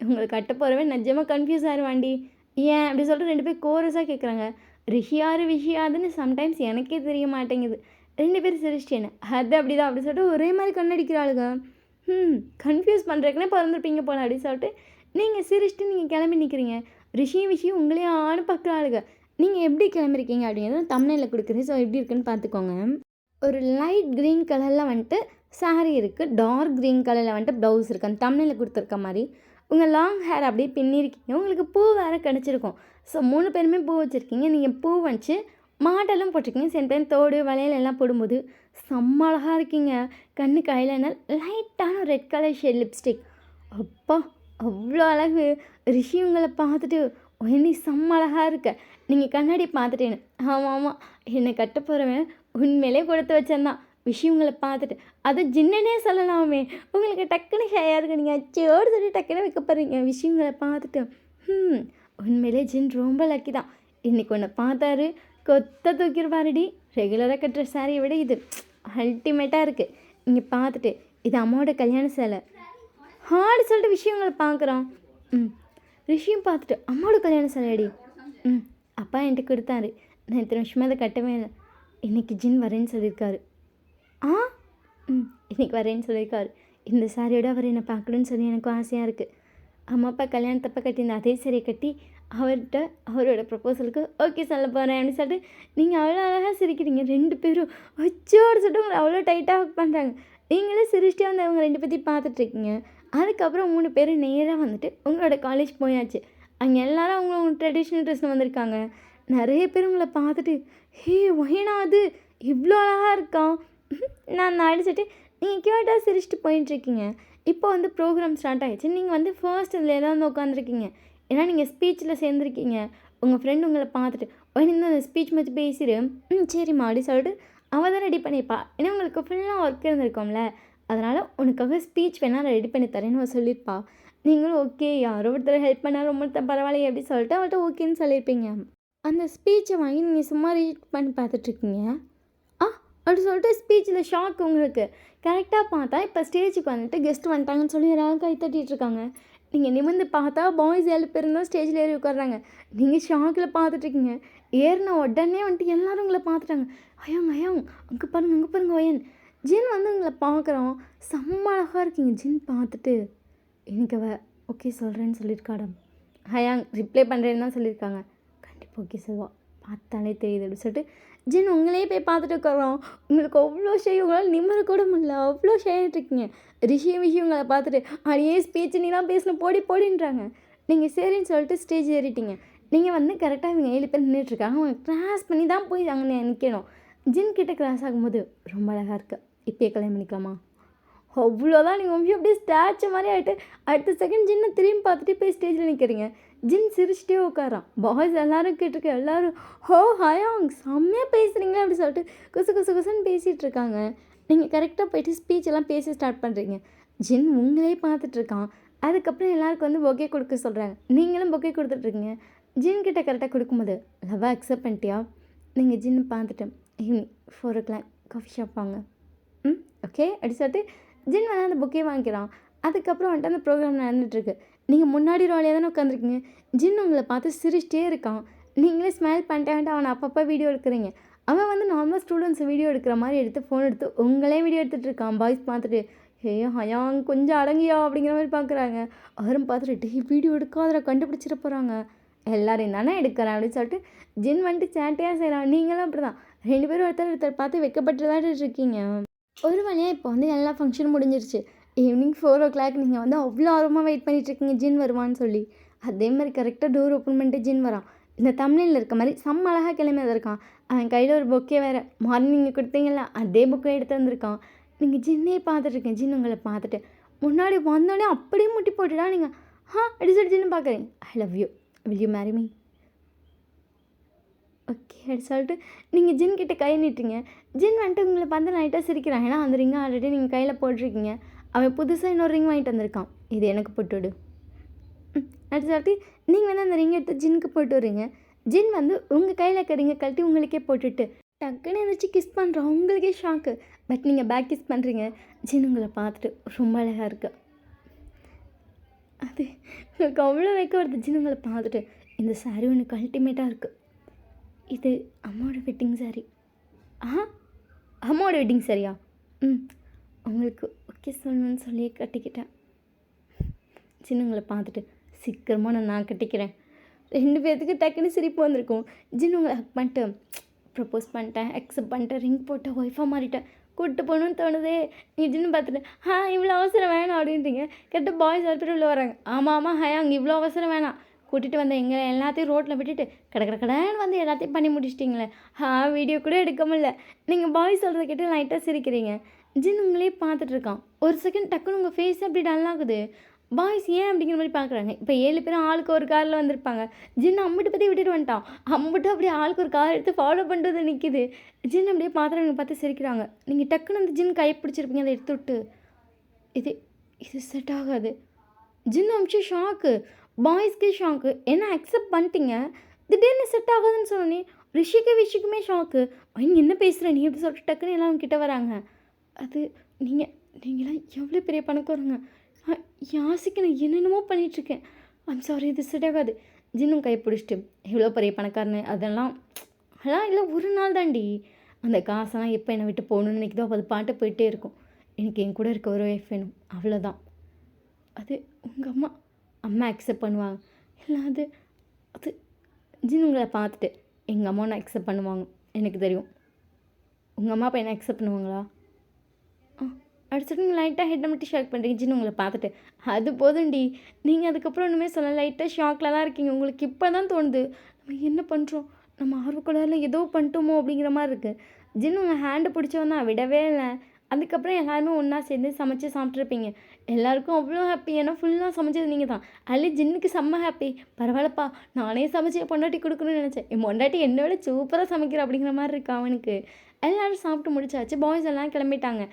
உங்களுக்கு கட்ட போகிறவே நிஜமாக கன்ஃபியூஸ் ஆகிடுவாண்டி. ஏன் அப்படி சொல்லிட்டு 2 பேர் கோரஸாக கேட்குறாங்க. ரிஷியாரு விஷயாதுன்னு சம்டைம்ஸ் எனக்கே தெரிய மாட்டேங்குது. 2 பேர் சிரிச்சிட்டேன்னு அது அப்படி தான் அப்படி சொல்லிட்டு ஒரே மாதிரி கண்ணடிக்கிறாளுங்க. கன்ஃபியூஸ் பண்ணுறதுக்குனே பிறந்திருப்பீங்க போல அப்படின்னு சொல்லிட்டு நீங்கள் சிரிச்சிட்டு நீங்கள் கிளம்பி நிற்கிறீங்க. விஷயம் உங்களே ஆணு பார்க்குறாளுங்க. நீங்கள் எப்படி கிளம்பிருக்கீங்க அப்படிங்கிறது தம்ப்நெயிலில் கொடுக்குறேன். ஸோ எப்படி இருக்குன்னு பார்த்துக்கோங்க. ஒரு லைட் க்ரீன் கலரில் வந்துட்டு சாரீ இருக்குது. டார்க் க்ரீன் கலரில் வந்துட்டு ப்ளவுஸ் இருக்குது. அந்த தம்ப்நெயிலில் கொடுத்துருக்க மாதிரி உங்கள் லாங் ஹேர் அப்படியே பின்னிருக்கீங்க. உங்களுக்கு பூ வேறு கிடச்சிருக்கும். ஸோ 3 பேருமே பூ வச்சுருக்கீங்க. நீங்கள் பூ வச்சு மாட்டெல்லாம் போட்டிருக்கீங்க. சேம் டைம் தோடு, வளையல் எல்லாம் போடும்போது செம்ம அழகா இருக்கீங்க. கண்ணுக்கு ஐலைனர், லைட்டான ரெட் கலர் ஷேட் லிப்ஸ்டிக். அப்பா! அவ்வளோ அழகு. ரிஷி உங்களை பார்த்துட்டு, "ஒய் நீ செம்ம அழகா இருக்க." நீங்கள் கண்ணாடி பார்த்துட்டேன்னு. ஆமாம் ஆமாம், என்னை கட்ட போகிறவன் உண்மையிலே கொடுத்து வச்சேன் தான். விஷயம் உங்களை பார்த்துட்டு அது ஜின்னனே சொல்லலாமே. உங்களுக்கு டக்குன்னு ஷேயாக இருக்கு. நீங்கள் அச்சோடு சொல்லி டக்குன்னு வைக்க போகிறீங்க விஷயங்களை பார்த்துட்டு. உண்மையிலே ஜின் ரொம்ப லக்கி தான். இன்றைக்கி ஒன்று பார்த்தாரு, கொத்த தூக்கிடுவாருடி. ரெகுலராக கட்டுற சாரியை விட இது அல்டிமேட்டாக இருக்குது. நீங்கள் பார்த்துட்டு இது அம்மாவோட கல்யாண சேலை ஹார்டு சொல்லிட்டு விஷயங்களை பார்க்குறோம். விஷயம் பார்த்துட்டு அம்மாவோட கல்யாண சேலையடி. அப்பா என்கிட்ட கொடுத்தாரு. நான் இத்தனை வருஷமாக அதை கட்டவே இல்லை. இன்றைக்கி ஜின் வரேன்னு சொல்லியிருக்காரு. இன்றைக்கி வரேன்னு சொல்லியிருக்காரு. இந்த சாரியோட அவர் என்னை பார்க்கணுன்னு சொல்லி எனக்கும் ஆசையாக இருக்குது. அம்மா அப்பா கல்யாணத்தப்போ கட்டியிருந்த அதே சாரியை கட்டி அவர்கிட்ட அவரோட ப்ரப்போசலுக்கு ஓகே சொல்ல போகிறேன் அப்படின்னு சொல்லிட்டு நீங்கள் அவ்வளோ அழகாக சிரிக்கிறீங்க. 2 பேரும் வச்சோடு சொல்லிட்டு உங்களை அவ்வளோ டைட்டாக ஒர்க் பண்ணுறாங்க. நீங்களே சிரிச்சிட்டே வந்து அவங்க 2 பேர்த்தையும் பார்த்துட்ருக்கீங்க. அதுக்கப்புறம் 3 பேர் நேராக வந்துட்டு உங்களோட காலேஜ் போயாச்சு. அங்கே எல்லோரும் அவங்க ட்ரெடிஷ்னல் ட்ரெஸ்ஸில் வந்திருக்காங்க. நிறைய பேர் உங்களை பார்த்துட்டு, ஹே ஒயினா அது இவ்வளோ அழகாக இருக்கான் நான் அடிச்சுட்டு நீங்கள் கேட்டால் சிரிச்சிட்டு போயிட்டுருக்கீங்க. இப்போ வந்து ப்ரோக்ராம் ஸ்டார்ட் ஆகிடுச்சு. நீங்கள் வந்து ஃபர்ஸ்ட் இதில் ஏதாவது உட்காந்துருக்கீங்க. ஏன்னா நீங்கள் ஸ்பீச்சில் சேர்ந்துருக்கீங்க. உங்கள் ஃப்ரெண்டு உங்களை பார்த்துட்டு ஒயின் இந்த ஸ்பீச் மச்சு பேசிடு. சரிம்மா அப்படி சொல்லிட்டு அவள் தான் ரெடி பண்ணிப்பா. ஏன்னா உங்களுக்கு ஃபுல்லாக ஒர்க் இருந்திருக்கோம்ல, அதனால் உனக்காக ஸ்பீச் வேணால் ரெடி பண்ணி தரேன்னு அவள் சொல்லியிருப்பா. நீங்களும் ஓகே யாரோ ஒருத்தர் ஹெல்ப் பண்ணால் ரொம்ப பரவாயில்லையே அப்படின்னு சொல்லிட்டு அவள்கிட்ட ஓகேன்னு சொல்லியிருப்பீங்க. அந்த ஸ்பீச்சை வாங்கி நீங்கள் சும்மா ரீட் பண்ணி பார்த்துட்ருக்கீங்க. அப்படி சொல்லிட்டு ஸ்பீச்சில் ஷாக் உங்களுக்கு. கரெக்டாக பார்த்தா இப்போ ஸ்டேஜுக்கு வந்துட்டு கெஸ்ட் வந்துட்டாங்கன்னு சொல்லி எல்லாரும் கை தட்டிகிட்ருக்காங்க. நீங்கள் நிமிர்ந்து பார்த்தா பாய்ஸ் 7 பேர் தான் ஸ்டேஜில் ஏறி உட்காடுறாங்க. நீங்கள் ஷாக்கில் பார்த்துட்ருக்கீங்க. ஏறின உடனே வந்துட்டு எல்லோரும் உங்களை பார்த்துட்டாங்க. ஐயோங்க அங்கே பாருங்க ஒயன். ஜின் வந்து உங்களை பார்க்குறோம். செம்ம அழகாக இருக்கீங்க. ஜின் பார்த்துட்டு எனக்கு ஓகே சொல்கிறேன்னு சொல்லியிருக்காடம். ஹயாங் ரிப்ளை பண்ணுறேன்னு தான் சொல்லியிருக்காங்க. கண்டிப்பாக ஓகே சொல்வா, பார்த்தாலே தெரியுது அப்படின்னு சொல்லிட்டு ஜின் உங்களே போய் பார்த்துட்டு உட்காரோம். உங்களுக்கு அவ்வளோ ஷேய், உங்களால் நிம்மற கூட முடியல, அவ்வளோ ஷேயாகிட்ருக்கீங்க. விஷயம் உங்களை பார்த்துட்டு அடியே ஸ்பீச் நீ தான் பேசணும் போடின்றாங்க. நீங்கள் சரின்னு சொல்லிட்டு ஸ்டேஜ் ஏறிட்டீங்க. நீங்கள் வந்து கரெக்டாக இவங்க 7 பேர் நின்றுட்டுருக்காங்க. அவங்க கிராஸ் பண்ணி தான் போய் அங்கே நிற்கணும். ஜின் கிட்டே கிராஸ் ஆகும்போது ரொம்ப அழகாக இருக்குது, இப்போயே கல்யாணம் பண்ணிக்கலாமா? அவ்வளோதான். நீங்கள் வம்சி அப்படியே ஸ்டாச்சு மாதிரி ஆகிட்டு அடுத்த செகண்ட் ஜின்னை திரும்பி பார்த்துட்டு போய் ஸ்டேஜில் நிற்கிறீங்க. ஜின் சிரிச்சிட்டே உட்காரான். பாய்ஸ் எல்லோரும் கேட்டிருக்க எல்லோரும் ஹோ ஹயாங் செம்மையாக பேசுகிறீங்களே அப்படி சொல்லிட்டு குசுன்னு பேசிகிட்டு இருக்காங்க. நீங்கள் கரெக்டாக போயிட்டு ஸ்பீச் எல்லாம் பேசி ஸ்டார்ட் பண்ணுறீங்க. ஜின் உங்களே பார்த்துட்ருக்கான். அதுக்கப்புறம் எல்லாருக்கும் வந்து பொக்கே கொடுக்க சொல்கிறாங்க. நீங்களும் பொக்கே கொடுத்துட்ருக்கீங்க. ஜின் கிட்ட கரெக்டாக கொடுக்கும்போது லவ்வாக அக்செப்ட் பண்ணிட்டியா? நீங்கள் ஜின்னு பார்த்துட்டு ஈவினிங் 4 o'clock காஃபி ஷாப் வாங்க. ஓகே அப்படி சொல்லிட்டு ஜின் வந்து அந்த புக்கே வாங்கிக்கிறான். அதுக்கப்புறம் வந்துட்டு அந்த ப்ரோக்ராம் நடந்துகிட்ருக்கு. நீங்கள் முன்னாடி ரோலையாக தானே உட்காந்துருக்கீங்க. ஜின் உங்களை பார்த்து சிரிச்சிட்டே இருக்கான். நீங்களே ஸ்மைல் பண்ணிட்டேன்ட்டு அவனை அப்பப்போ வீடியோ எடுக்கிறீங்க. அவன் வந்து நார்மல் ஸ்டூடெண்ட்ஸ் வீடியோ எடுக்கிற மாதிரி எடுத்து ஃபோன் எடுத்து உங்களே வீடியோ எடுத்துகிட்டு இருக்கான். பாய்ஸ் பார்த்துட்டு ஹே ஹயாங் கொஞ்சம் அடங்கியா அப்படிங்கிற மாதிரி பார்க்குறாங்க. அவரும் பார்த்துட்டு வீடியோ எடுக்காத கண்டுபிடிச்சிட போகிறாங்க. எல்லோரையும் தானே எடுக்கிறேன் அப்படின்னு சொல்லிட்டு ஜின் வந்துட்டு சேட்டையாக செய்கிறான். நீங்களும் அப்படி தான் 2 பேரும் ஒருத்தர் பார்த்து வைக்கப்பட்டு தான் இருக்கீங்க. ஒரு வழியாக இப்போ வந்து எல்லா ஃபங்க்ஷனும் முடிஞ்சிருச்சு. ஈவினிங் 4 o'clock நீங்கள் வந்து அவ்வளோ ஆர்வமாக வெயிட் பண்ணிகிட்ருக்கீங்க ஜின் வருவான்னு சொல்லி. அதே மாதிரி கரெக்டாக டோர் ஓப்பன் பண்ணிட்டு ஜின் வரான். இந்த தமிழில் இருக்க மாதிரி செம்ம அழகாக கிளம்பி வந்திருக்கான். அவன் கையில் ஒரு பொக்கே வேறு மார்னிங் நீங்கள் கொடுத்தீங்களா அதே புக்கை எடுத்து வந்திருக்கான். நீங்கள் ஜின்னே பார்த்துட்ருக்கேன். ஜின் உங்களை பார்த்துட்டு முன்னாடி வந்தோடனே அப்படியே முட்டி போட்டுட்டா நீங்கள் அப்படி சொல்லி ஜின்னு பார்க்குறீங்க. I love you, will you marry me? Okay அப்படி சொல்லிட்டு நீங்கள் ஜின் கிட்டே கை நீட்டுங்க. ஜின் வந்துட்டு உங்களை பார்த்து லைட்டாக சிரிக்கிறான். ஏன்னா அந்த ரிங்கை ஆல்ரெடி நீங்கள் கையில் போட்டிருக்கீங்க. அவன் புதுசாக இன்னொரு ரிங் வாங்கிட்டு வந்திருக்கான். இது எனக்கு போட்டுவிடு அப்படி சொல்லிட்டு நீங்கள் வந்து அந்த ரிங் எடுத்து ஜின்னுக்கு போட்டு விடுறீங்க. ஜின் வந்து உங்கள் கையில் இருக்க ரிங்கை கழட்டி உங்களுக்கே போட்டுட்டு டக்குன்னு எழுந்திரிச்சு கிஸ் பண்ணுறோம். உங்களுக்கே ஷாக்கு. பட் நீங்கள் பேக் கிஸ் பண்ணுறீங்க. ஜின் உங்களை பார்த்துட்டு ரொம்ப அழகாக இருக்குது. அது உங்களுக்கு அவ்வளோ வைக்க வருது. ஜின் உங்களை பார்த்துட்டு இந்த சாரீ உனக்கு அல்டிமேட்டாக இருக்குது. இது அம்மாவோட வெட்டிங் சாரீ. அம்மாவோட வெட்டிங் சாரியா? உங்களுக்கு ஓகே சொல்லணும்னு சொல்லி கட்டிக்கிட்டேன். ஜின்னுங்களை பார்த்துட்டு சீக்கிரமாக நான் கட்டிக்கிறேன். 2 பேர்த்துக்கு டக்குன்னு சிரிப்பு வந்திருக்கும். ஜின் உங்களை ஹக் பண்ணிட்டு ப்ரப்போஸ் பண்ணிட்டேன், அக்செப்ட் பண்ணிட்டேன், ரிங் போட்டேன், ஒய்ஃபாக மாறிட்டேன், கூப்பிட்டு போகணுன்னு தோணுதே. நீ ஜின்னு பார்த்துட்டு இவ்வளோ அவசரம் வேணாம் அப்படின்றீங்க. கரெக்டாக பாய்ஸ் 6 பேர் உள்ள வராங்க. ஆமாம் ஹயாங் இவ்வளோ அவசரம் வேணாம், கூட்டிகிட்டு வந்த எங்களை எல்லாத்தையும் ரோட்டில் விட்டுட்டு கடைன்னு வந்து எல்லாத்தையும் பண்ணி முடிச்சிட்டிங்களே. வீடியோ கூட எடுக்க முடியல. நீங்கள் பாய் சொல்கிறத கேட்டு லைட்டாக சிரிக்கிறீங்க. ஜின் உங்களே பார்த்துட்ருக்கான். ஒரு செகண்ட் டக்குன்னு உங்கள் ஃபேஸ் அப்படி டல்லாகுது. பாய்ஸ் ஏன் அப்படிங்கிற மாதிரி பார்க்குறாங்க. இப்போ 7 பேரும் ஆளுக்கு ஒரு காரில் வந்திருப்பாங்க. ஜின் அம்பிட்டு பற்றி விட்டுட்டு வந்துட்டான். அம்பிட்டு அப்படியே ஆளுக்கு ஒரு கார் எடுத்து ஃபாலோ பண்ணுறது நிற்கிது. ஜின் அப்படியே பார்த்துட்டு பார்த்து சிரிக்கிறாங்க. நீங்கள் டக்குன்னு அந்த ஜின் கை பிடிச்சிருப்பீங்க, அதை எடுத்து விட்டு. இது இது செட் ஆகாது. ஜின் அமிச்சு ஷாக்கு. பாய்ஸ்க்கே ஷாக்கு. என்ன அக்செப்ட் பண்ணிட்டீங்க, திடீர்னு செட் ஆகாதுன்னு சொன்னோன்னே விஷுக்குமே ஷாக்கு. இங்கே என்ன பேசுகிற நீ எப்படி சொல்லிட்டு டக்குன்னு எல்லாம் கிட்ட வராங்க. அது நீங்களாம் எவ்வளோ பெரிய பணக்காரங்க. யாசிக்கு நான் என்னென்னமோ பண்ணிகிட்ருக்கேன். ஐம் சாரி, இது செட் ஆகாது. ஜின்னும் கை பிடிச்சிட்டு எவ்வளோ பெரிய பணக்காரனு அதெல்லாம் இல்லை, ஒரு நாள் தாண்டி. அந்த காசெல்லாம் எப்போ என்னை விட்டு போகணுன்னு நினைக்கிதோ அது பாட்டு போயிட்டே இருக்கும். எனக்கு என் கூட இருக்க ஒரு ஒய்ஃப் வேணும், அவ்வளோதான். அது உங்கள் அம்மா அக்செப்ட் பண்ணுவாங்க. இல்லை அது அது ஜின் உங்களை பார்த்துட்டு எங்கள் அம்மா நான் அக்செப்ட் பண்ணுவாங்க, எனக்கு தெரியும். உங்கள் அம்மா அப்பா என்ன அக்செப்ட் பண்ணுவாங்களா? அடுத்துட்டு நீங்கள் லைட்டாக ஹெட்டை மட்டும் ஷாக் பண்ணுறீங்க. ஜின் உங்களை பார்த்துட்டு அது போதும்டி, நீங்கள் அதுக்கப்புறம் ஒன்றுமே சொல்ல, லைட்டாக ஷாக்கில் தான் இருக்கீங்க. உங்களுக்கு இப்போ தான் தோணுது நம்ம என்ன பண்ணுறோம், நம்ம ஆர்வக்கோளாறில் ஏதோ பண்ணிட்டோமோ அப்படிங்கிற மாதிரி இருக்குது. ஜின் உங்கள் ஹேண்டை பிடிச்சவன் தான், விடவே இல்லை. அதுக்கப்புறம் எல்லாருமே ஒன்றா சேர்ந்து சமைச்சு சாப்பிட்ருப்பீங்க. எல்லாருக்கும் அவ்வளோ ஹாப்பி. ஏன்னா ஃபுல்லாக சமைச்சது நீங்கள் தான். அதில் ஜின்னுக்கு செம்ம ஹாப்பி. பரவாயில்லப்பா, நானே சமைச்சு என் பொண்டாட்டி கொடுக்கணும்னு நினச்சேன். என் பொண்டாட்டி என்னை விட சூப்பராக சமைக்கிற அப்படிங்கிற மாதிரி இருக்கு அவனுக்கு. எல்லோரும் சாப்பிட்டு முடிச்சாச்சு. பாய்ஸ் எல்லாம் கிளம்பிட்டாங்க.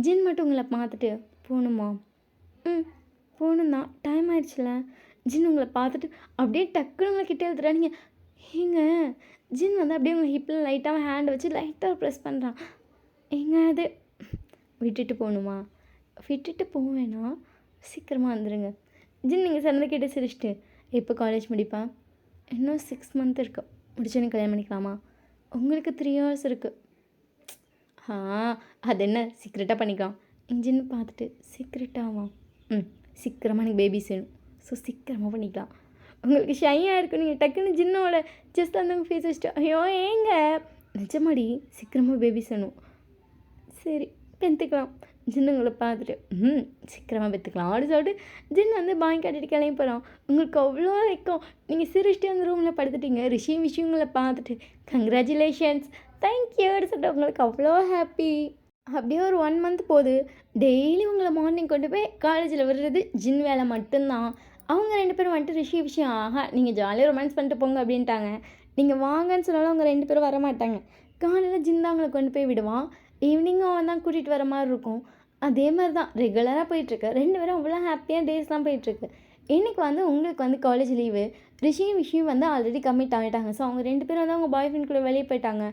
ஜின் மட்டும் உங்களை பார்த்துட்டு போகணுமா? போகணும் தான், டைம் ஆயிடுச்சுல. ஜின் உங்களை பார்த்துட்டு அப்படியே டக்குன்னு உங்களை கிட்டே எழுத்துறாங்க. ஏங்க, ஜின் வந்து அப்படியே உங்கள் ஹிப்பில் லைட்டாக ஹேண்ட் வச்சு லைட்டாக ப்ரெஸ் பண்ணுறான். ஏங்க அது விட்டுட்டு போகணுமா? விட்டுட்டு போவேனா, சீக்கிரமாக வந்துடுங்க. ஜின் நீங்கள் சொன்னதை கேட்டு சிரிச்சிட்டு எப்போ காலேஜ் முடிப்பேன்? இன்னும் 6 மந்த் இருக்குது. முடிச்சோன்னு கல்யாணம் பண்ணிக்கலாமா? உங்களுக்கு 3 இயர்ஸ் இருக்குது. அது என்ன சீக்கிரட்டாக பண்ணிக்கலாம். ஜின்னு பார்த்துட்டு சீக்கிரட்டாவா? சீக்கிரமாக எனக்கு பேபிஸ் வேணும், ஸோ சீக்கிரமாக பண்ணிக்கலாம். உங்களுக்கு ஷையாக இருக்கும். நீங்கள் டக்குன்னு ஜின்னோட ஜஸ்ட் அந்த ஃபேஸ் வச்சுட்டு ஐயோ ஏங்க நிஜமாடி சீக்கிரமாக பேபிஸ் வேணும், சரி பெற்றுக்கலாம். ஜின்னு உங்களை பார்த்துட்டு சீக்கிரமாக பெற்றுக்கலாம் அப்படின்னு சொல்லிட்டு ஜின் வந்து பாய் காட்டிட்டு கிளம்பி போகிறோம். உங்களுக்கு அவ்வளோ வைக்கும். நீங்கள் சிரிச்சிட்டு அந்த ரூமில் படுத்துட்டீங்க. விஷயங்களை பார்த்துட்டு கங்க்ராச்சுலேஷன்ஸ், தேங்க்யூன்னு சொல்லிட்டு உங்களுக்கு அவ்வளோ ஹாப்பி. அப்படியே ஒரு 1 மந்த் போகுது. டெய்லி உங்களை மார்னிங் கொண்டு போய் காலேஜில் விடுறது ஜின் வேலை மட்டும்தான். அவங்க 2 பேரும் வந்துட்டு விஷயம் நீங்கள் ஜாலியாக ரொமான்ஸ் பண்ணிட்டு போங்க அப்படின்ட்டாங்க. நீங்கள் வாங்கன்னு சொன்னாலும் அவங்க 2 பேரும் வரமாட்டாங்க. காலையில் ஜின் தான் அவங்களை கொண்டு போய் விடுவான். ஈவினிங்கும் அவன் தான் கூட்டிகிட்டு வர மாதிரி இருக்கும். அதே மாதிரி தான் ரெகுலராக போயிட்டுருக்கு. 2 பேரும் அவ்வளோ ஹாப்பியாக டேஸ்லாம் போயிட்டுருக்கு. இன்றைக்கி வந்து உங்களுக்கு வந்து காலேஜ் லீவு. விஷயம் வந்து ஆல்ரெடி கம்மிட் ஆகிட்டாங்க. ஸோ அவங்க 2 பேரும் வந்து அவங்க பாய் ஃப்ரெண்ட் கூட வெளியே போயிட்டாங்க.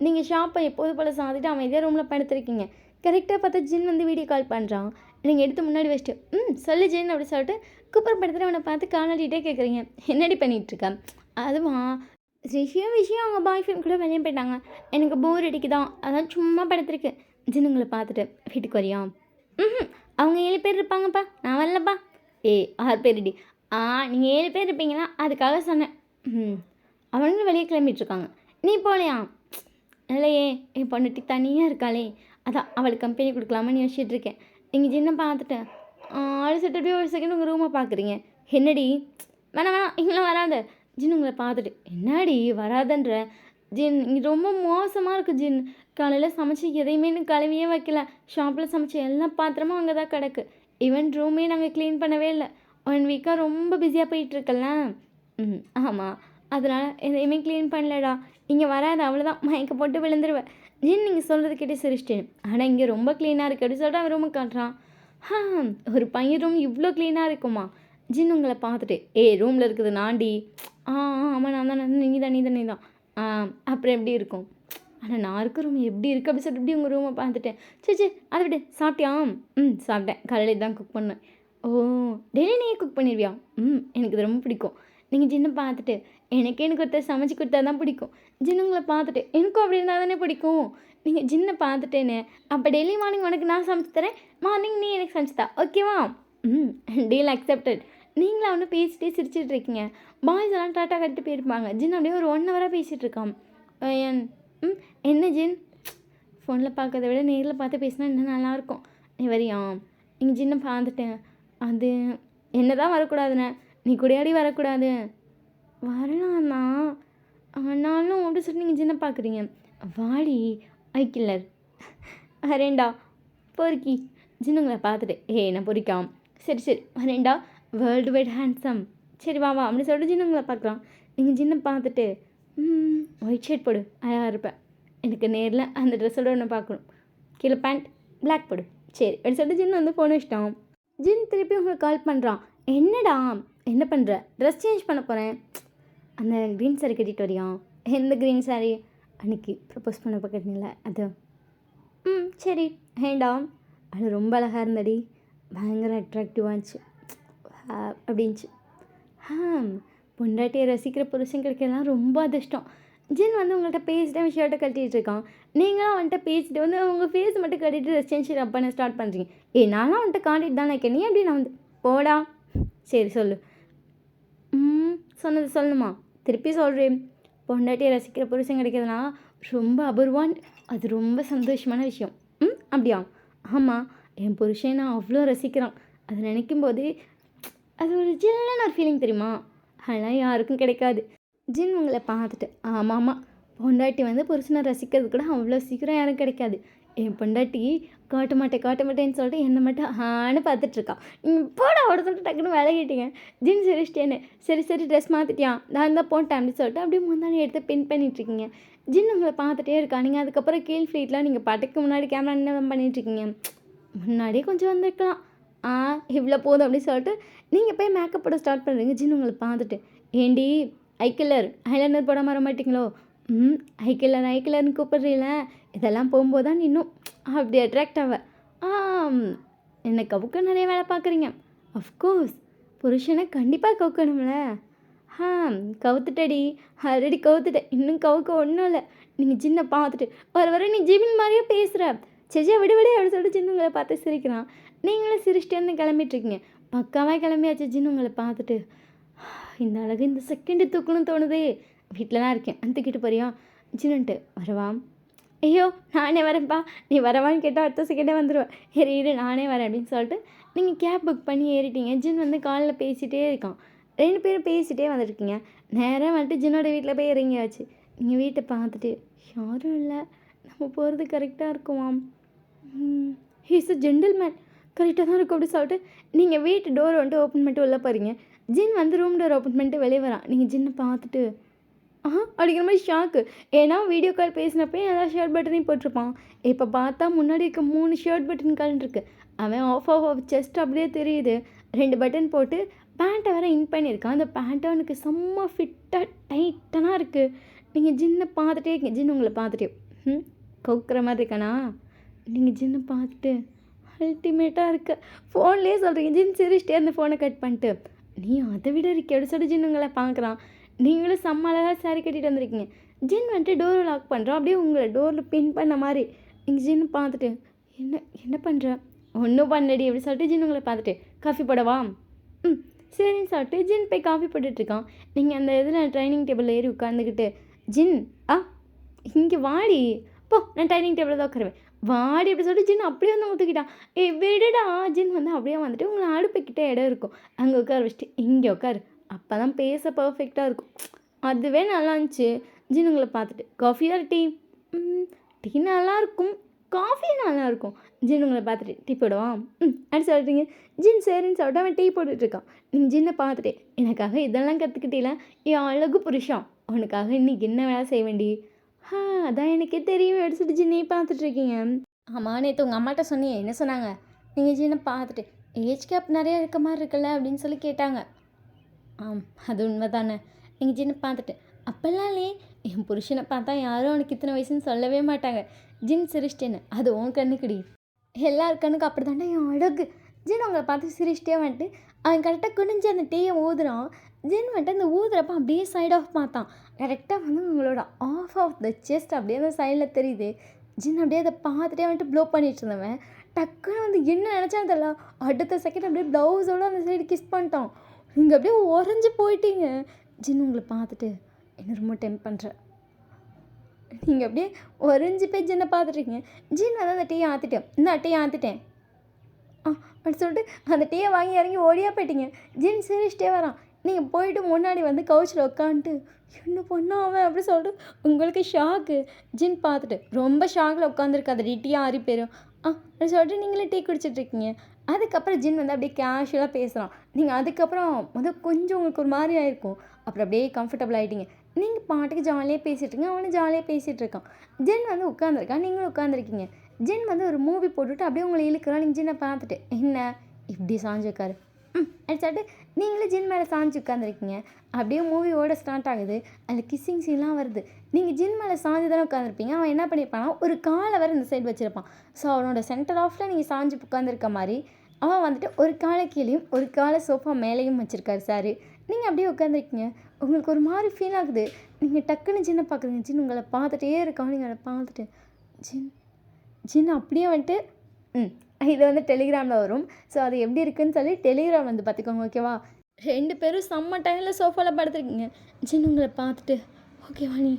நீங்கள் ஷாப்பை எப்போது போல் சாதிட்டு அமைதியாக ரூமில் படுத்துருக்கீங்க. கரெக்டாக பார்த்தா ஜின் வந்து வீடியோ கால் பண்ணுறான். நீங்கள் எடுத்து முன்னாடி வச்சுட்டு சொல்லு ஜின் அப்படி சொல்லிட்டு கூப்பர் படுத்துட்டு அவனை பார்த்து காணாடிட்டே கேட்குறீங்க, என்னடி பண்ணிகிட்ருக்கேன்? அதுவா விஷயம் அவங்க பாய் ஃப்ரெண்ட் கூட வெளியே போயிட்டாங்க. எனக்கு போர் அடிக்குதான், அதான் சும்மா படுத்துருக்கு. ஜின் உங்களை பார்த்துட்டு வீட்டுக்கு வரியா? அவங்க 7 பேர் இருப்பாங்கப்பா, நான் வரலப்பா. 6 பேருடி. நீங்கள் 7 பேர் இருப்பீங்களா, அதுக்காக சொன்னேன். அவனுங்களும் வெளியே கிளம்பிட்டுருக்காங்க, நீ போகலையா? இல்லையே, என் பொண்ணுட்டி தனியாக இருக்காளே, அதான் அவளுக்கு கம்பெனி கொடுக்கலாமான்னு யோசிச்சுட்டு இருக்கேன். நீங்கள் ஜின்னை பார்த்துட்டு அழைச்சிட்டு ஒரு செகண்ட் உங்கள் ரூமை பார்க்குறீங்க. என்னடி வேணாம் இங்கெல்லாம் வராத. ஜின் உங்களை பார்த்துட்டு என்னடி வராதன்ற? ஜின் இங்கே ரொம்ப மோசமாக இருக்குது ஜின். காலையில் சமைச்சி எதையுமே இன்னும் கழுவியே வைக்கல. ஷாப்பில் சமைச்ச எல்லா பாத்திரமும் அங்கே தான் கிடக்கு. ஈவன் ரூமே நாங்கள் க்ளீன் பண்ணவே இல்லை. 1 வீக்காக ரொம்ப பிஸியாக போயிட்டுருக்கல. ஆமாம், அதனால் எதையுமே க்ளீன் பண்ணலடா. இங்கே வராது, அவ்வளோதான், மயக்க போட்டு விழுந்துருவேன். ஜின் நீங்கள் சொல்கிறது கேட்டு சிரிச்சிட்டேன். ஆனால் இங்கே ரொம்ப க்ளீனாக இருக்குது அப்படின்னு சொல்லிட்டு அவன் ரூமை காட்டுறான். ஒரு பையன் ரூம் இவ்வளோ க்ளீனாக இருக்குமா? ஜின் உங்களை பார்த்துட்டு ரூமில் இருக்குது நாண்டி. ஆமாம் நான் தான், நீ தான். அப்புறம் எப்படி இருக்கும்? ஆனால் நான் இருக்க ரூம் எப்படி இருக்குது அப்படி சொல்லிட்டு இப்படி உங்கள் ரூமை பார்த்துட்டேன். சரி அதை விட சாப்பிட்டியா? சாப்பிட்டேன், காலையில் தான் குக் பண்ணேன். ஓ, டெய்லி நீங்கள் குக் பண்ணிடுவியா? எனக்கு இது ரொம்ப பிடிக்கும். நீங்கள் ஜின்னை பார்த்துட்டு எனக்கு ஒருத்தர் சமைச்சு கொடுத்தா தான் பிடிக்கும். ஜின்னுங்களை பார்த்துட்டு எனக்கும் அப்படி இருந்தால் தானே பிடிக்கும். நீங்கள் ஜின்னை பார்த்துட்டேன்னு அப்போ டெய்லி மார்னிங் உனக்கு நான் சமைச்சு தரேன், மார்னிங் நீ எனக்கு சமைச்சுதா, ஓகேவா? Deal accepted. நீங்களும் அவனு பேசிட்டே சிரிச்சிட்டு இருக்கீங்க. பாய்ஸ் எல்லாம் டாட்டா கட்டிட்டு போயிருப்பாங்க. ஜின் அப்படியே ஒரு 1 ஹவராக பேசிகிட்டு இருக்கான். என்ன ஜின், ஃபோனில் பார்க்கறத விட நேரில் பார்த்து பேசினா இன்னும் நல்லாயிருக்கும். நீ வரியா? நீங்கள் ஜின்னை பார்த்துட்டேன். அது என்ன தான் வரக்கூடாதுண்ணே, நீ கூடையாடி வரக்கூடாது. வரலாம் தான். ஆனாலும் அப்படி சொல்லி நீங்கள் ஜின்ன பார்க்குறீங்க. வாடி ஐ கில்லர். வரேன்டா பொறுக்கி. ஜின்னுங்களை பார்த்துட்டு நான் பொறிக்காம். சரி சரி வரேன்டா வேர்ல்டு வைட் ஹேண்ட்ஸம். சரி வா வா அப்படின்னு சொல்லிட்டு ஜின்னுங்களை பார்க்குறான். நீங்கள் ஜின்னை பார்த்துட்டு ஒயிட் ஷர்ட் போடு அழகாக இருப்பேன். எனக்கு நேரில் அந்த ட்ரெஸ்ஸோட ஒன்று பார்க்கணும். கீழே பேண்ட் பிளாக் போடு. சரி அப்படின்னு சொல்லிட்டு ஜின் வந்து ஃபோன் வச்சிட்டான். ஜின் திருப்பி உங்களுக்கு கால் பண்ணுறான். என்னடா என்ன பண்ணுற? ட்ரெஸ் சேஞ்ச் பண்ண போகிறேன். அந்த க்ரீன் சாரீ கட்டிட்டு வரியா? எந்த க்ரீன் சாரீ? அன்றைக்கி ப்ரப்போஸ் பண்ண கட்டினில்ல அது. சரி ஏண்டா அது ரொம்ப அழகாக இருந்தடி, பயங்கர அட்ராக்டிவாக இருந்துச்சு அப்படின்ச்சு. பொண்டாட்டியை ரசிக்கிற புருஷன் கிடைக்கலாம் ரொம்ப அதிர்ஷ்டம். ஜின் வந்து உங்கள்கிட்ட பேசிட்டு ஷர்ட்டை கட்டிகிட்டு இருக்கான். நீங்களும் வந்துட்டு பேசிட்டு வந்து உங்கள் ஃபேஸ் மட்டும் கட்டிட்டு ட்ரெஸ் சேஞ்ச் பண்ண ஸ்டார்ட் பண்ணுறீங்க. நானும் வந்துட்டு காட்டிட்டு தான் இருக்கேன். நீ எப்படி நான் வந்து போடா. சரி சொல்லு. சொன்னது சொல்லணுமா? திருப்பி சொல்கிறேன். பொண்டாட்டியை ரசிக்கிற புருஷன் கிடைக்கிறதுனா ரொம்ப அபூர்வம். அது ரொம்ப சந்தோஷமான விஷயம். அப்படியா? ஆமாம், என் புருஷன் நான் அவ்வளோ ரசிக்கிறான். அது நினைக்கும் போது அது ஒரு ஜில்லான ஒரு ஃபீலிங் தெரியுமா? அதெல்லாம் யாருக்கும் கிடைக்காது. ஜின் உங்களை பார்த்துட்டு ஆமாம் பொண்டாட்டி வந்து புருஷனை ரசிக்கிறது கூட அவ்வளோ சீக்கிரம் யாரும் கிடைக்காது. என் பொண்டாட்டி காட்ட மாட்டேன்னு சொல்லிட்டு என்னை மட்டும் பார்த்துட்ருக்கான். போட அவட சொல்லிட்டு டக்குன்னு விலகிட்டீங்க. ஜின் சிரிச்சிட்டேன்னு. சரி ட்ரெஸ் மாற்றிட்டியான் நான் தான் போட்டேன் அப்படின்னு சொல்லிட்டு அப்படியே முந்தானே எடுத்து பின் பண்ணிகிட்ருக்கீங்க. ஜின் உங்களை பார்த்துட்டே இருக்கா. நீங்கள் அதுக்கப்புறம் கீழ் ஃப்ளீட்லாம் நீங்கள் பாட்டுக்கு முன்னாடி கேமரா என்ன பண்ணிகிட்ருக்கீங்க? முன்னாடியே கொஞ்சம் வந்திருக்கலாம். இவ்வளோ போதும் அப்படின்னு சொல்லிட்டு நீங்கள் போய் மேக்கப் போட ஸ்டார்ட் பண்ணுறீங்க. ஜின் உங்களை பார்த்துட்டு ஏண்டி ஐலைனர் போடாமல் வர மாட்டிங்களோ? ஐக்கில்லர்னு கூப்பிட்றீங்கள, இதெல்லாம் போகும்போது தான் இன்னும் அப்படி அட்ராக்ட் ஆவ. என்னை கவுக்க நிறைய வேலை பார்க்குறீங்க. அஃப்கோர்ஸ் புருஷனை கண்டிப்பாக கவுக்கணும்ல. கவுத்துட்டடி, ஆல்ரெடி கவுத்துட்டேன். இன்னும் கவுக்க ஒன்றும் இல்லை. நீங்கள் ஜின்னை பார்த்துட்டு வர நீ ஜிமின் மாதிரியே பேசுகிற. செஜா விடு அப்படின்னு சொல்லிட்டு ஜின்னு உங்களை பார்த்து சிரிக்கிறான். நீங்களும் சிரிச்சிட்டே வந்து கிளம்பிட்டுருக்கீங்க. பக்காவாக கிளம்பியாச்சு. ஜின்னு உங்களை பார்த்துட்டு இந்த அழகு இந்த செகண்டு தூக்கணும்னு தோணுதே. வீட்டில் தான் இருக்கேன், தூக்கிட்டு போறியா? ஜின்னுன்ட்டு வரவா? ஐயோ நானே வரேன்ப்பா, நீ வரவான்னு கேட்டால் அடுத்த செகண்டே வந்துடுவேன். இரு நானே வரேன் அப்படின்னு சொல்லிட்டு நீங்கள் கேப் புக் பண்ணி ஏறிட்டீங்க. ஜின் வந்து காலில் பேசிகிட்டே இருக்கான். 2 பேரும் பேசிகிட்டே வந்துருக்கீங்க. நேராக வந்துட்டு ஜின்னோட வீட்டில் போய் இறங்கியாச்சு. நீங்கள் வீட்டை பார்த்துட்டு யாரும் இல்லை, நம்ம போகிறது கரெக்டாக இருக்குமாம். ஹீஸ் அ ஜென்டில்மேன், கரெக்டாக தான் இருக்கும் அப்படி சொல்லிட்டு நீங்கள் வீட்டு டோர் வந்துட்டு ஓப்பன் பண்ணிட்டு உள்ளே போகிறீங்க. ஜின் வந்து ரூம் டோர் ஓப்பன் பண்ணிட்டு வெளியே வரான். நீங்கள் ஜின்னை பார்த்துட்டு அப்படிங்கிற மாதிரி ஷாக்கு. ஏன்னா வீடியோ கால் பேசினப்போ எல்லா ஷர்ட் பட்டனையும் போட்டிருப்பான். இப்போ பார்த்தா முன்னாடி இருக்க 3 ஷர்ட் பட்டன் கால் இருக்கு. அவன் ஆஃப் செஸ்ட் அப்படியே தெரியுது. 2 பட்டன் போட்டு பேண்ட்டை வேறு இன் பண்ணியிருக்கான். அந்த பேண்ட்டை அவனுக்கு செம்ம ஃபிட்டாக டைட்டனாக இருக்குது. நீங்கள் ஜின்னை பார்த்துட்டே இருக்கீங்க. ஜின் உங்களை பார்த்துட்டே கவுக்கிற மாதிரி இருக்கானா? நீங்கள் ஜின்னை பார்த்துட்டு அல்டிமேட்டாக இருக்கு ஃபோன்லேயே சொல்கிறீங்க. ஜின் சிரிச்சிட்டே அந்த ஃபோனை கட் பண்ணிட்டு நீ அதை விட இருக்கே அப்படி சொல்லிட்டு ஜின் உங்களை பார்க்குறான். நீங்களும் செம்ம அழகாக சாரி கட்டிட்டு வந்திருக்கீங்க. ஜின் வந்துட்டு டோரை லாக் பண்ணுறான். அப்படியே உங்களை டோரில் பின் பண்ண மாதிரி. நீங்கள் ஜின்னு பார்த்துட்டு என்ன பண்ணுற? ஒன்றும் பண்ணடி அப்படி சொல்லிட்டு ஜின் உங்களை பார்த்துட்டு காஃபி போடவா? சரின்னு சொல்லிட்டு ஜின் போய் காஃபி போட்டுட்ருக்கான். நீங்கள் அந்த இதில் ட்ரைனிங் டேபிளில் ஏறி உட்காந்துக்கிட்டு ஜின் இங்கே வாடி போ, நான் டைனிங் டேபிளில் தான் உட்காருவேன், வாடி அப்படி சொல்லிட்டு ஜின் அப்படியே வந்து ஒத்துக்கிட்டான். விடுடா. ஜின் வந்து அப்படியே வந்துட்டு உங்களை அடுப்புக்கிட்டே இடம் இருக்கும், அங்கே உட்கார வச்சுட்டு இங்கே உட்காரு, அப்போ தான் பேச பர்ஃபெக்டாக இருக்கும். அதுவே நல்லா இருந்துச்சு. ஜின் உங்களை பார்த்துட்டு காஃபியா டீ? டீ நல்லாயிருக்கும், காஃபி நல்லாயிருக்கும். ஜின் உங்களை பார்த்துட்டு டீ போடுவா? அப்படி சொல்கிறீங்க. ஜின் சரின்னு சொல்லிட்டு அவன் டீ போட்டுட்ருக்கான். நீங்கள் ஜின்னை பார்த்துட்டு எனக்காக இதெல்லாம் கற்றுக்கிட்டீங்களா? என் அழகு புருஷன், உனக்காக இன்றைக்கி என்ன வேலை செய்ய வேண்டி? அதான் எனக்கே தெரியும் எடுத்துட்டு ஜின்னையே பார்த்துட்ருக்கீங்க. ஆமாம், நேற்று உங்கள் அம்மாட்ட சொன்னீங்க, என்ன சொன்னாங்க? நீங்கள் ஜின்னை பார்த்துட்டு ஏஜ் கேப் நிறையா இருக்க மாதிரி இருக்குல்ல அப்படின்னு சொல்லி கேட்டாங்க. அது உண்மை தானே. நீங்கள் ஜின்னை பார்த்துட்டு அப்போல்லாம் இல்லையே, என் புருஷனை பார்த்தா யாரும் அவனுக்கு இத்தனை வயசுன்னு சொல்லவே மாட்டாங்க. ஜின் சிரிச்சிட்டேன்னு அது உன் கண்ணுக்குடி, எல்லார் கண்ணுக்கு அப்படி தாண்டா என் அழகு. ஜின் உங்களை பார்த்து சிரிச்சிட்டே வந்துட்டு அவன் கரெக்டாக குனிஞ்சு அந்த டீயை ஊதுறான். ஜின் வந்துட்டு அந்த ஊதுறப்ப அப்படியே சைட் ஆஃப் பார்த்தான். கரெக்டாக வந்து உங்களோட ஆஃப் த செஸ்ட் அப்படியே அந்த சைடில் தெரியுது. ஜின் அப்படியே அதை பார்த்துட்டே வந்துட்டு ப்ளோ பண்ணிட்டு இருந்தவன் டக்குன்னு வந்து என்ன நினச்சான்னு தெரியல, அடுத்த செகண்ட் அப்படியே ப்ளவுஸோடு அந்த சைடு கிஸ் பண்ணிட்டான். நீங்கள் அப்படியே உறைஞ்சி போயிட்டீங்க. ஜின் உங்களை பார்த்துட்டு என்ன ரொம்ப டெம்ப் பண்ணுற, நீங்கள் அப்படியே உறைஞ்சி போய் ஜின்னை பார்த்துட்ருக்கீங்க. ஜின் வந்து அந்த டீயை ஆற்றிட்டேன், இந்த டீயை ஆற்றிட்டேன் அப்படி சொல்லிட்டு அந்த டீயை வாங்கி இறங்கி ஓடியா போயிட்டீங்க. ஜின் சிரிச்சிட்டே வரான். நீங்கள் போயிட்டு முன்னாடி வந்து கவுச்சில் உட்காந்துட்டு என்ன பண்ணா அவன் அப்படி சொல்லிட்டு உங்களுக்கு ஷாக்கு. ஜின் பார்த்துட்டு ரொம்ப ஷாக்கில் உட்காந்துருக்காது டீயாக ஆறி போயிடும். அப்படி சொல்லிட்டு நீங்களே டீ குடிச்சிட்ருக்கீங்க. அதுக்கப்புறம் ஜின் வந்து அப்படியே கேஷுவலாக பேசுகிறான். நீங்கள் அதுக்கப்புறம் வந்து கொஞ்சம் உங்களுக்கு ஒரு மாதிரி ஆயிருக்கும். அப்புறம் அப்படியே கம்ஃபர்டபுள் ஆகிட்டீங்க. நீங்கள் பாட்டுக்கு ஜாலியாக பேசிகிட்ருங்க, அவனும் ஜாலியாக பேசிகிட்டு இருக்கான். ஜின் வந்து உட்காந்துருக்கான், நீங்களும் உட்காந்துருக்கீங்க. ஜின் வந்து ஒரு மூவி போட்டுவிட்டு அப்படியே உங்களை இழுக்கிறான். நீங்கள் ஜின்னை பார்த்துட்டு என்ன இப்படி சாஞ்சு உட்காரு அப்படி சொல்லிட்டு நீங்களே ஜின் மேலே சாஞ்சு உட்காந்துருக்கீங்க. அப்படியே மூவியோட ஸ்டார்ட் ஆகுது. அதில் கிஸ்ஸிங் சீன்லாம் வருது. நீங்கள் ஜின் மேலே சாஞ்சு தானே உட்காந்துருப்பீங்க. அவன் என்ன பண்ணியிருப்பானா ஒரு காலை வேறு இந்த சைடு வச்சுருப்பான். ஸோ அவனோட சென்டர் ஆஃபில் நீங்கள் சாஞ்சு உட்காந்துருக்க மாதிரி அவன் வந்துட்டு ஒரு காலை கீழேயும் ஒரு காலை சோஃபா மேலேயும் வச்சுருக்காரு சார். நீங்கள் அப்படியே உட்காந்துருக்கீங்க. உங்களுக்கு ஒரு மாதிரி ஃபீல் ஆகுது. நீங்கள் டக்குன்னு ஜின்னை பார்க்குறீங்க. ஜின் உங்களை பார்த்துட்டே இருக்கான். நீங்கள் அதை பார்த்துட்டு ஜின் ஜின் அப்படியே வந்துட்டு இது வந்து டெலிகிராமில் வரும். ஸோ அது எப்படி இருக்குதுன்னு சொல்லி டெலிகிராம் வந்து பார்த்துக்கோங்க, ஓகேவா? 2 பேரும் செம்ம டைமில் சோஃபாவில் படுத்துருக்கீங்க. ஜின் உங்களை பார்த்துட்டு ஓகேவா நீ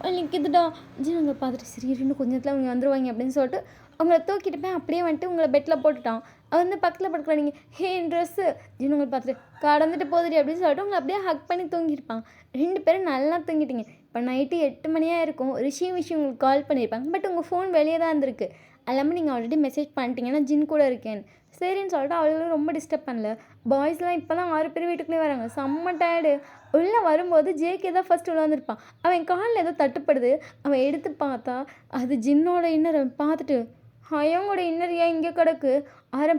வலிக்குதுடா. ஜின் உங்களை பார்த்துட்டு சரி இன்னும் கொஞ்ச நேரத்தில் அவங்க வந்துடுவாங்க அப்படின்னு சொல்லிட்டு அவங்கள தூக்கிட்டு போய் அப்படியே வந்துட்டு உங்களை பெட்டில் போட்டுட்டான். அவன் வந்து பக்கத்தில் படுக்கிற நீங்கள் ட்ரெஸ்ஸு ஜின் உங்களை பார்த்துட்டு கடந்துட்டு போகுதுடி அப்படின்னு சொல்லிட்டு உங்களை அப்படியே ஹக் பண்ணி தூங்கியிருப்பான். 2 பேரும் நல்லா தூங்கிட்டீங்க. இப்போ நைட்டு 8 மணியாக இருக்கும். விஷயம் உங்களுக்கு கால் பண்ணியிருப்பாங்க. பட் உங்கள் ஃபோன் வெளியே தான் இருந்திருக்கு. எல்லாமே நீங்கள் ஆல்ரெடி மெசேஜ் பண்ணிட்டீங்கன்னா ஜின் கூட இருக்கேன் சரின்னு சொல்லிட்டு அவளும் ரொம்ப டிஸ்டர்ப் பண்ணல. பாய்ஸ்லாம் இப்போ தான் 6 பேர் வீட்டுக்குள்ளே வராங்க. செம்ம டயர்டு. உள்ளே வரும்போது ஜேகே தான் ஃபஸ்ட்டு உள்ள வந்திருப்பான். அவன் காலில் ஏதோ தட்டுப்படுது. அவன் எடுத்து பார்த்தா அது ஜின்னோட இன்னர். பார்த்துட்டு அவங்களோட இன்னர் ஏன் இங்கே கிடக்கு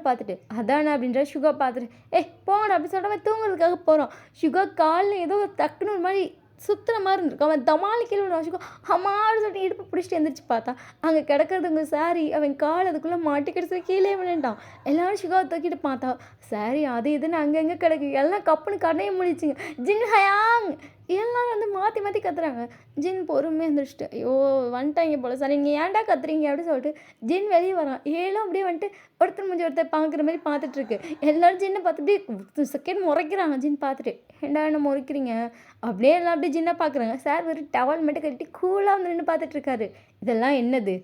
பார்த்துட்டு அதானே அப்படின்ற சுகா பார்த்துட்டு போங்கடா அப்படி சொல்லிட்டு அவன் தூங்குறதுக்காக போகிறான். சுகா காலில் ஏதோ டக்குன்னு ஒரு மாதிரி சுற்றுற மாதிரி இருந்திருக்கும். அவன் தமாலி கீழே சுகா அம்மான்னு சொல்லிட்டு இடுப்பு பிடிச்சிட்டு எழுந்திரிச்சு பார்த்தா அங்கே கிடக்கிறது உங்கள் சாரி. அவன் கால் அதுக்குள்ளே மாட்டி கிடச்சி கீழே விழுண்டான். எல்லோரும் சுகாவை தூக்கிட்டு பார்த்தா சாரி அது இதுன்னு அங்கங்கே கிடக்கு. எல்லாம் கப்புன்னு கண்ணையை முடிச்சுங்க. ஜின் ஹயாங் எல்லோரும் வந்து மாற்றி மாற்றி கத்துறாங்க. ஜின் பொறுமையாக இருந்துச்சுட்டு ஐயோ வந்துட்டாங்க போல சார் நீங்கள் ஏன்டா கத்துறீங்க அப்படின்னு சொல்லிட்டு ஜின் வெளியே வரான். அப்படியே வந்துட்டு ஒருத்தர் முடிஞ்ச ஒருத்தர் பார்க்குற மாதிரி பார்த்துட்ருக்கு. எல்லோரும் ஜின்னை பார்த்துட்டு செகண்ட் முறைக்கிறாங்க. ஜின் பார்த்துட்டு ஏண்டா என்ன முறைக்கிறீங்க அப்படியே எல்லாம் அப்படியே ஜின்னை பார்க்குறாங்க. சார் வெறும் டவல் மட்டும் கட்டிட்டு கூலாக வந்து நின்று பார்த்துட்ருக்காரு. இதெல்லாம் என்னது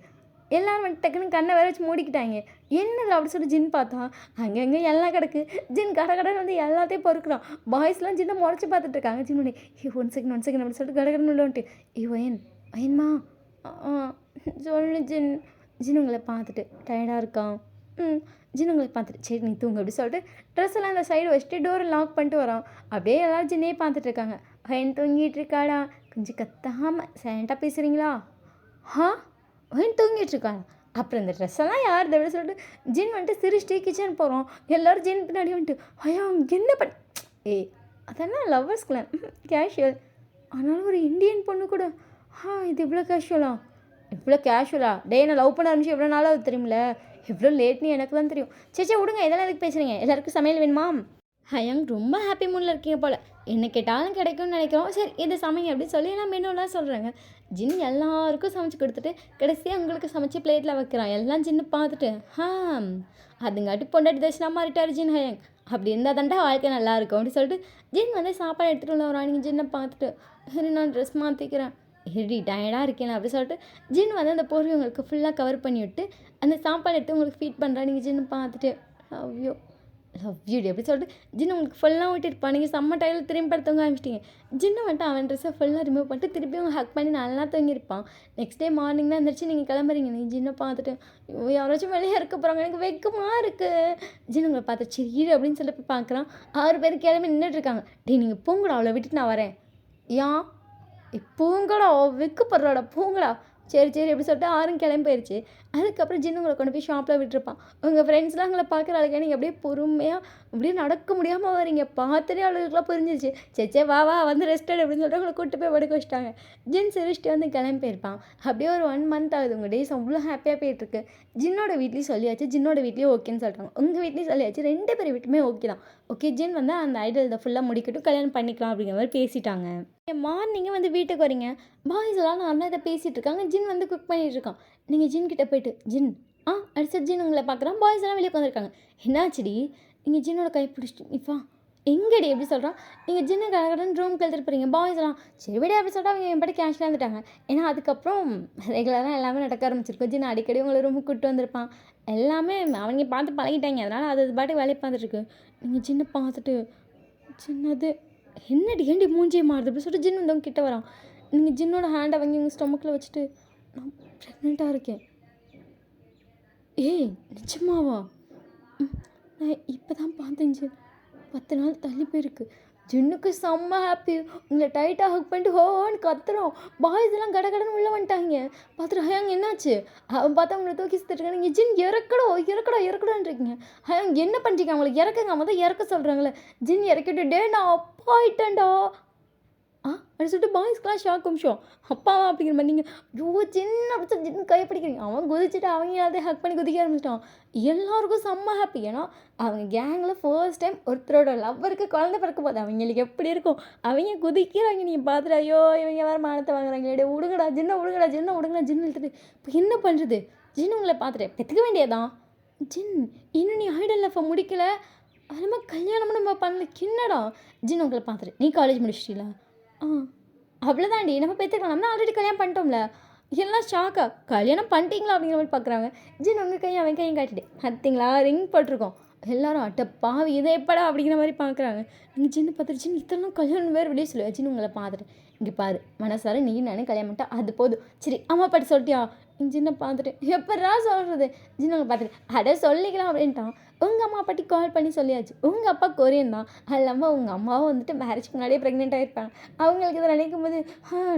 எல்லோரும் வந்துட்டு டக்குன்னு கண்ணை வேற வச்சு மூடிக்கிட்டாங்க. என்னது அப்படி சொல்லி ஜின் பார்த்தா அங்கங்கே எல்லாம் கிடக்கு. ஜின் கடைன்னு வந்து எல்லாத்தையும் பொறுக்கிறான். பாய்ஸ்லாம் ஜின்னை முறைச்சி பார்த்துட்டு இருக்காங்க. ஜின் பண்ணி ஒன் செகண்ட் அப்படின்னு சொல்லிட்டு கடகடன்னு உள்ளோன்ட்டு ஒயன்மா சொல்லு ஜின். ஜின் உங்களை பார்த்துட்டு டயர்டாக இருக்கான். ஜின் உங்களை பார்த்துட்டு சரி நீ தூங்க அப்படி சொல்லிட்டு ட்ரெஸ் எல்லாம் அந்த சைடு வச்சுட்டு டோரை லாக் பண்ணிட்டு வரான். அப்படியே எல்லோரும் ஜின்னே பார்த்துட்டு இருக்காங்க. ஒயன் தூங்கிட்டு இருக்காடா கொஞ்சம் கத்தாமல் சைலண்ட்டாக பேசுகிறீங்களா? ஒயன் தூங்கிட்டுருக்காங்க. அப்புறம் இந்த ட்ரெஸ்ஸெல்லாம் யார் தவிர சொல்லிட்டு ஜின் வந்துட்டு சிரிச்சிட்டு கிச்சன் போகிறோம். எல்லோரும் ஜின் பின்னாடி வந்துட்டு என்ன அதெல்லாம் லவ்வர்ஸ் கிளான் கேஷுவல். ஆனாலும் ஒரு இந்தியன் பொண்ணு கூட இது இவ்வளோ கேஷுவலா நான் லவ் பண்ண ஆரம்பிச்சு எவ்வளோ நாளாக தெரியுமில்ல. எவ்வளோ லேட்னு எனக்கு தான் தெரியும். சே விடுங்க இதெல்லாம் எதுக்கு பேசுகிறீங்க. எல்லாருக்கும் சமையல் வேணுமா? ஹயாங் ரொம்ப ஹாப்பி மூடில் இருக்கீங்க போல். என்ன கேட்டாலும் கிடைக்கும்னு நினைக்கிறோம். சரி இது சமைங்க அப்படின்னு சொல்லி எல்லாம் மெனுலாம் சொல்கிறாங்க. ஜின் எல்லாருக்கும் சமைச்சு கொடுத்துட்டு கடைசியாக உங்களுக்கு சமைச்சு பிளேட்டில் வைக்கிறான். எல்லாம் ஜின்னு பார்த்துட்டு அதுங்காட்டி பொண்டாட்டி தர்ஷனா மாறிட்டார் ஜின் ஹயாங். அப்படி இருந்தால் தாண்டா வாழ்க்கை நல்லா இருக்கும் அப்படின்னு சொல்லிட்டு ஜின் வந்து சாப்பாடு எடுத்துகிட்டு உள்ள வரான். நீங்கள் ஜின்னை பார்த்துட்டு சரி நான் ட்ரெஸ் மாற்றிக்கிறேன் டயர்டாக இருக்கேன் அப்படி சொல்லிட்டு ஜின் வந்து அந்த போர்வை உங்களுக்கு ஃபுல்லாக கவர் பண்ணி விட்டு அந்த சாப்பாடு எடுத்து உங்களுக்கு ஃபீட் பண்ணுறா. நீங்கள் ஜின்னு பார்த்துட்டு லவ் யூ அப்படி சொல்லிட்டு ஜின்னு உங்களுக்கு ஃபுல்லாக விட்டுருப்பான். நீங்கள் செம்ம டைமில் திரும்பி படுத்தவங்க ஆரம்பிச்சிட்டிங்க. ஜின்னு வந்துட்டு அவன் ட்ரெஸ்ஸை ஃபுல்லாக ரிமூவ் பண்ணிட்டு திருப்பி அவங்க ஹக் பண்ணி நல்லா தூங்கியிருப்பான். நெக்ஸ்ட் டே மார்னிங் தான் இருந்துச்சு நீங்கள் கிளம்புறீங்க. நீங்கள் ஜின்னை பார்த்துட்டு யாராச்சும் வெளியே இருக்க போகிறாங்க எனக்கு வெக்கமாக இருக்குது. ஜின்னு உங்களை பார்த்து சரி அப்படின்னு சொல்லி போய் பார்க்குறான். 6 பேர் கிளம்பி நின்றுட்டுருக்காங்க. நீங்கள் பூங்கடா அவளை விட்டுட்டு நான் வரேன். பூங்கடா வெக்கப்படுறாடா பூங்கடா சரி எப்படி சொல்லிட்டு 6 கிளம்பி போயிடுச்சு. அதுக்கப்புறம் ஜின்னு உங்களை கொண்டு போய் ஷாப்பில் விட்டுருப்பான். உங்கள் ஃப்ரெண்ட்ஸ்லாம் உங்களை பார்க்குற அழகாக நீங்கள் அப்படியே பொறுமையாக அப்படியே நடக்க முடியாமல் வரீங்க. பார்த்துட்டே அவளுக்குலாம் புரிஞ்சிச்சு. சே வா வந்து ரெஸ்டட் அப்படின்னு சொல்லிட்டு உங்களை கூட்டு போய் படுக்க வச்சிட்டாங்க. ஜின் சிரிச்சிட்டு வந்து கிளம்பி போயிருப்பான். அப்படியே ஒரு 1 மந்த் ஆகுது. உங்கள் டேஸ் அவ்வளோ ஹாப்பியாக போயிட்டுருக்கு. ஜின்னோட வீட்லேயும் சொல்லியாச்சு. ஜின்னோட வீட்லேயும் ஓகேன்னு சொல்லிட்டாங்க. உங்கள் வீட்லேயும் சொல்லியாச்சு. 2 பேர் வீட்டுமே ஓகே தான். ஓகே ஜின் வந்து அந்த ஐடல் இதை ஃபுல்லாக முடிக்கட்டும் கல்யாணம் பண்ணிக்கலாம் அப்படிங்கிற மாதிரி பேசிட்டாங்க. மார்னிங்கே வந்து வீட்டுக்கு வரீங்க. பாய்ஸ் எல்லாம் நார்மலாக இதை பேசிகிட்டு இருக்காங்க. ஜின் வந்து குக் பண்ணிகிட்டு இருக்கான். நீங்கள் ஜின் கிட்டே போயிட்டு ஜின் அடிச்ச ஜின் உங்களை பார்க்குறான். பாய்ஸ் எல்லாம் வெளியே உட்காந்துருக்காங்க. என்னாச்சுடி நீங்கள் ஜின்னோட கை பிடிச்சிட்டு இப்போ எங்கடி எப்படி சொல்கிறான். நீங்கள் ஜின்னு கடகடன்னு ரூமுக்கு எழுதிட்டு போகிறீங்க. பாய்ஸ் எல்லாம் சரி விட அப்படி சொல்லிட்டு அவங்க என் பாட்டு கேஷ்லாம் வந்துட்டாங்க. ஏன்னா அதுக்கப்புறம் ரெகுலராக எல்லாமே நடக்க ஆரம்பிச்சிருக்கோம். ஜின் அடிக்கடி உங்களை ரூமுக்கு கூப்பிட்டு வந்திருப்பான். எல்லாமே அவங்க பார்த்து பழகிட்டாங்க. அதனால் அது பாட்டு வேலையை பார்த்துட்ருக்கு. நீங்கள் ஜின்னை பார்த்துட்டு சின்னது என்னடி ஏன்டி மூஞ்சியே மாறுது அப்படி சொல்லிட்டு ஜின் வந்தவங்க கிட்ட வரான். நீங்கள் ஜின்னோட ஹேண்டை வாங்கி உங்கள் ஸ்டொமக்கில் வச்சுட்டு நான் ப்ரெக்னெண்ட்டாக இருக்கேன். ஏய் நிஜமாவா? நான் இப்போ தான் பார்த்தேன் ஜின். 10 நாள் தள்ளி போயிருக்கு. ஜின்னுக்கு செம்ம ஹாப்பி. உங்களை டைட்டாக ஹக் பண்ணிட்டு ஹோன்னு கத்துறோம். பாய்ஸ் எல்லாம் கடகடன்னு உள்ளே வந்துட்டாங்க. பார்த்துட்டு ஹயாங் என்னாச்சு? அவன் பார்த்தா உங்களை தூக்கி சுற்றிட்டு நீங்கள் ஜின் இறக்கடோ இறக்கடா இறக்கடான்றீங்க. ஹயாங் என்ன பண்ணுறீங்க? அவங்களை இறக்குங்க. அவன் தான் இறக்க சொல்கிறாங்களே. ஜின் இறக்கிட்டு டே நான் அப்பா ஆயிட்டேன்டா அப்படி சொல்லிட்டு பாய்ஸ்க்கெலாம் ஷாக் நிமிஷம் அப்பாவா அப்படிங்கிற மாதிரி நீங்கள் ஐயோ சின்ன அப்படி ஜின் கையை பிடிக்கிறீங்க. அவன் குதிச்சுட்டு அவங்க எல்லாத்தையும் ஹக் பண்ணி குதிக்க ஆரம்பிச்சிட்டான். எல்லாருக்கும் செம்ம ஹாப்பி. ஏன்னா அவங்க கேங்கில் ஃபர்ஸ்ட் டைம் ஒருத்தரோட லவ்வருக்கு குழந்தை பிறக்க போகுது. அவங்களுக்கு எப்படி இருக்கும்? அவங்க குதிக்கிறாங்க. நீங்கள் பார்த்துட்டு ஐயோ இவங்க வேறு மானத்தை வாங்குறாங்க. டே விடுங்கடா ஜின்ன விடுங்கடா ஜின் இழுத்துட்டு இப்போ என்ன பண்ணுறது? ஜின் உங்களை பார்த்துட்டு பெற்றுக்க வேண்டியதான். ஜின் இன்னும் நீ ஐடல் லைஃப்பை முடிக்கலை. அதுமா கல்யாணமும் நம்ம பண்ணல. என்னடா ஜின் உங்களை பார்த்துட்டு நீ காலேஜ் முடிச்சிட்டீங்களா? அவ்வளோதாண்டி நம்ம பெற்றுக்கலாம். நம்ம ஆல்ரெடி கல்யாணம் பண்ணிட்டோம்ல. எல்லாம் ஷாக்கா கல்யாணம் பண்ணிட்டீங்களா அப்படிங்கிற மாதிரி பார்க்குறாங்க. ஜின் உங்கள் கையை அவன் கையும் காட்டிட்டு பார்த்தீங்களா ரிங் போட்டிருக்கோம். எல்லாரும் அட்ட பாவி இதை எப்படா அப்படிங்கிற மாதிரி பார்க்குறாங்க. நீங்கள் ஜின்னு பார்த்துட்டு ஜின் இத்தனை கல்யாணம் வேறு வெளியே சொல்லுவேன். ஜின் உங்களை பார்த்துட்டு இங்கே பாரு மனசார நீ நானே கல்யாணம் பண்ணிட்டா அது போதும். சரி அம்மா பாட்டு சொல்லிட்டியா? ஜின்னை பார்த்துட்டு எப்படா சொல்கிறது? ஜின் உங்களை பார்த்துட்டு அட சொல்லிக்கலாம் அப்படின்ட்டான். உங்கள் அம்மா அப்பாட்டி கால் பண்ணி சொல்லியாச்சு. உங்கள் அப்பா கொரியன் தான். அது இல்லாமல் உங்கள் அம்மாவும் வந்துட்டு மேரேஜ்க்கு முன்னாடியே ப்ரெக்னென்ட் ஆகிருப்பாங்க. அவங்களுக்கு இதை நினைக்கும் போது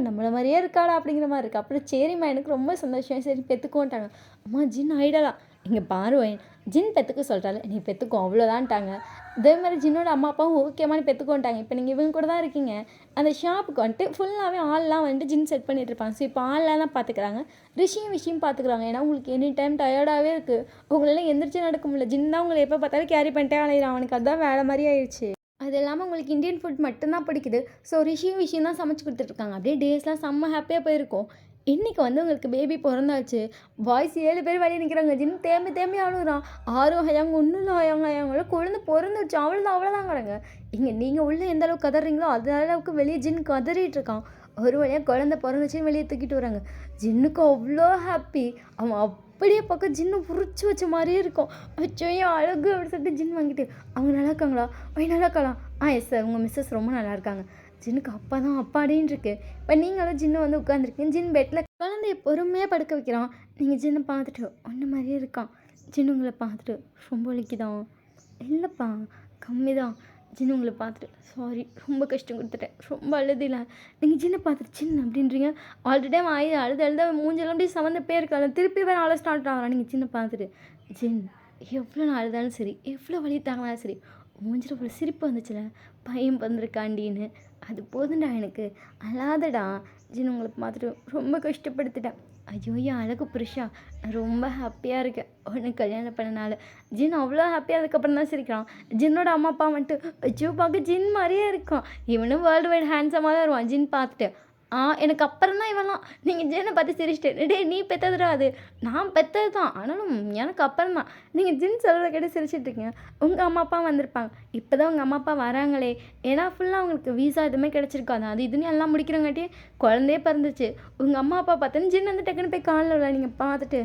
நம்மளை மாதிரியே இருக்காடா அப்படிங்கிற மாதிரி இருக்குது. அப்புறம் சரிம்மா எனக்கு ரொம்ப சந்தோஷம். சரி பெற்றுக்கோன்ட்டாங்க. அம்மா ஜின் ஐடலா இங்கே பாருவேன். ஜின் பெற்றுக்க சொல்லிட்டால நீ பெற்றுக்கோ அவ்வளோதான்ட்டாங்க. இதே மாதிரி ஜின்னோட அம்மா அப்பாவும் ஓகேம்மா நீ பெற்றுக்கோன்ட்டாங்க. இப்போ நீங்கள் இவங்க கூட தான் இருக்கீங்க. அந்த ஷாப்புக்கு வந்துட்டு ஃபுல்லாகவே ஆள்லாம் வந்துட்டு ஜின் செட் பண்ணிட்டு இருப்பாங்க. ஸோ இப்போ ஆள்லாம் தான் பார்த்துக்கிறாங்க. விஷயம் பார்த்துக்குறாங்க. ஏன்னா உங்களுக்கு எனி டைம் டயர்டாகவே இருக்குது. உங்களெல்லாம் எந்திரிச்சு நடக்க முடியல. ஜின் தான் உங்களை எப்போ பார்த்தாலும் கேரி பண்ணிட்டே அலையிறான். அவனுக்கு அதுதான் வேலை மாதிரி ஆயிடுச்சு. அது இல்லாமல் உங்களுக்கு இந்தியன் ஃபுட் மட்டும்தான் பிடிக்குது. ஸோ விஷயம் தான் சமைச்சு கொடுத்துட்ருக்காங்க. அப்படியே டேஸ்லாம் செம்ம ஹாப்பியாக போயிருக்கும். இன்றைக்கி வந்து உங்களுக்கு பேபி பிறந்தாச்சு. பாய்ஸ் 7 பேர் வெளியே நிற்கிறாங்க. ஜின் தேம்பி அழுகுறான். ஆரும் ஹயாங் ஒன்றும் இல்லை ஹயாங்கள குழந்தை பிறந்துச்சு அவ்வளோதாங்கிறாங்க. இங்கே நீங்கள் உள்ளே எந்த அளவுக்கு கதறீங்களோ அது அளவுக்கு வெளியே ஜின் கதறிட்டு இருக்கான். ஒரு வழியாக குழந்தை பிறந்துச்சின்னு வெளியே தூக்கிட்டு வராங்க. ஜின்னுக்கு அவ்வளோ ஹாப்பி. அவன் அப்படியே பக்கம் ஜின்னு உரிச்சு வச்ச மாதிரியே இருக்கும். அச்சோயும் அழகு அப்படி சொல்லிட்டு ஜின் வாங்கிட்டு அவங்க நல்லா இருக்காங்களா? நல்லா இருக்கலாம். எஸ் சார் உங்கள் மிஸ்ஸஸ் ரொம்ப நல்லா இருக்காங்க. ஜின்னுக்கு அப்பா தான் அப்பாடின்னு இருக்கு. இப்போ நீங்களும் ஜின்னு வந்து உட்காந்துருக்கீங்க. ஜின் பெட்டில் குழந்தைய பொறுமையாக படுக்க வைக்கிறான். நீங்கள் ஜின்னை பார்த்துட்டு ஒன்று மாதிரியே இருக்கான். ஜின் உங்களை பார்த்துட்டு ரொம்ப வலிக்குதான்? இல்லைப்பா கம்மி தான். ஜின் உங்களை பார்த்துட்டு சாரி ரொம்ப கஷ்டம் கொடுத்துட்டேன் ரொம்ப அழுதில்ல. நீங்கள் ஜின்னை பார்த்துட்டு ஜின் அப்படின்றீங்க. ஆல்ரெடி அழுத மூஞ்செல்லாம் அப்படியே சம்மந்த பேருக்கால திருப்பி வேறு ஆள ஸ்டார்ட் ஆகிறான். நீங்கள் ஜின்னை பார்த்துட்டு ஜின் எவ்வளோ நான் அழுதாலும் சரி எவ்வளோ வலி தாங்கினாலும் சரி மூஞ்சில் இவ்வளோ சிரிப்பு வந்துச்சுல பையன் வந்திருக்காண்டின்னு அது போதுண்டா எனக்கு அழாதடா. ஜின் உங்களை பார்த்துட்டு ரொம்ப கஷ்டப்படுத்திட்டேன். ஐயோ என் அழகு புருஷா நான் ரொம்ப ஹாப்பியாக இருக்கேன் உனக்கு கல்யாணம் பண்ணனால. ஜின் அவ்வளோ ஹாப்பியாக அதுக்கப்புறம் தான் சிரிக்கிறான். ஜின்னோட அம்மா அப்பா வந்துட்டு ஐயோ பார்க்க ஜின் மாதிரியே இருக்கான். இவனும் வேர்ல்டு வைட் ஹேண்ட்ஸமாக தான் வருவான். ஜின் பார்த்துட்டு எனக்கு அப்புறம் தான் இவெல்லாம் நீங்கள் ஜின்னை பார்த்து சிரிச்சிட்டு டே நீ பெற்றதுடா அது நான் பெற்றது தான் ஆனாலும் எனக்கு அப்புறம் தான் நீங்கள் ஜின் சொல்கிறத கேட்டு சிரிச்சிட்ருக்கீங்க. உங்கள் அம்மா அப்பா வந்திருப்பாங்க. இப்போ தான் உங்கள் அம்மா அப்பா வராங்களே. ஏன்னா ஃபுல்லாக அவங்களுக்கு வீசா எதுவுமே கிடச்சிருக்காது. அது இதுன்னு எல்லாம் முடிக்கிறங்காட்டி குழந்தையே பிறந்துச்சு. உங்கள் அம்மா அப்பா பார்த்தோன்னு ஜின் வந்து டக்குன்னு போய் காலில் விட நீங்கள் பார்த்துட்டு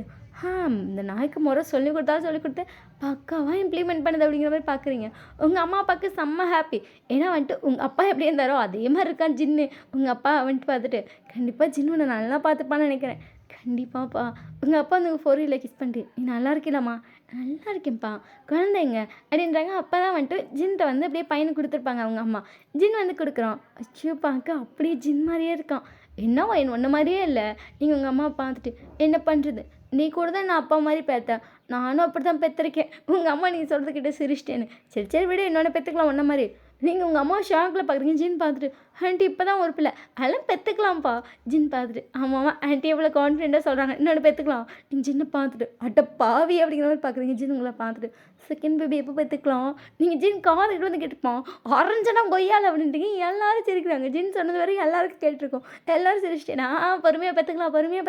இந்த நாய்க்கு முறை சொல்லி கொடுத்து பக்காவாக இம்ப்ளிமெண்ட் பண்ணுது அப்படிங்கிற மாதிரி பார்க்குறீங்க. உங்கள் அம்மா அப்பாவுக்கு செம்ம ஹாப்பி. ஏன்னா வந்துட்டு உங்கள் அப்பா எப்படி இருந்தாரோ அதே மாதிரி இருக்கான் ஜின்னு. உங்கள் அப்பா வந்துட்டு பார்த்துட்டு கண்டிப்பாக ஜின்னு உன்னை நல்லா பார்த்துப்பான்னு நினைக்கிறேன். கண்டிப்பாப்பா. உங்கள் அப்பா வந்து 4 கிஸ் பண்ணிட்டு நீ நல்லா இருக்கலாமா? நல்லா இருக்கேன்ப்பா. குழந்தைங்க அப்படின்றாங்க. அப்போ தான் வந்துட்டு ஜின்கிட்ட வந்து அப்படியே பையனுக்கு கொடுத்துருப்பாங்க அவங்க அம்மா. ஜின் வந்து கொடுக்குறான். அச்சோ பார்க்க அப்படியே ஜின் மாதிரியே இருக்கான். என்னவா ஒன்றை மாதிரியே இல்லை. நீங்கள் உங்கள் அம்மா பார்த்துட்டு என்ன பண்ணுறது நீ கூட தான் நான் அப்பா மாதிரி பெற்றேன். நானும் அப்படி தான் பெற்றிருக்கேன். உங்கள் அம்மா நீங்கள் சொல்கிறதுக்கிட்ட சிரிச்சிட்டேன்னு. சரி விட இன்னொன்று பெற்றுக்கலாம் ஒன்றை மாதிரி. நீங்கள் உங்கள் அம்மா ஷாக்கில் பார்க்குறீங்க. ஜின் பார்த்துட்டு ஆண்டி இப்போ தான் ஒரு பிள்ளை அதெல்லாம் பெற்றுக்கலாம்ப்பா. ஜின் பார்த்துட்டு ஆமாம் ஆண்டி எவ்வளோ கான்ஃபிடென்ட்டாக சொல்கிறாங்க இன்னொன்று பெற்றுக்கலாம். நீங்கள் ஜின்னை பார்த்துட்டு அட்ட பாவி அப்படிங்கிற மாதிரி பார்க்குறீங்க. ஜின் உங்களை பார்த்துட்டு செகண்ட் பேபி எப்போ பெற்றுக்கலாம்? நீங்கள் ஜின் காதுகிட்ட வந்து கேட்டுப்பான் ஆரஞ்சனா கொய்யால் அப்படின்ட்டு எல்லாரும் சிரிக்கிறாங்க. ஜின் சொன்னது வரைக்கும் எல்லாருக்கும் கேட்டிருக்கோம். எல்லோரும் சிரிச்சிட்டேனா பொறுமையாக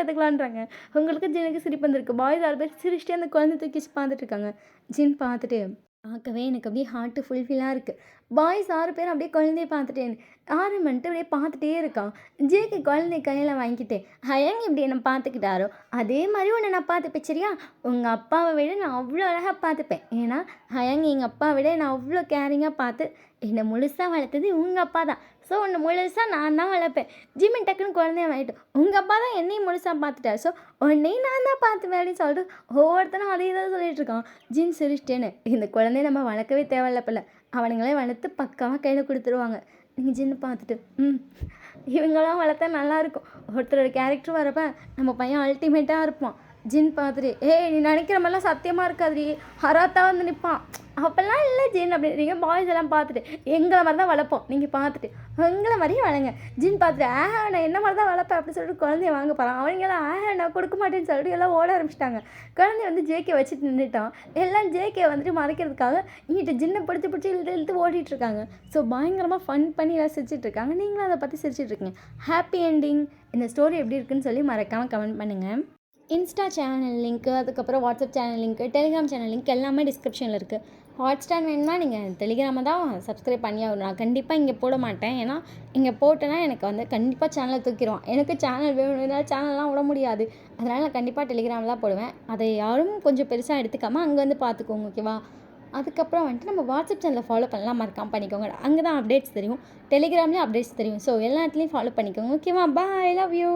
பெற்றுக்கலான்றாங்க. உங்களுக்கு ஜினுக்கு சிரிப்பு வந்திருக்கு. பாய்ஸ் 6 பேர் சிரிச்சிட்டே அந்த குழந்தை தூக்கி பார்த்துட்டு இருக்காங்க. ஜின் பார்த்துட்டு பார்க்கவே எனக்கு அப்படியே ஹார்ட்டு ஃபுல்ஃபில்லாக இருக்குது. பாய்ஸ் 6 பேரும் அப்படியே குழந்தைய பார்த்துட்டே ஆர்யன் வந்துட்டு அப்படியே பார்த்துட்டே இருக்கான். ஜேகே குழந்தைய கையில் வாங்கிட்டு, ஹயங் எப்படி என்ன பார்த்துக்கிட்டாரோ, அதே மாதிரி உன்னை நான் பார்த்துப்பேன் சரியா? உங்கள் அப்பாவை விட நான் அவ்வளோ அழகாக பார்த்துப்பேன். ஏன்னா ஹயங் எங்கள் அப்பாவை விட நான் அவ்வளோ கேரிங்காக பார்த்து என்னை முழுசாக வளர்த்தது உங்கள் அப்பா தான். ஸோ உன்னை முழுசாக நான் தான் வளர்ப்பேன். ஜிமின் டக்குன்னு குழந்தைய வாங்கிட்டு, உங்கள் அப்பா தான் என்னையும் முழுசாக பார்த்துட்டார். ஸோ உன்னையும் நான் தான் பார்த்துப்பேன் அப்படின்னு சொல்லிட்டு ஒவ்வொருத்தரும் அதே தான் சொல்லிட்டு இருக்கான். ஜின் சிரிச்சிட்டேன்னு, இந்த குழந்தைய நம்ம வளர்க்கவே தேவையில்ல போல, அவனுங்களே வளர்த்து பக்காவாக கையில் கொடுத்துருவாங்க. நீங்கள் ஜின்னு பார்த்துட்டு இவங்களாம் வளர்த்தா நல்லாயிருக்கும். ஒருத்தரோட கேரக்டர் வரப்போ நம்ம பையன் அல்டிமேட்டாக இருப்பான். ஜின் பார்த்துட்டு, ஏய் நீ நினைக்கிற மாதிரிலாம் சத்தியமாக இருக்காதுடி, ஹராத்தா வந்து நிற்பான். அப்போல்லாம் இல்லை ஜின் அப்படின்றீங்க. பாய்ஸ் எல்லாம் பார்த்துட்டு எங்களை மாதிரி தான் வளர்ப்போம், நீங்கள் பார்த்துட்டு எங்களை மாதிரியே வளங்க. ஜின் பார்த்துட்டு நான் என்ன மாதிரி தான் வளர்ப்பேன் அப்படின்னு சொல்லிட்டு குழந்தைய வாங்க போகிறான். அவங்களாம் நான் கொடுக்க மாட்டேன்னு சொல்லிட்டு எல்லாம் ஓட ஆரம்பிச்சிட்டாங்க. குழந்தைய வந்து ஜேகே வச்சுட்டு நின்றுட்டான். எல்லாம் ஜேகே வந்துட்டு மறைக்கிறதுக்காக இங்கிட்ட ஜின்னை பிடிச்சி இழுத்து ஓடிட்டுருக்காங்க. ஸோ பயங்கரமாக ஃபன் பண்ணி எல்லாம் சிரிச்சிட்ருக்காங்க. நீங்களும் அதை பற்றி சிரிச்சிட்ருக்கீங்க. Happy ending. இந்த ஸ்டோரி எப்படி இருக்குன்னு சொல்லி மறக்காமல் கமெண்ட் பண்ணுங்கள். இன்ஸ்டா சேனல் லிங்க்கு, அதுக்கப்புறம் WhatsApp channel link, Telegram channel link எல்லாமே டிஸ்கிரிப்ஷனில் இருக்குது. ஹாட்ஸ்டார் வேணும்னா நீங்கள் டெலிகிராமை தான் சப்ஸ்கிரைப் பண்ணி ஆகணும். நான் கண்டிப்பாக இங்கே போட மாட்டேன். ஏன்னா இங்கே போட்டேன்னா எனக்கு வந்து கண்டிப்பாக சேனலை தூக்கிடுவான். எனக்கு சேனல் வேணும், சேனல்லாம் விட முடியாது. அதனால் நான் கண்டிப்பாக டெலிகிராமில் தான் போடுவேன். அதை யாரும் கொஞ்சம் பெருசாக எடுத்துக்காமல் அங்கே வந்து பார்த்துக்கோங்க, ஓகேவா? அதுக்கப்புறம் வந்துட்டு நம்ம வாட்ஸ்அப் சேனலில் ஃபாலோ பண்ணலாம், மறக்காமல் பண்ணிக்கோங்க. அங்கே தான் அப்டேட்ஸ் தெரியும், டெலிகிராம்லேயும் அப்டேட்ஸ் தெரியும். ஸோ எல்லா இடத்துலையும் ஃபாலோ பண்ணிக்கோங்க, ஓகேவா? பாய், லவ் யூ.